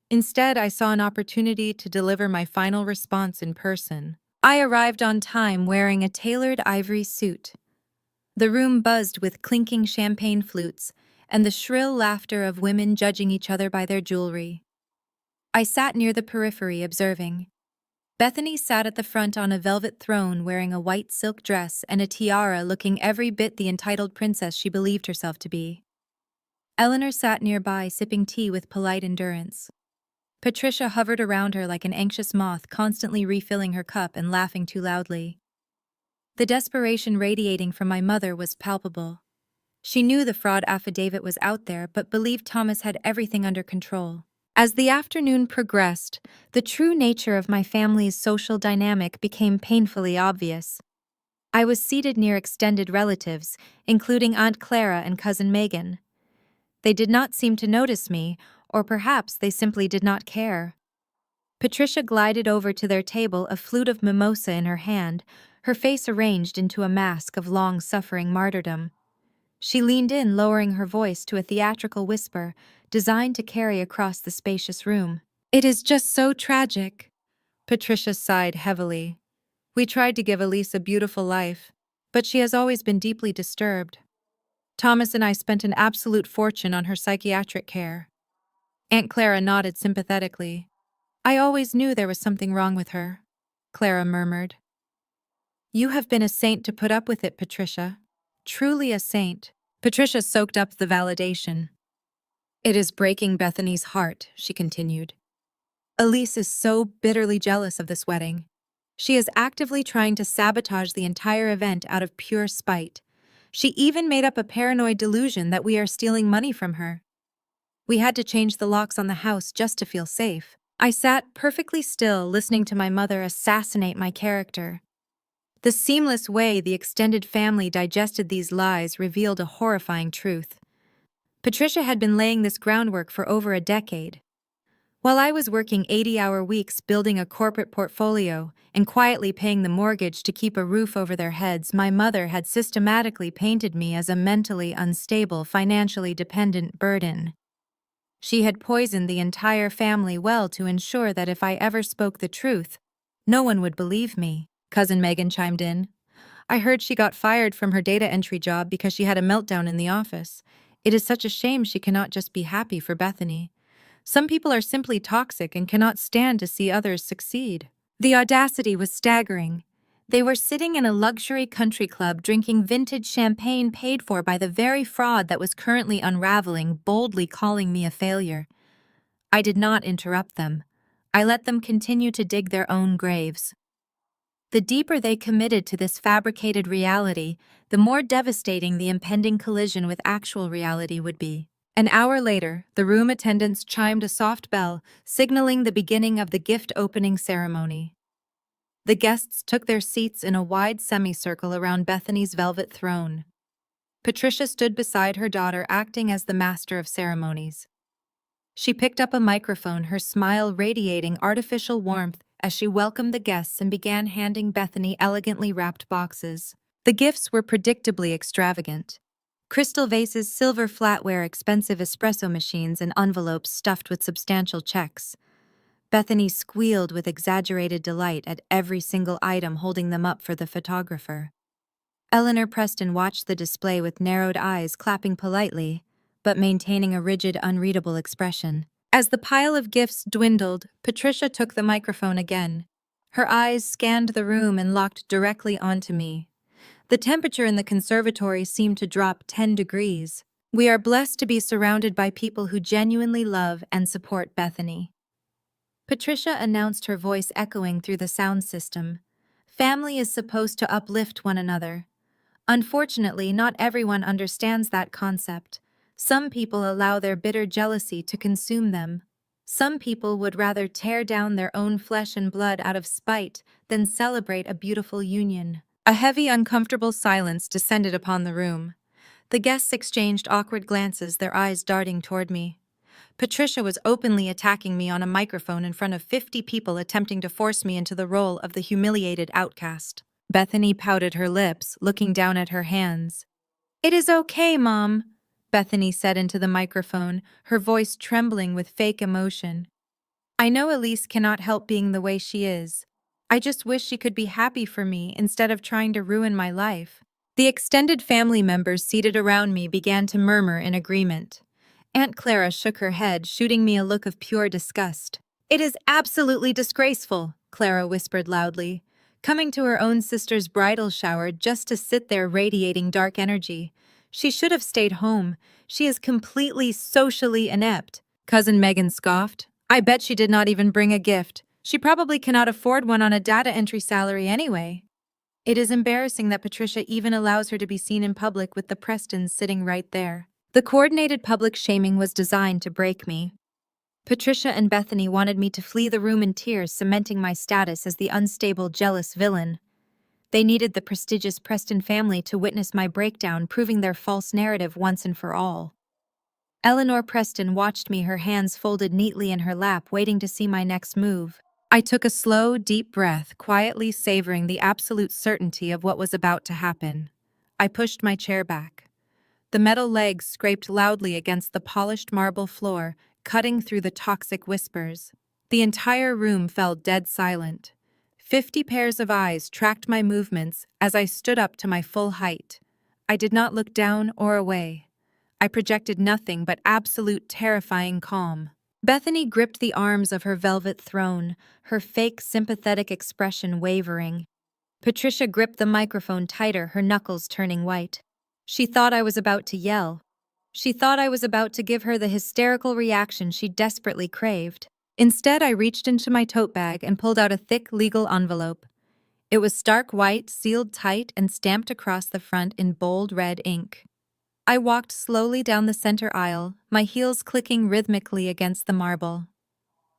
Instead, I saw an opportunity to deliver my final response in person. I arrived on time wearing a tailored ivory suit. The room buzzed with clinking champagne flutes and the shrill laughter of women judging each other by their jewelry. I sat near the periphery, observing. Bethany sat at the front on a velvet throne wearing a white silk dress and a tiara, looking every bit the entitled princess she believed herself to be. Eleanor sat nearby, sipping tea with polite endurance. Patricia hovered around her like an anxious moth, constantly refilling her cup and laughing too loudly. The desperation radiating from my mother was palpable. She knew the fraud affidavit was out there, but believed Thomas had everything under control. As the afternoon progressed, the true nature of my family's social dynamic became painfully obvious. I was seated near extended relatives, including Aunt Clara and Cousin Megan. They did not seem to notice me, or perhaps they simply did not care. Patricia glided over to their table, a flute of mimosa in her hand, her face arranged into a mask of long-suffering martyrdom. She leaned in, lowering her voice to a theatrical whisper, designed to carry across the spacious room. It is just so tragic. Patricia sighed heavily. We tried to give Elise a beautiful life, but she has always been deeply disturbed. Thomas and I spent an absolute fortune on her psychiatric care. Aunt Clara nodded sympathetically. I always knew there was something wrong with her, Clara murmured. You have been a saint to put up with it, Patricia. Truly a saint. Patricia soaked up the validation. It is breaking Bethany's heart, she continued. Elise is so bitterly jealous of this wedding. She is actively trying to sabotage the entire event out of pure spite. She even made up a paranoid delusion that we are stealing money from her. We had to change the locks on the house just to feel safe. I sat perfectly still, listening to my mother assassinate my character. The seamless way the extended family digested these lies revealed a horrifying truth. Patricia had been laying this groundwork for over a decade. While I was working 80-hour weeks building a corporate portfolio and quietly paying the mortgage to keep a roof over their heads, my mother had systematically painted me as a mentally unstable, financially dependent burden. She had poisoned the entire family well to ensure that if I ever spoke the truth, no one would believe me. Cousin Megan chimed in. I heard she got fired from her data entry job because she had a meltdown in the office. It is such a shame she cannot just be happy for Bethany. Some people are simply toxic and cannot stand to see others succeed. The audacity was staggering. They were sitting in a luxury country club drinking vintage champagne paid for by the very fraud that was currently unraveling, boldly calling me a failure. I did not interrupt them. I let them continue to dig their own graves. The deeper they committed to this fabricated reality, the more devastating the impending collision with actual reality would be. An hour later, the room attendants chimed a soft bell, signaling the beginning of the gift-opening ceremony. The guests took their seats in a wide semicircle around Bethany's velvet throne. Patricia stood beside her daughter, acting as the master of ceremonies. She picked up a microphone, her smile radiating artificial warmth as she welcomed the guests and began handing Bethany elegantly wrapped boxes. The gifts were predictably extravagant. Crystal vases, silver flatware, expensive espresso machines, and envelopes stuffed with substantial checks. Bethany squealed with exaggerated delight at every single item, holding them up for the photographer. Eleanor Preston watched the display with narrowed eyes, clapping politely, but maintaining a rigid, unreadable expression. As the pile of gifts dwindled, Patricia took the microphone again. Her eyes scanned the room and locked directly onto me. The temperature in the conservatory seemed to drop 10 degrees. We are blessed to be surrounded by people who genuinely love and support Bethany. Patricia announced, her voice echoing through the sound system. Family is supposed to uplift one another. Unfortunately, not everyone understands that concept. Some people allow their bitter jealousy to consume them. Some people would rather tear down their own flesh and blood out of spite than celebrate a beautiful union. A heavy, uncomfortable silence descended upon the room. The guests exchanged awkward glances, their eyes darting toward me. Patricia was openly attacking me on a microphone in front of 50 people, attempting to force me into the role of the humiliated outcast. Bethany pouted her lips, looking down at her hands. "It is okay, Mom," Bethany said into the microphone, her voice trembling with fake emotion. "I know Elise cannot help being the way she is. I just wish she could be happy for me instead of trying to ruin my life." The extended family members seated around me began to murmur in agreement. Aunt Clara shook her head, shooting me a look of pure disgust. "It is absolutely disgraceful," Clara whispered loudly, coming to her own sister's bridal shower just to sit there radiating dark energy. "She should have stayed home. She is completely socially inept." Cousin Megan scoffed. "I bet she did not even bring a gift. She probably cannot afford one on a data entry salary anyway." It is embarrassing that Patricia even allows her to be seen in public with the Prestons sitting right there. The coordinated public shaming was designed to break me. Patricia and Bethany wanted me to flee the room in tears, cementing my status as the unstable, jealous villain. They needed the prestigious Preston family to witness my breakdown, proving their false narrative once and for all. Eleanor Preston watched me, her hands folded neatly in her lap, waiting to see my next move. I took a slow, deep breath, quietly savoring the absolute certainty of what was about to happen. I pushed my chair back. The metal legs scraped loudly against the polished marble floor, cutting through the toxic whispers. The entire room fell dead silent. 50 pairs of eyes tracked my movements as I stood up to my full height. I did not look down or away. I projected nothing but absolute terrifying calm. Bethany gripped the arms of her velvet throne, her fake sympathetic expression wavering. Patricia gripped the microphone tighter, her knuckles turning white. She thought I was about to yell. She thought I was about to give her the hysterical reaction she desperately craved. Instead, I reached into my tote bag and pulled out a thick legal envelope. It was stark white, sealed tight, and stamped across the front in bold red ink. I walked slowly down the center aisle, my heels clicking rhythmically against the marble.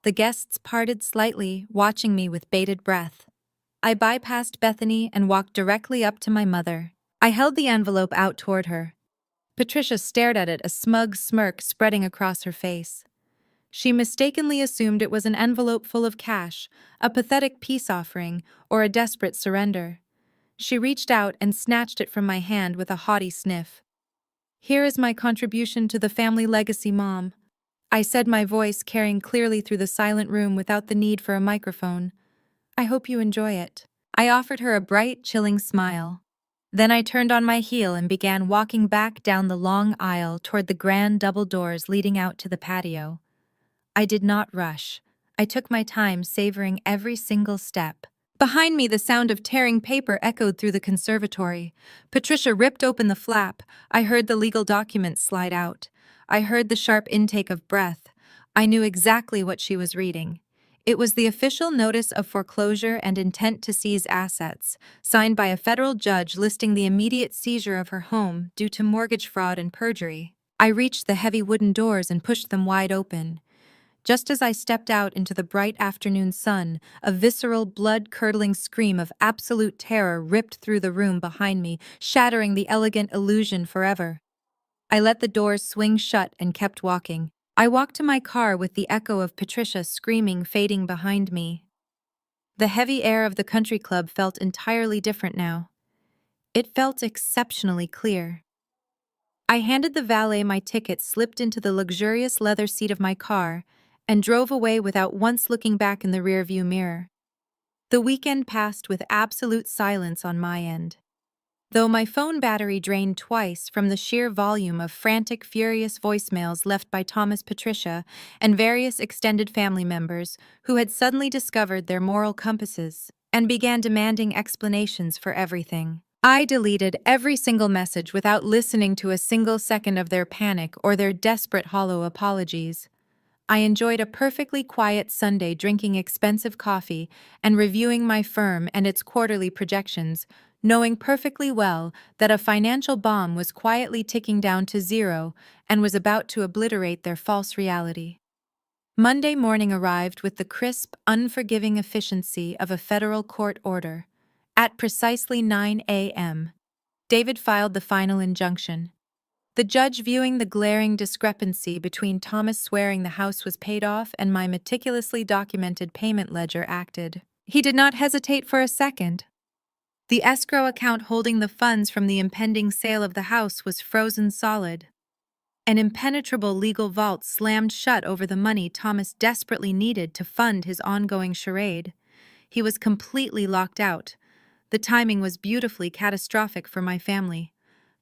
The guests parted slightly, watching me with bated breath. I bypassed Bethany and walked directly up to my mother. I held the envelope out toward her. Patricia stared at it, a smug smirk spreading across her face. She mistakenly assumed it was an envelope full of cash, a pathetic peace offering, or a desperate surrender. She reached out and snatched it from my hand with a haughty sniff. "Here is my contribution to the family legacy, Mom," I said, my voice carrying clearly through the silent room without the need for a microphone. "I hope you enjoy it." I offered her a bright, chilling smile. Then I turned on my heel and began walking back down the long aisle toward the grand double doors leading out to the patio. I did not rush. I took my time, savoring every single step. Behind me, the sound of tearing paper echoed through the conservatory. Patricia ripped open the flap. I heard the legal documents slide out. I heard the sharp intake of breath. I knew exactly what she was reading. It was the official notice of foreclosure and intent to seize assets, signed by a federal judge listing the immediate seizure of her home due to mortgage fraud and perjury. I reached the heavy wooden doors and pushed them wide open. Just as I stepped out into the bright afternoon sun, a visceral, blood-curdling scream of absolute terror ripped through the room behind me, shattering the elegant illusion forever. I let the doors swing shut and kept walking. I walked to my car with the echo of Patricia screaming fading behind me. The heavy air of the country club felt entirely different now. It felt exceptionally clear. I handed the valet my ticket, slipped into the luxurious leather seat of my car, and drove away without once looking back in the rearview mirror. The weekend passed with absolute silence on my end. Though my phone battery drained twice from the sheer volume of frantic, furious voicemails left by Thomas, Patricia, and various extended family members who had suddenly discovered their moral compasses and began demanding explanations for everything. I deleted every single message without listening to a single second of their panic or their desperate, hollow apologies. I enjoyed a perfectly quiet Sunday, drinking expensive coffee and reviewing my firm and its quarterly projections, knowing perfectly well that a financial bomb was quietly ticking down to zero and was about to obliterate their false reality. Monday morning arrived with the crisp, unforgiving efficiency of a federal court order. At precisely 9 a.m., David filed the final injunction. The judge, viewing the glaring discrepancy between Thomas swearing the house was paid off and my meticulously documented payment ledger, acted. He did not hesitate for a second. The escrow account holding the funds from the impending sale of the house was frozen solid. An impenetrable legal vault slammed shut over the money Thomas desperately needed to fund his ongoing charade. He was completely locked out. The timing was beautifully catastrophic for my family.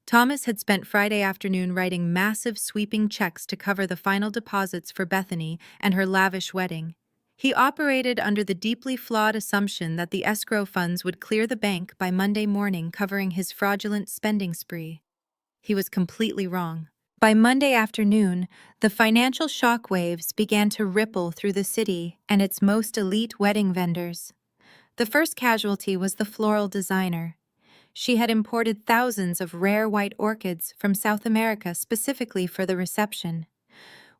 Thomas had spent Friday afternoon writing massive, sweeping checks to cover the final deposits for Bethany and her lavish wedding. He operated under the deeply flawed assumption that the escrow funds would clear the bank by Monday morning, covering his fraudulent spending spree. He was completely wrong. By Monday afternoon, the financial shockwaves began to ripple through the city and its most elite wedding vendors. The first casualty was the floral designer. She had imported thousands of rare white orchids from South America specifically for the reception.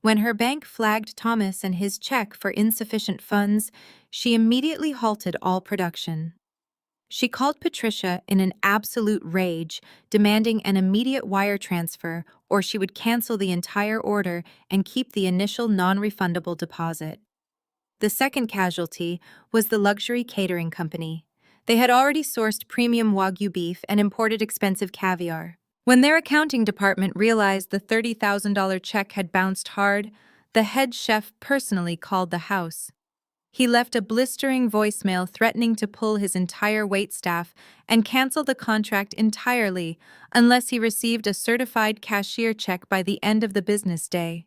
When her bank flagged Thomas and his check for insufficient funds, she immediately halted all production. She called Patricia in an absolute rage, demanding an immediate wire transfer, or she would cancel the entire order and keep the initial non-refundable deposit. The second casualty was the luxury catering company. They had already sourced premium Wagyu beef and imported expensive caviar. When their accounting department realized the $30,000 check had bounced hard, the head chef personally called the house. He left a blistering voicemail threatening to pull his entire waitstaff and cancel the contract entirely unless he received a certified cashier check by the end of the business day.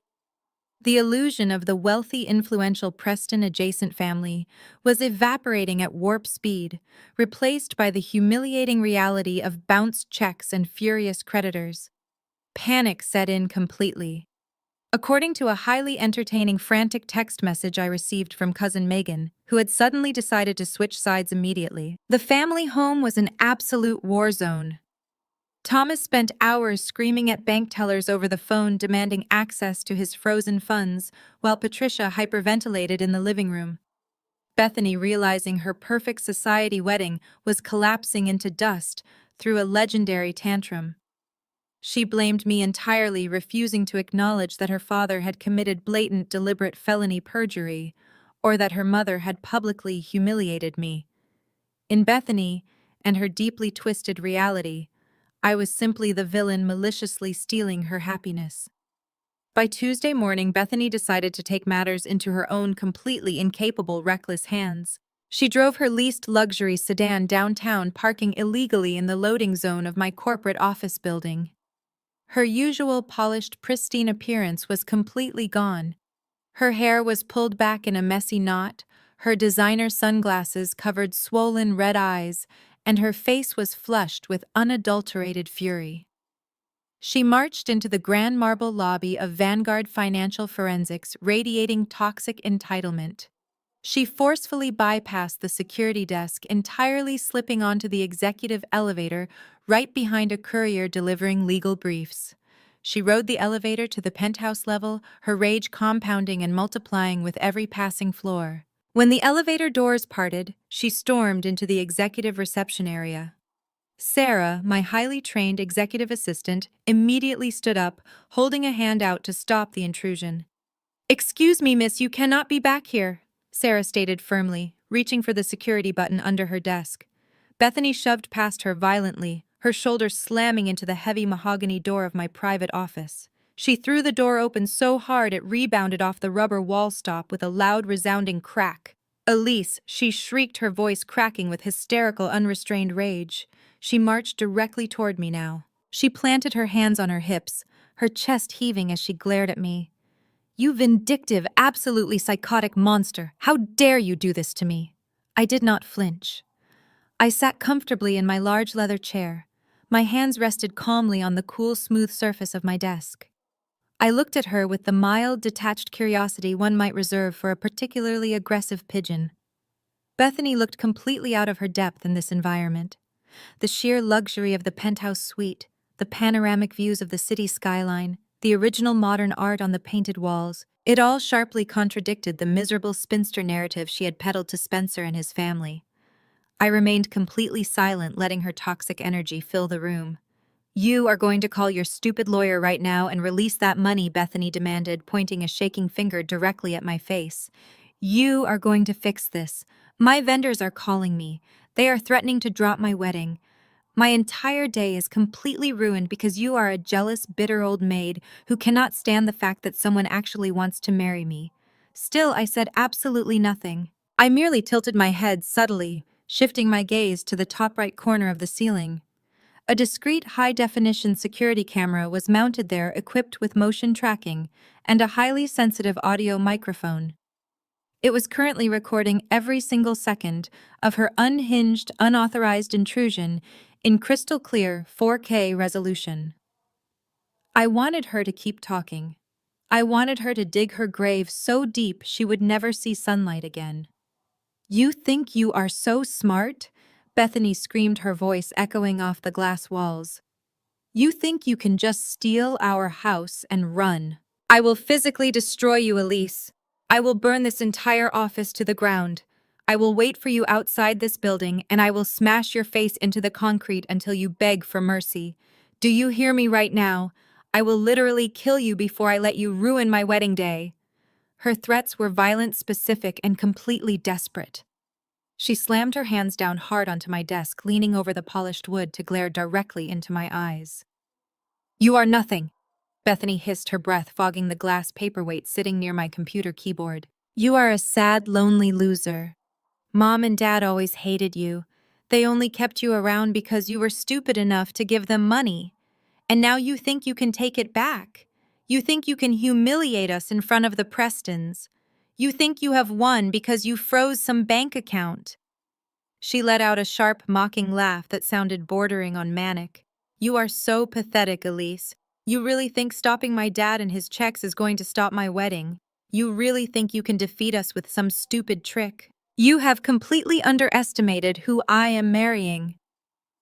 The illusion of the wealthy, influential Preston-adjacent family was evaporating at warp speed, replaced by the humiliating reality of bounced checks and furious creditors. Panic set in completely. According to a highly entertaining frantic text message I received from cousin Megan, who had suddenly decided to switch sides immediately, the family home was an absolute war zone. Thomas spent hours screaming at bank tellers over the phone demanding access to his frozen funds, while Patricia hyperventilated in the living room. Bethany, realizing her perfect society wedding was collapsing into dust, threw a legendary tantrum. She blamed me entirely, refusing to acknowledge that her father had committed blatant, deliberate felony perjury, or that her mother had publicly humiliated me. In Bethany, and her deeply twisted reality, I was simply the villain maliciously stealing her happiness. By Tuesday morning, Bethany decided to take matters into her own completely incapable, reckless hands. She drove her leased luxury sedan downtown, parking illegally in the loading zone of my corporate office building. Her usual polished, pristine appearance was completely gone. Her hair was pulled back in a messy knot, her designer sunglasses covered swollen red eyes, and her face was flushed with unadulterated fury. She marched into the grand marble lobby of Vanguard Financial Forensics, radiating toxic entitlement. She forcefully bypassed the security desk, entirely slipping onto the executive elevator right behind a courier delivering legal briefs. She rode the elevator to the penthouse level, her rage compounding and multiplying with every passing floor. When the elevator doors parted, she stormed into the executive reception area. Sarah, my highly trained executive assistant, immediately stood up, holding a hand out to stop the intrusion. "Excuse me, miss, you cannot be back here," Sarah stated firmly, reaching for the security button under her desk. Bethany shoved past her violently, her shoulder slamming into the heavy mahogany door of my private office. She threw the door open so hard it rebounded off the rubber wall stop with a loud, resounding crack. "Elise," she shrieked, her voice cracking with hysterical, unrestrained rage. She marched directly toward me now. She planted her hands on her hips, her chest heaving as she glared at me. "You vindictive, absolutely psychotic monster! How dare you do this to me?" I did not flinch. I sat comfortably in my large leather chair. My hands rested calmly on the cool, smooth surface of my desk. I looked at her with the mild, detached curiosity one might reserve for a particularly aggressive pigeon. Bethany looked completely out of her depth in this environment. The sheer luxury of the penthouse suite, the panoramic views of the city skyline, the original modern art on the painted walls, it all sharply contradicted the miserable spinster narrative she had peddled to Spencer and his family. I remained completely silent, letting her toxic energy fill the room. "You are going to call your stupid lawyer right now and release that money," Bethany demanded, pointing a shaking finger directly at my face. "You are going to fix this. My vendors are calling me. They are threatening to drop my wedding. My entire day is completely ruined because you are a jealous, bitter old maid who cannot stand the fact that someone actually wants to marry me." Still, I said absolutely nothing. I merely tilted my head subtly, shifting my gaze to the top right corner of the ceiling. A discreet high-definition security camera was mounted there, equipped with motion tracking and a highly sensitive audio microphone. It was currently recording every single second of her unhinged, unauthorized intrusion in crystal clear 4K resolution. I wanted her to keep talking. I wanted her to dig her grave so deep she would never see sunlight again. "You think you are so smart?" Bethany screamed, her voice echoing off the glass walls. "You think you can just steal our house and run? I will physically destroy you, Elise. I will burn this entire office to the ground. I will wait for you outside this building, and I will smash your face into the concrete until you beg for mercy. Do you hear me right now? I will literally kill you before I let you ruin my wedding day." Her threats were violent, specific, and completely desperate. She slammed her hands down hard onto my desk, leaning over the polished wood to glare directly into my eyes. "You are nothing," Bethany hissed, her breath fogging the glass paperweight sitting near my computer keyboard. "You are a sad, lonely loser. Mom and Dad always hated you. They only kept you around because you were stupid enough to give them money. And now you think you can take it back. You think you can humiliate us in front of the Prestons. You think you have won because you froze some bank account. She let out a sharp, mocking laugh that sounded bordering on manic. You are so pathetic, Elise. You really think stopping my dad and his checks is going to stop my wedding? You really think you can defeat us with some stupid trick? You have completely underestimated who I am marrying.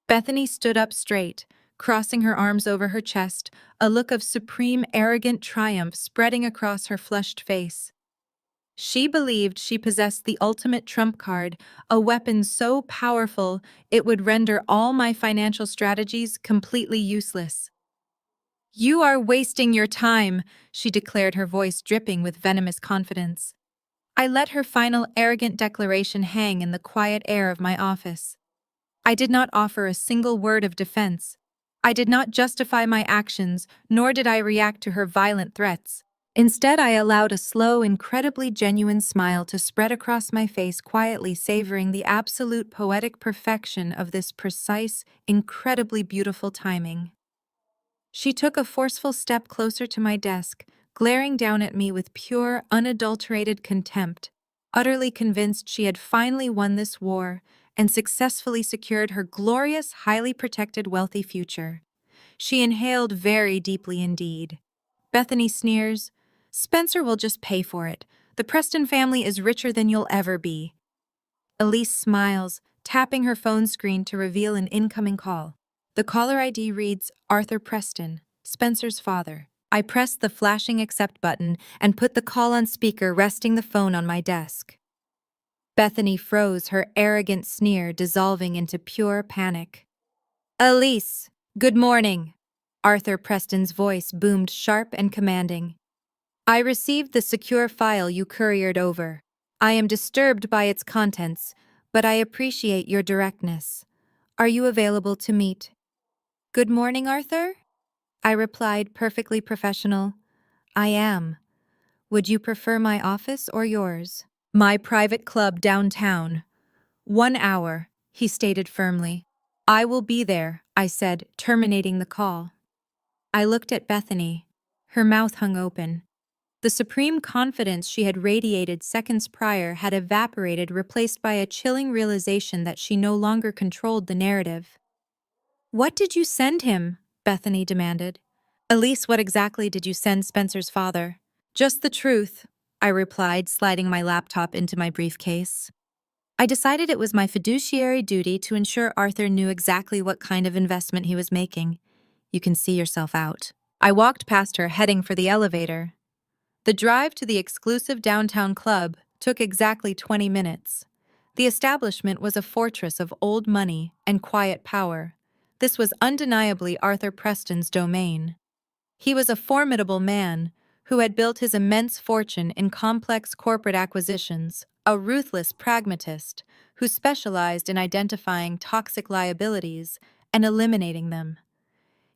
Bethany stood up straight, crossing her arms over her chest, a look of supreme, arrogant triumph spreading across her flushed face. She believed she possessed the ultimate trump card, a weapon so powerful it would render all my financial strategies completely useless. You are wasting your time, she declared, her voice dripping with venomous confidence. I let her final arrogant declaration hang in the quiet air of my office. I did not offer a single word of defense. I did not justify my actions, nor did I react to her violent threats. Instead, I allowed a slow, incredibly genuine smile to spread across my face, quietly savoring the absolute poetic perfection of this precise, incredibly beautiful timing. She took a forceful step closer to my desk, glaring down at me with pure, unadulterated contempt, utterly convinced she had finally won this war and successfully secured her glorious, highly protected, wealthy future. She inhaled very deeply indeed. Bethany sneers, Spencer will just pay for it. The Preston family is richer than you'll ever be. Elise smiles, tapping her phone screen to reveal an incoming call. The caller ID reads Arthur Preston, Spencer's father. I pressed the flashing accept button and put the call on speaker, resting the phone on my desk. Bethany froze, her arrogant sneer dissolving into pure panic. Elise, good morning. Arthur Preston's voice boomed sharp and commanding. I received the secure file you couriered over. I am disturbed by its contents, but I appreciate your directness. Are you available to meet? Good morning, Arthur? I replied, perfectly professional. I am. Would you prefer my office or yours? My private club downtown. 1 hour, he stated firmly. I will be there, I said, terminating the call. I looked at Bethany. Her mouth hung open. The supreme confidence she had radiated seconds prior had evaporated, replaced by a chilling realization that she no longer controlled the narrative. What did you send him? Bethany demanded. Elise, what exactly did you send Spencer's father? Just the truth, I replied, sliding my laptop into my briefcase. I decided it was my fiduciary duty to ensure Arthur knew exactly what kind of investment he was making. You can see yourself out. I walked past her, heading for the elevator. The drive to the exclusive downtown club took exactly 20 minutes. The establishment was a fortress of old money and quiet power. This was undeniably Arthur Preston's domain. He was a formidable man who had built his immense fortune in complex corporate acquisitions, a ruthless pragmatist who specialized in identifying toxic liabilities and eliminating them.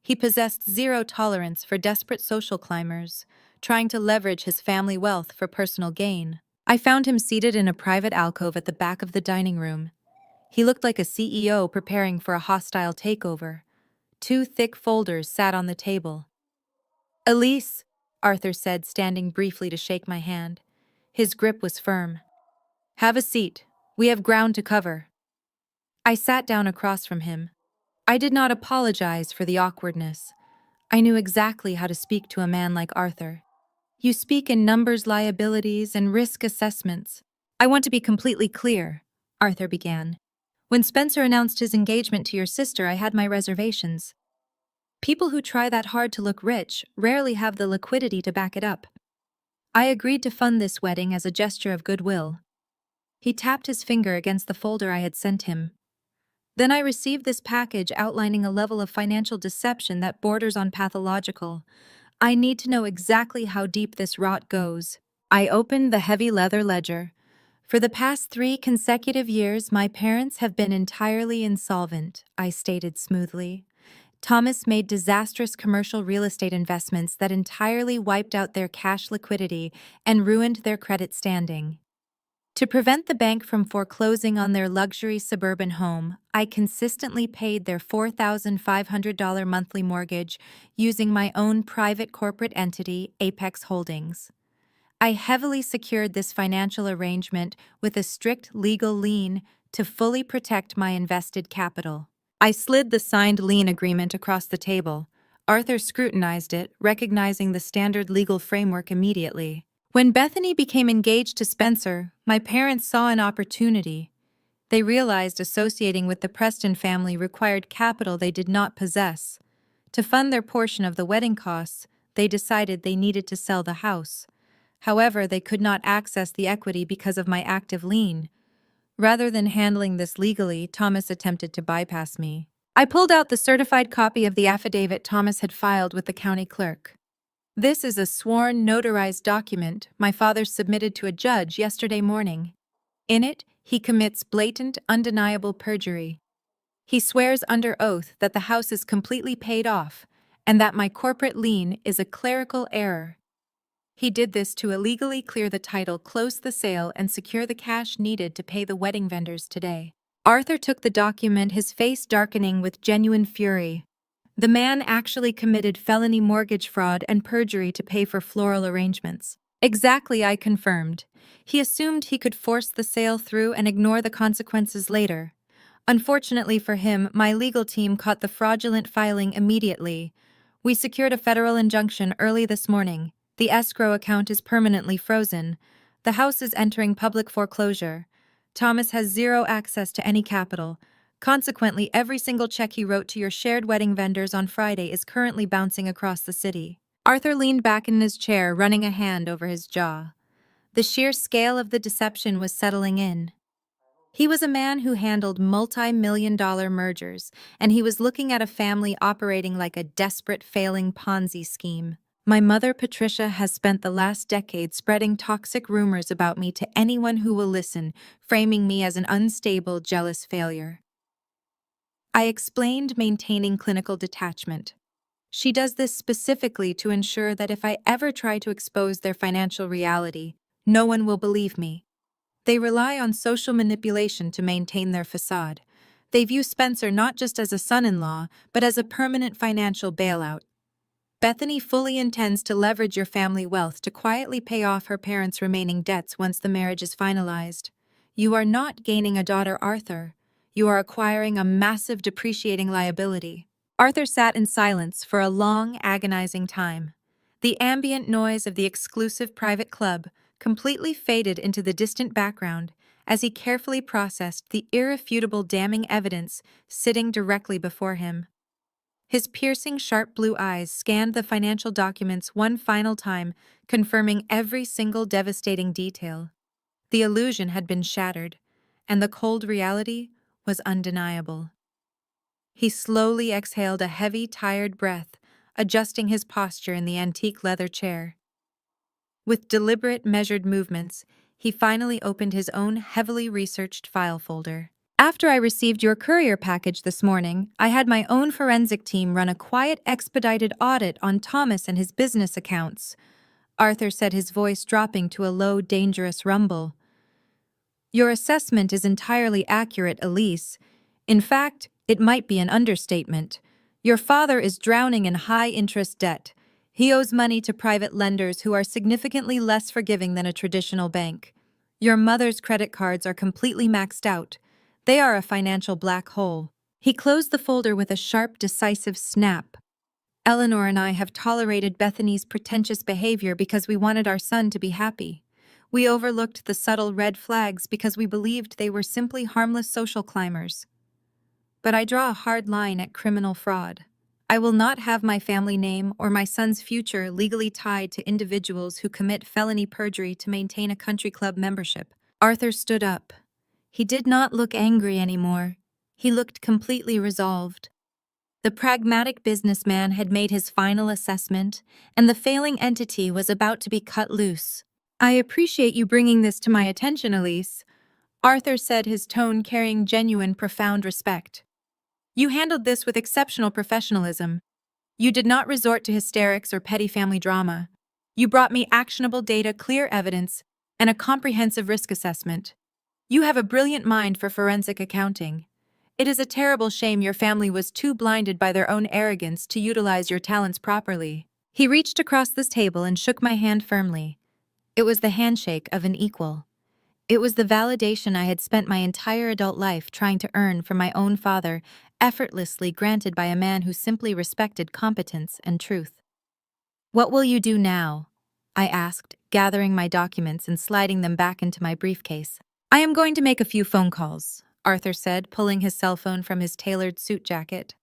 He possessed zero tolerance for desperate social climbers, trying to leverage his family wealth for personal gain. I found him seated in a private alcove at the back of the dining room. He looked like a CEO preparing for a hostile takeover. 2 thick folders sat on the table. Elise, Arthur said, standing briefly to shake my hand. His grip was firm. Have a seat. We have ground to cover. I sat down across from him. I did not apologize for the awkwardness. I knew exactly how to speak to a man like Arthur. You speak in numbers, liabilities, and risk assessments. I want to be completely clear, Arthur began. When Spencer announced his engagement to your sister, I had my reservations. People who try that hard to look rich rarely have the liquidity to back it up. I agreed to fund this wedding as a gesture of goodwill. He tapped his finger against the folder I had sent him. Then I received this package outlining a level of financial deception that borders on pathological. I need to know exactly how deep this rot goes. I opened the heavy leather ledger. For the past 3 consecutive years, my parents have been entirely insolvent, I stated smoothly. Thomas made disastrous commercial real estate investments that entirely wiped out their cash liquidity and ruined their credit standing. To prevent the bank from foreclosing on their luxury suburban home, I consistently paid their $4,500 monthly mortgage using my own private corporate entity, Apex Holdings. I heavily secured this financial arrangement with a strict legal lien to fully protect my invested capital. I slid the signed lien agreement across the table. Arthur scrutinized it, recognizing the standard legal framework immediately. When Bethany became engaged to Spencer, my parents saw an opportunity. They realized associating with the Preston family required capital they did not possess. To fund their portion of the wedding costs, they decided they needed to sell the house. However, they could not access the equity because of my active lien. Rather than handling this legally, Thomas attempted to bypass me. I pulled out the certified copy of the affidavit Thomas had filed with the county clerk. This is a sworn, notarized document my father submitted to a judge yesterday morning. In it, he commits blatant, undeniable perjury. He swears under oath that the house is completely paid off and that my corporate lien is a clerical error. He did this to illegally clear the title, close the sale, and secure the cash needed to pay the wedding vendors today. Arthur took the document, his face darkening with genuine fury. The man actually committed felony mortgage fraud and perjury to pay for floral arrangements. Exactly, I confirmed. He assumed he could force the sale through and ignore the consequences later. Unfortunately for him, my legal team caught the fraudulent filing immediately. We secured a federal injunction early this morning. The escrow account is permanently frozen. The house is entering public foreclosure. Thomas has zero access to any capital. Consequently, every single check he wrote to your shared wedding vendors on Friday is currently bouncing across the city. Arthur leaned back in his chair, running a hand over his jaw. The sheer scale of the deception was settling in. He was a man who handled multi-million-dollar mergers, and he was looking at a family operating like a desperate, failing Ponzi scheme. My mother, Patricia, has spent the last decade spreading toxic rumors about me to anyone who will listen, framing me as an unstable, jealous failure. I explained, maintaining clinical detachment. She does this specifically to ensure that if I ever try to expose their financial reality, no one will believe me. They rely on social manipulation to maintain their facade. They view Spencer not just as a son-in-law, but as a permanent financial bailout. Bethany fully intends to leverage your family wealth to quietly pay off her parents' remaining debts once the marriage is finalized. You are not gaining a daughter, Arthur. You are acquiring a massive depreciating liability. Arthur sat in silence for a long, agonizing time. The ambient noise of the exclusive private club completely faded into the distant background as he carefully processed the irrefutable damning evidence sitting directly before him. His piercing, sharp blue eyes scanned the financial documents one final time, confirming every single devastating detail. The illusion had been shattered, and the cold reality was undeniable. He slowly exhaled a heavy, tired breath, adjusting his posture in the antique leather chair. With deliberate, measured movements, he finally opened his own heavily researched file folder. After I received your courier package this morning, I had my own forensic team run a quiet, expedited audit on Thomas and his business accounts. Arthur said, his voice dropping to a low, dangerous rumble. Your assessment is entirely accurate, Elise. In fact, it might be an understatement. Your father is drowning in high-interest debt. He owes money to private lenders who are significantly less forgiving than a traditional bank. Your mother's credit cards are completely maxed out. They are a financial black hole. He closed the folder with a sharp, decisive snap. Eleanor and I have tolerated Bethany's pretentious behavior because we wanted our son to be happy. We overlooked the subtle red flags because we believed they were simply harmless social climbers. But I draw a hard line at criminal fraud. I will not have my family name or my son's future legally tied to individuals who commit felony perjury to maintain a country club membership. Arthur stood up. He did not look angry anymore. He looked completely resolved. The pragmatic businessman had made his final assessment, and the failing entity was about to be cut loose. I appreciate you bringing this to my attention, Elise, Arthur said, his tone carrying genuine, profound respect. You handled this with exceptional professionalism. You did not resort to hysterics or petty family drama. You brought me actionable data, clear evidence, and a comprehensive risk assessment. You have a brilliant mind for forensic accounting. It is a terrible shame your family was too blinded by their own arrogance to utilize your talents properly. He reached across this table and shook my hand firmly. It was the handshake of an equal. It was the validation I had spent my entire adult life trying to earn from my own father, effortlessly granted by a man who simply respected competence and truth. "What will you do now?" I asked, gathering my documents and sliding them back into my briefcase. "I am going to make a few phone calls," Arthur said, pulling his cell phone from his tailored suit jacket.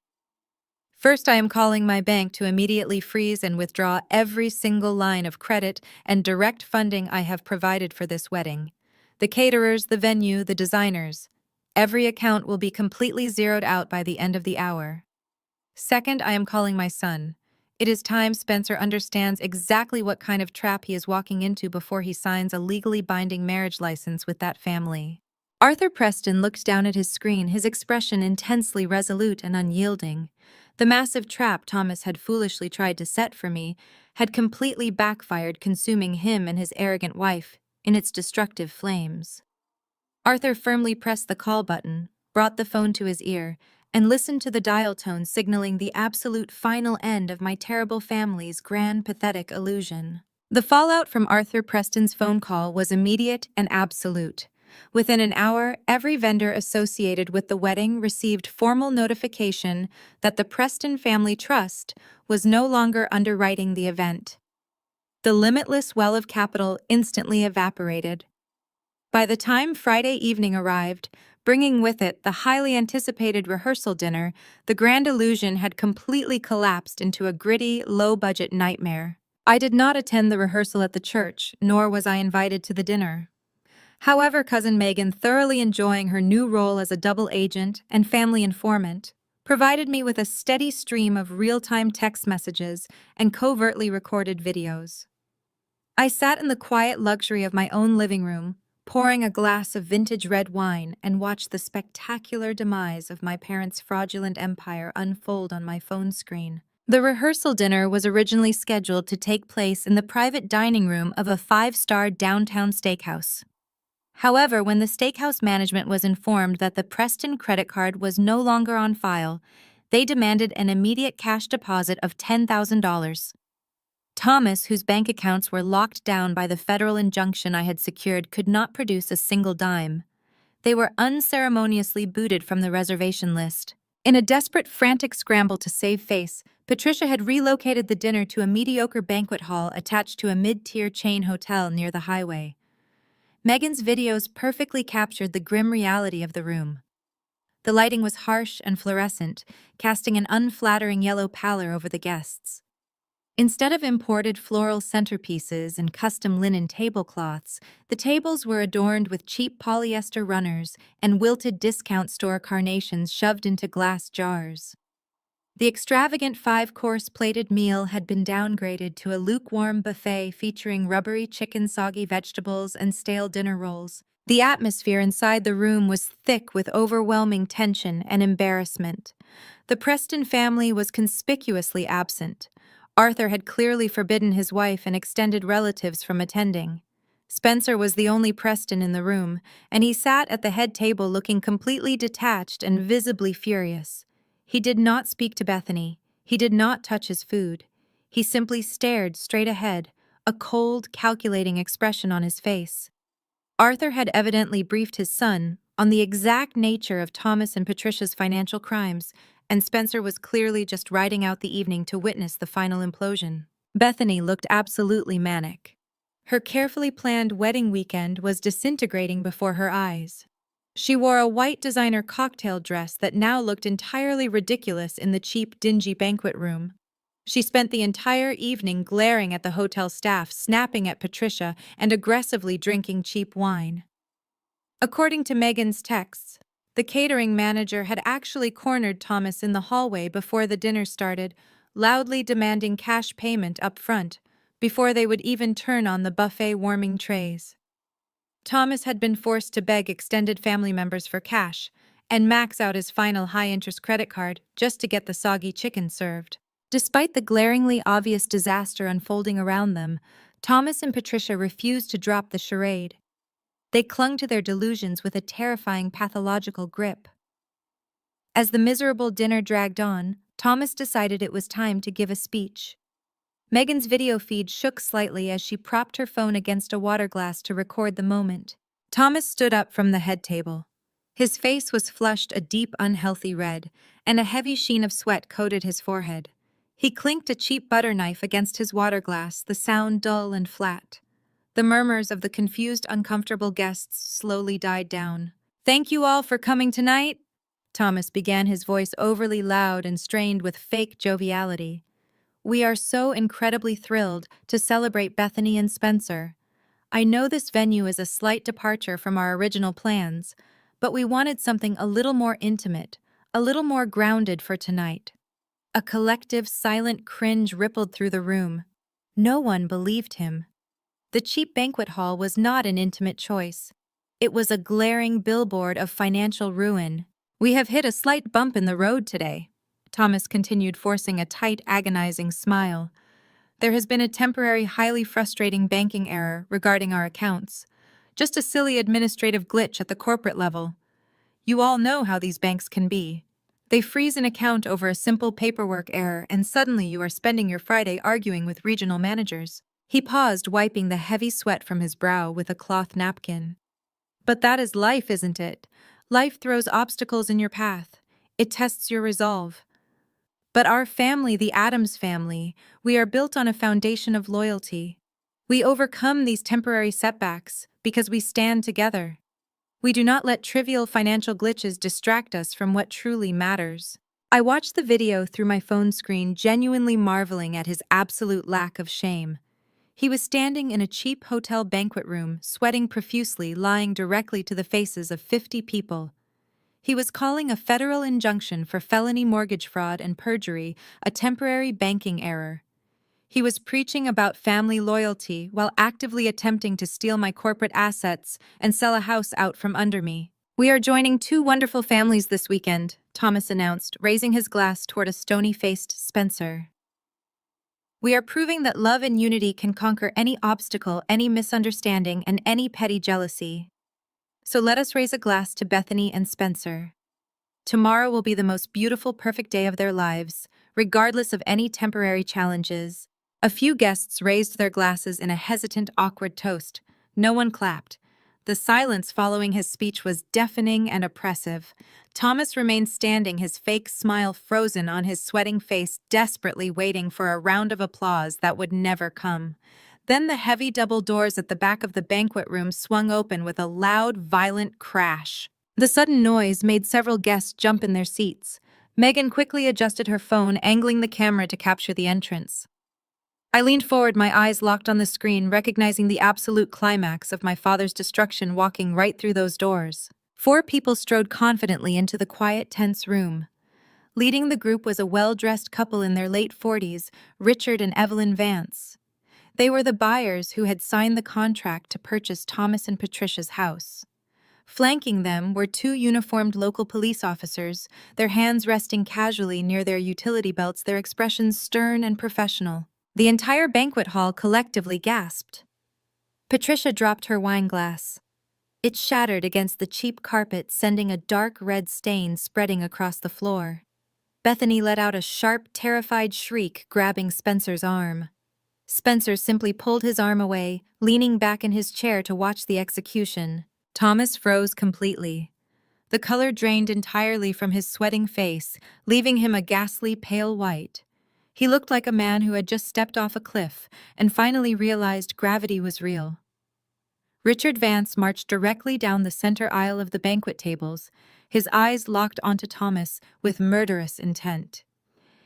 "First, I am calling my bank to immediately freeze and withdraw every single line of credit and direct funding I have provided for this wedding. The caterers, the venue, the designers. Every account will be completely zeroed out by the end of the hour. Second, I am calling my son. It is time Spencer understands exactly what kind of trap he is walking into before he signs a legally binding marriage license with that family." Arthur Preston looked down at his screen, his expression intensely resolute and unyielding. The massive trap Thomas had foolishly tried to set for me had completely backfired, consuming him and his arrogant wife in its destructive flames. Arthur firmly pressed the call button, brought the phone to his ear, and listened to the dial tone signaling the absolute final end of my terrible family's grand, pathetic illusion. The fallout from Arthur Preston's phone call was immediate and absolute. Within an hour, every vendor associated with the wedding received formal notification that the Preston Family Trust was no longer underwriting the event. The limitless well of capital instantly evaporated. By the time Friday evening arrived, bringing with it the highly anticipated rehearsal dinner, the grand illusion had completely collapsed into a gritty, low-budget nightmare. I did not attend the rehearsal at the church, nor was I invited to the dinner. However, cousin Megan, thoroughly enjoying her new role as a double agent and family informant, provided me with a steady stream of real-time text messages and covertly recorded videos. I sat in the quiet luxury of my own living room, pouring a glass of vintage red wine, and watched the spectacular demise of my parents' fraudulent empire unfold on my phone screen. The rehearsal dinner was originally scheduled to take place in the private dining room of a five-star downtown steakhouse. However, when the steakhouse management was informed that the Preston credit card was no longer on file, they demanded an immediate cash deposit of $10,000. Thomas, whose bank accounts were locked down by the federal injunction I had secured, could not produce a single dime. They were unceremoniously booted from the reservation list. In a desperate, frantic scramble to save face, Patricia had relocated the dinner to a mediocre banquet hall attached to a mid-tier chain hotel near the highway. Megan's videos perfectly captured the grim reality of the room. The lighting was harsh and fluorescent, casting an unflattering yellow pallor over the guests. Instead of imported floral centerpieces and custom linen tablecloths, the tables were adorned with cheap polyester runners and wilted discount store carnations shoved into glass jars. The extravagant five-course plated meal had been downgraded to a lukewarm buffet featuring rubbery chicken, soggy vegetables, and stale dinner rolls. The atmosphere inside the room was thick with overwhelming tension and embarrassment. The Preston family was conspicuously absent. Arthur had clearly forbidden his wife and extended relatives from attending. Spencer was the only Preston in the room, and he sat at the head table looking completely detached and visibly furious. He did not speak to Bethany. He did not touch his food. He simply stared straight ahead, a cold, calculating expression on his face. Arthur had evidently briefed his son on the exact nature of Thomas and Patricia's financial crimes, and Spencer was clearly just riding out the evening to witness the final implosion. Bethany looked absolutely manic. Her carefully planned wedding weekend was disintegrating before her eyes. She wore a white designer cocktail dress that now looked entirely ridiculous in the cheap, dingy banquet room. She spent the entire evening glaring at the hotel staff, snapping at Patricia, and aggressively drinking cheap wine. According to Megan's texts, the catering manager had actually cornered Thomas in the hallway before the dinner started, loudly demanding cash payment up front, before they would even turn on the buffet warming trays. Thomas had been forced to beg extended family members for cash and max out his final high-interest credit card just to get the soggy chicken served. Despite the glaringly obvious disaster unfolding around them, Thomas and Patricia refused to drop the charade. They clung to their delusions with a terrifying pathological grip. As the miserable dinner dragged on, Thomas decided it was time to give a speech. Megan's video feed shook slightly as she propped her phone against a water glass to record the moment. Thomas stood up from the head table. His face was flushed a deep, unhealthy red, and a heavy sheen of sweat coated his forehead. He clinked a cheap butter knife against his water glass, the sound dull and flat. The murmurs of the confused, uncomfortable guests slowly died down. "Thank you all for coming tonight," Thomas began, his voice overly loud and strained with fake joviality. "We are so incredibly thrilled to celebrate Bethany and Spencer. I know this venue is a slight departure from our original plans, but we wanted something a little more intimate, a little more grounded for tonight." A collective, silent cringe rippled through the room. No one believed him. The cheap banquet hall was not an intimate choice. It was a glaring billboard of financial ruin. "We have hit a slight bump in the road today," Thomas continued, forcing a tight, agonizing smile. "There has been a temporary, highly frustrating banking error regarding our accounts. Just a silly administrative glitch at the corporate level. You all know how these banks can be. They freeze an account over a simple paperwork error, and suddenly you are spending your Friday arguing with regional managers." He paused, wiping the heavy sweat from his brow with a cloth napkin. "But that is life, isn't it? Life throws obstacles in your path. It tests your resolve. But our family, the Addams family, we are built on a foundation of loyalty. We overcome these temporary setbacks because we stand together. We do not let trivial financial glitches distract us from what truly matters." I watched the video through my phone screen, genuinely marveling at his absolute lack of shame. He was standing in a cheap hotel banquet room, sweating profusely, lying directly to the faces of 50 people. He was calling a federal injunction for felony mortgage fraud and perjury a temporary banking error. He was preaching about family loyalty while actively attempting to steal my corporate assets and sell a house out from under me. "We are joining two wonderful families this weekend," Thomas announced, raising his glass toward a stony-faced Spencer. "We are proving that love and unity can conquer any obstacle, any misunderstanding, and any petty jealousy. So let us raise a glass to Bethany and Spencer. Tomorrow will be the most beautiful, perfect day of their lives, regardless of any temporary challenges." A few guests raised their glasses in a hesitant, awkward toast. No one clapped. The silence following his speech was deafening and oppressive. Thomas remained standing, his fake smile frozen on his sweating face, desperately waiting for a round of applause that would never come. Then the heavy double doors at the back of the banquet room swung open with a loud, violent crash. The sudden noise made several guests jump in their seats. Megan quickly adjusted her phone, angling the camera to capture the entrance. I leaned forward, my eyes locked on the screen, recognizing the absolute climax of my father's destruction walking right through those doors. 4 people strode confidently into the quiet, tense room. Leading the group was a well-dressed couple in their late 40s, Richard and Evelyn Vance. They were the buyers who had signed the contract to purchase Thomas and Patricia's house. Flanking them were 2 uniformed local police officers, their hands resting casually near their utility belts, their expressions stern and professional. The entire banquet hall collectively gasped. Patricia dropped her wine glass. It shattered against the cheap carpet, sending a dark red stain spreading across the floor. Bethany let out a sharp, terrified shriek, grabbing Spencer's arm. Spencer simply pulled his arm away, leaning back in his chair to watch the execution. Thomas froze completely. The color drained entirely from his sweating face, leaving him a ghastly pale white. He looked like a man who had just stepped off a cliff and finally realized gravity was real. Richard Vance marched directly down the center aisle of the banquet tables, his eyes locked onto Thomas with murderous intent.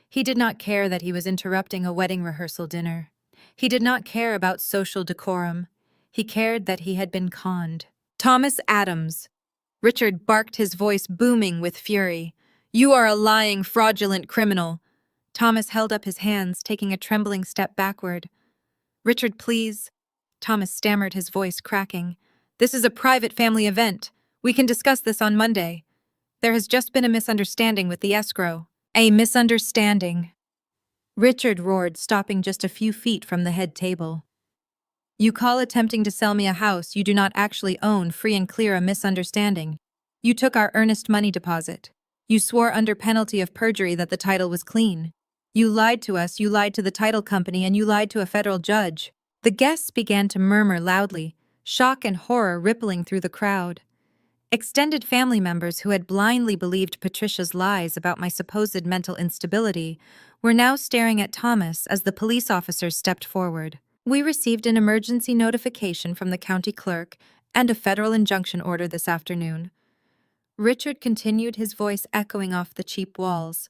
He did not care that he was interrupting a wedding rehearsal dinner. He did not care about social decorum. He cared that he had been conned. "Thomas Addams," Richard barked, his voice booming with fury. "You are a lying, fraudulent criminal." Thomas held up his hands, taking a trembling step backward. "Richard, please," Thomas stammered, his voice cracking. "This is a private family event. We can discuss this on Monday. There has just been a misunderstanding with the escrow." "A misunderstanding," Richard roared, stopping just a few feet from the head table. You call attempting to sell me a house you do not actually own free and clear a misunderstanding. You took our earnest money deposit. You swore under penalty of perjury that the title was clean. You lied to us, you lied to the title company, and you lied to a federal judge. The guests began to murmur loudly, shock and horror rippling through the crowd. Extended family members who had blindly believed Patricia's lies about my supposed mental instability were now staring at Thomas as the police officers stepped forward. We received an emergency notification from the county clerk and a federal injunction order this afternoon. Richard continued, his voice echoing off the cheap walls.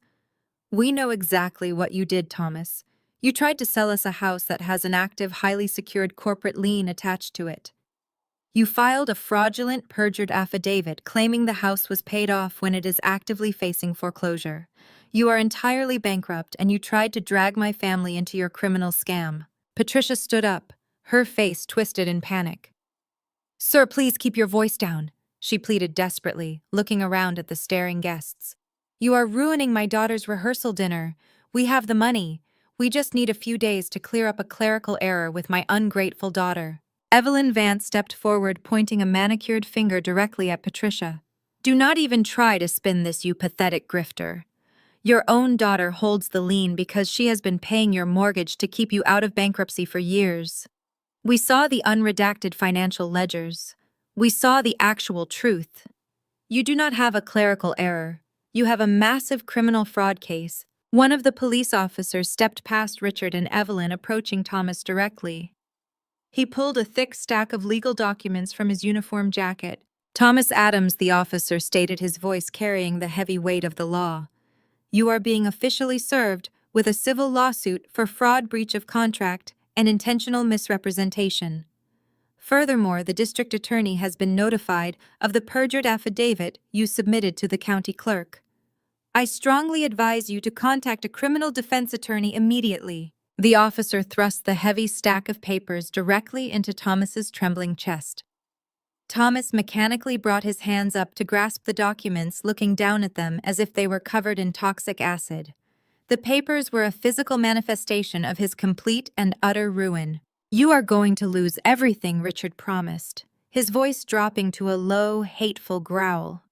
We know exactly what you did, Thomas. You tried to sell us a house that has an active, highly secured corporate lien attached to it. You filed a fraudulent, perjured affidavit claiming the house was paid off when it is actively facing foreclosure. You are entirely bankrupt, and you tried to drag my family into your criminal scam. Patricia stood up, her face twisted in panic. Sir, please keep your voice down, she pleaded desperately, looking around at the staring guests. You are ruining my daughter's rehearsal dinner. We have the money. We just need a few days to clear up a clerical error with my ungrateful daughter. Evelyn Vance stepped forward, pointing a manicured finger directly at Patricia. Do not even try to spin this, you pathetic grifter. Your own daughter holds the lien because she has been paying your mortgage to keep you out of bankruptcy for years. We saw the unredacted financial ledgers. We saw the actual truth. You do not have a clerical error. You have a massive criminal fraud case. One of the police officers stepped past Richard and Evelyn, approaching Thomas directly. He pulled a thick stack of legal documents from his uniform jacket. Thomas Adams, the officer stated, his voice carrying the heavy weight of the law. You are being officially served with a civil lawsuit for fraud, breach of contract, and intentional misrepresentation. Furthermore, the district attorney has been notified of the perjured affidavit you submitted to the county clerk. I strongly advise you to contact a criminal defense attorney immediately. The officer thrust the heavy stack of papers directly into Thomas's trembling chest. Thomas mechanically brought his hands up to grasp the documents, looking down at them as if they were covered in toxic acid. The papers were a physical manifestation of his complete and utter ruin. You are going to lose everything, Richard promised, his voice dropping to a low, hateful growl.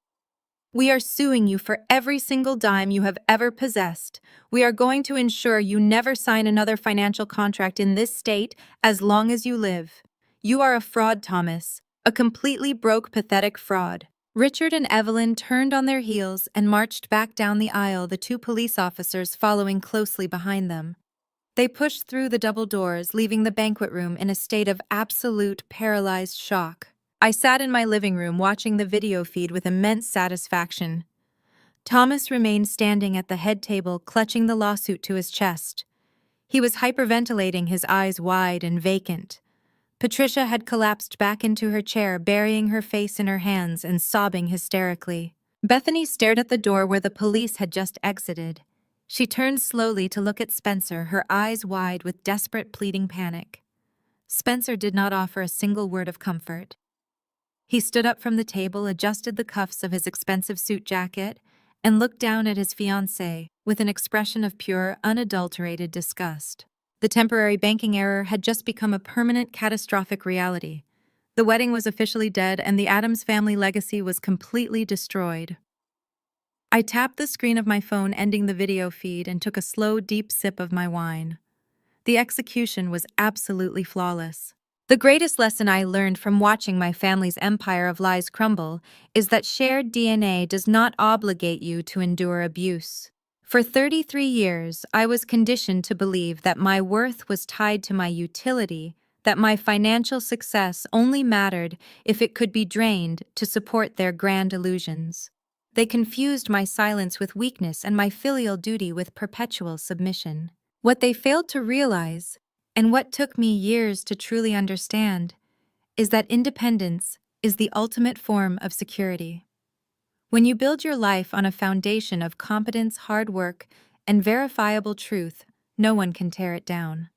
We are suing you for every single dime you have ever possessed. We are going to ensure you never sign another financial contract in this state as long as you live. You are a fraud, Thomas. A completely broke, pathetic fraud. Richard and Evelyn turned on their heels and marched back down the aisle, the two police officers following closely behind them. They pushed through the double doors, leaving the banquet room in a state of absolute paralyzed shock. I sat in my living room watching the video feed with immense satisfaction. Thomas remained standing at the head table, clutching the lawsuit to his chest. He was hyperventilating, his eyes wide and vacant. Patricia had collapsed back into her chair, burying her face in her hands and sobbing hysterically. Bethany stared at the door where the police had just exited. She turned slowly to look at Spencer, her eyes wide with desperate, pleading panic. Spencer did not offer a single word of comfort. He stood up from the table, adjusted the cuffs of his expensive suit jacket, and looked down at his fiancée with an expression of pure, unadulterated disgust. The temporary banking error had just become a permanent, catastrophic reality. The wedding was officially dead, and the Addams family legacy was completely destroyed. I tapped the screen of my phone, ending the video feed, and took a slow, deep sip of my wine. The execution was absolutely flawless. The greatest lesson I learned from watching my family's empire of lies crumble is that shared DNA does not obligate you to endure abuse. For 33 years, I was conditioned to believe that my worth was tied to my utility, that my financial success only mattered if it could be drained to support their grand illusions. They confused my silence with weakness and my filial duty with perpetual submission. What they failed to realize, and what took me years to truly understand, is that independence is the ultimate form of security. When you build your life on a foundation of competence, hard work, and verifiable truth, no one can tear it down.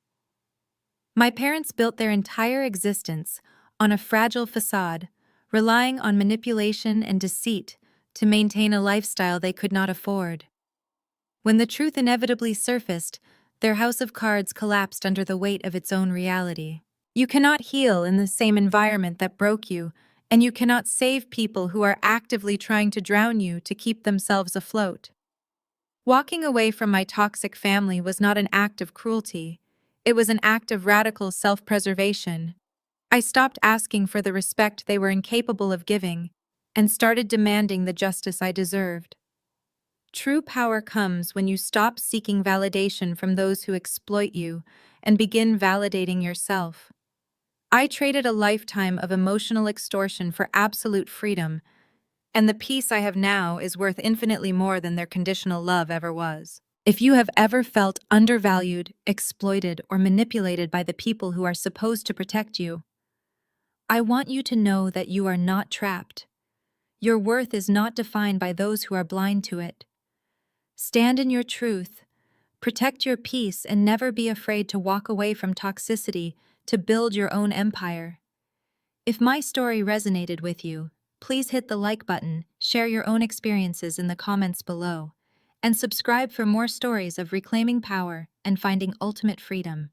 My parents built their entire existence on a fragile facade, relying on manipulation and deceit to maintain a lifestyle they could not afford. When the truth inevitably surfaced, their house of cards collapsed under the weight of its own reality. You cannot heal in the same environment that broke you, and you cannot save people who are actively trying to drown you to keep themselves afloat. Walking away from my toxic family was not an act of cruelty. It was an act of radical self-preservation. I stopped asking for the respect they were incapable of giving and started demanding the justice I deserved. True power comes when you stop seeking validation from those who exploit you and begin validating yourself. I traded a lifetime of emotional extortion for absolute freedom, and the peace I have now is worth infinitely more than their conditional love ever was. If you have ever felt undervalued, exploited, or manipulated by the people who are supposed to protect you, I want you to know that you are not trapped. Your worth is not defined by those who are blind to it. Stand in your truth, protect your peace, and never be afraid to walk away from toxicity to build your own empire. If my story resonated with you, please hit the like button, share your own experiences in the comments below, and subscribe for more stories of reclaiming power and finding ultimate freedom.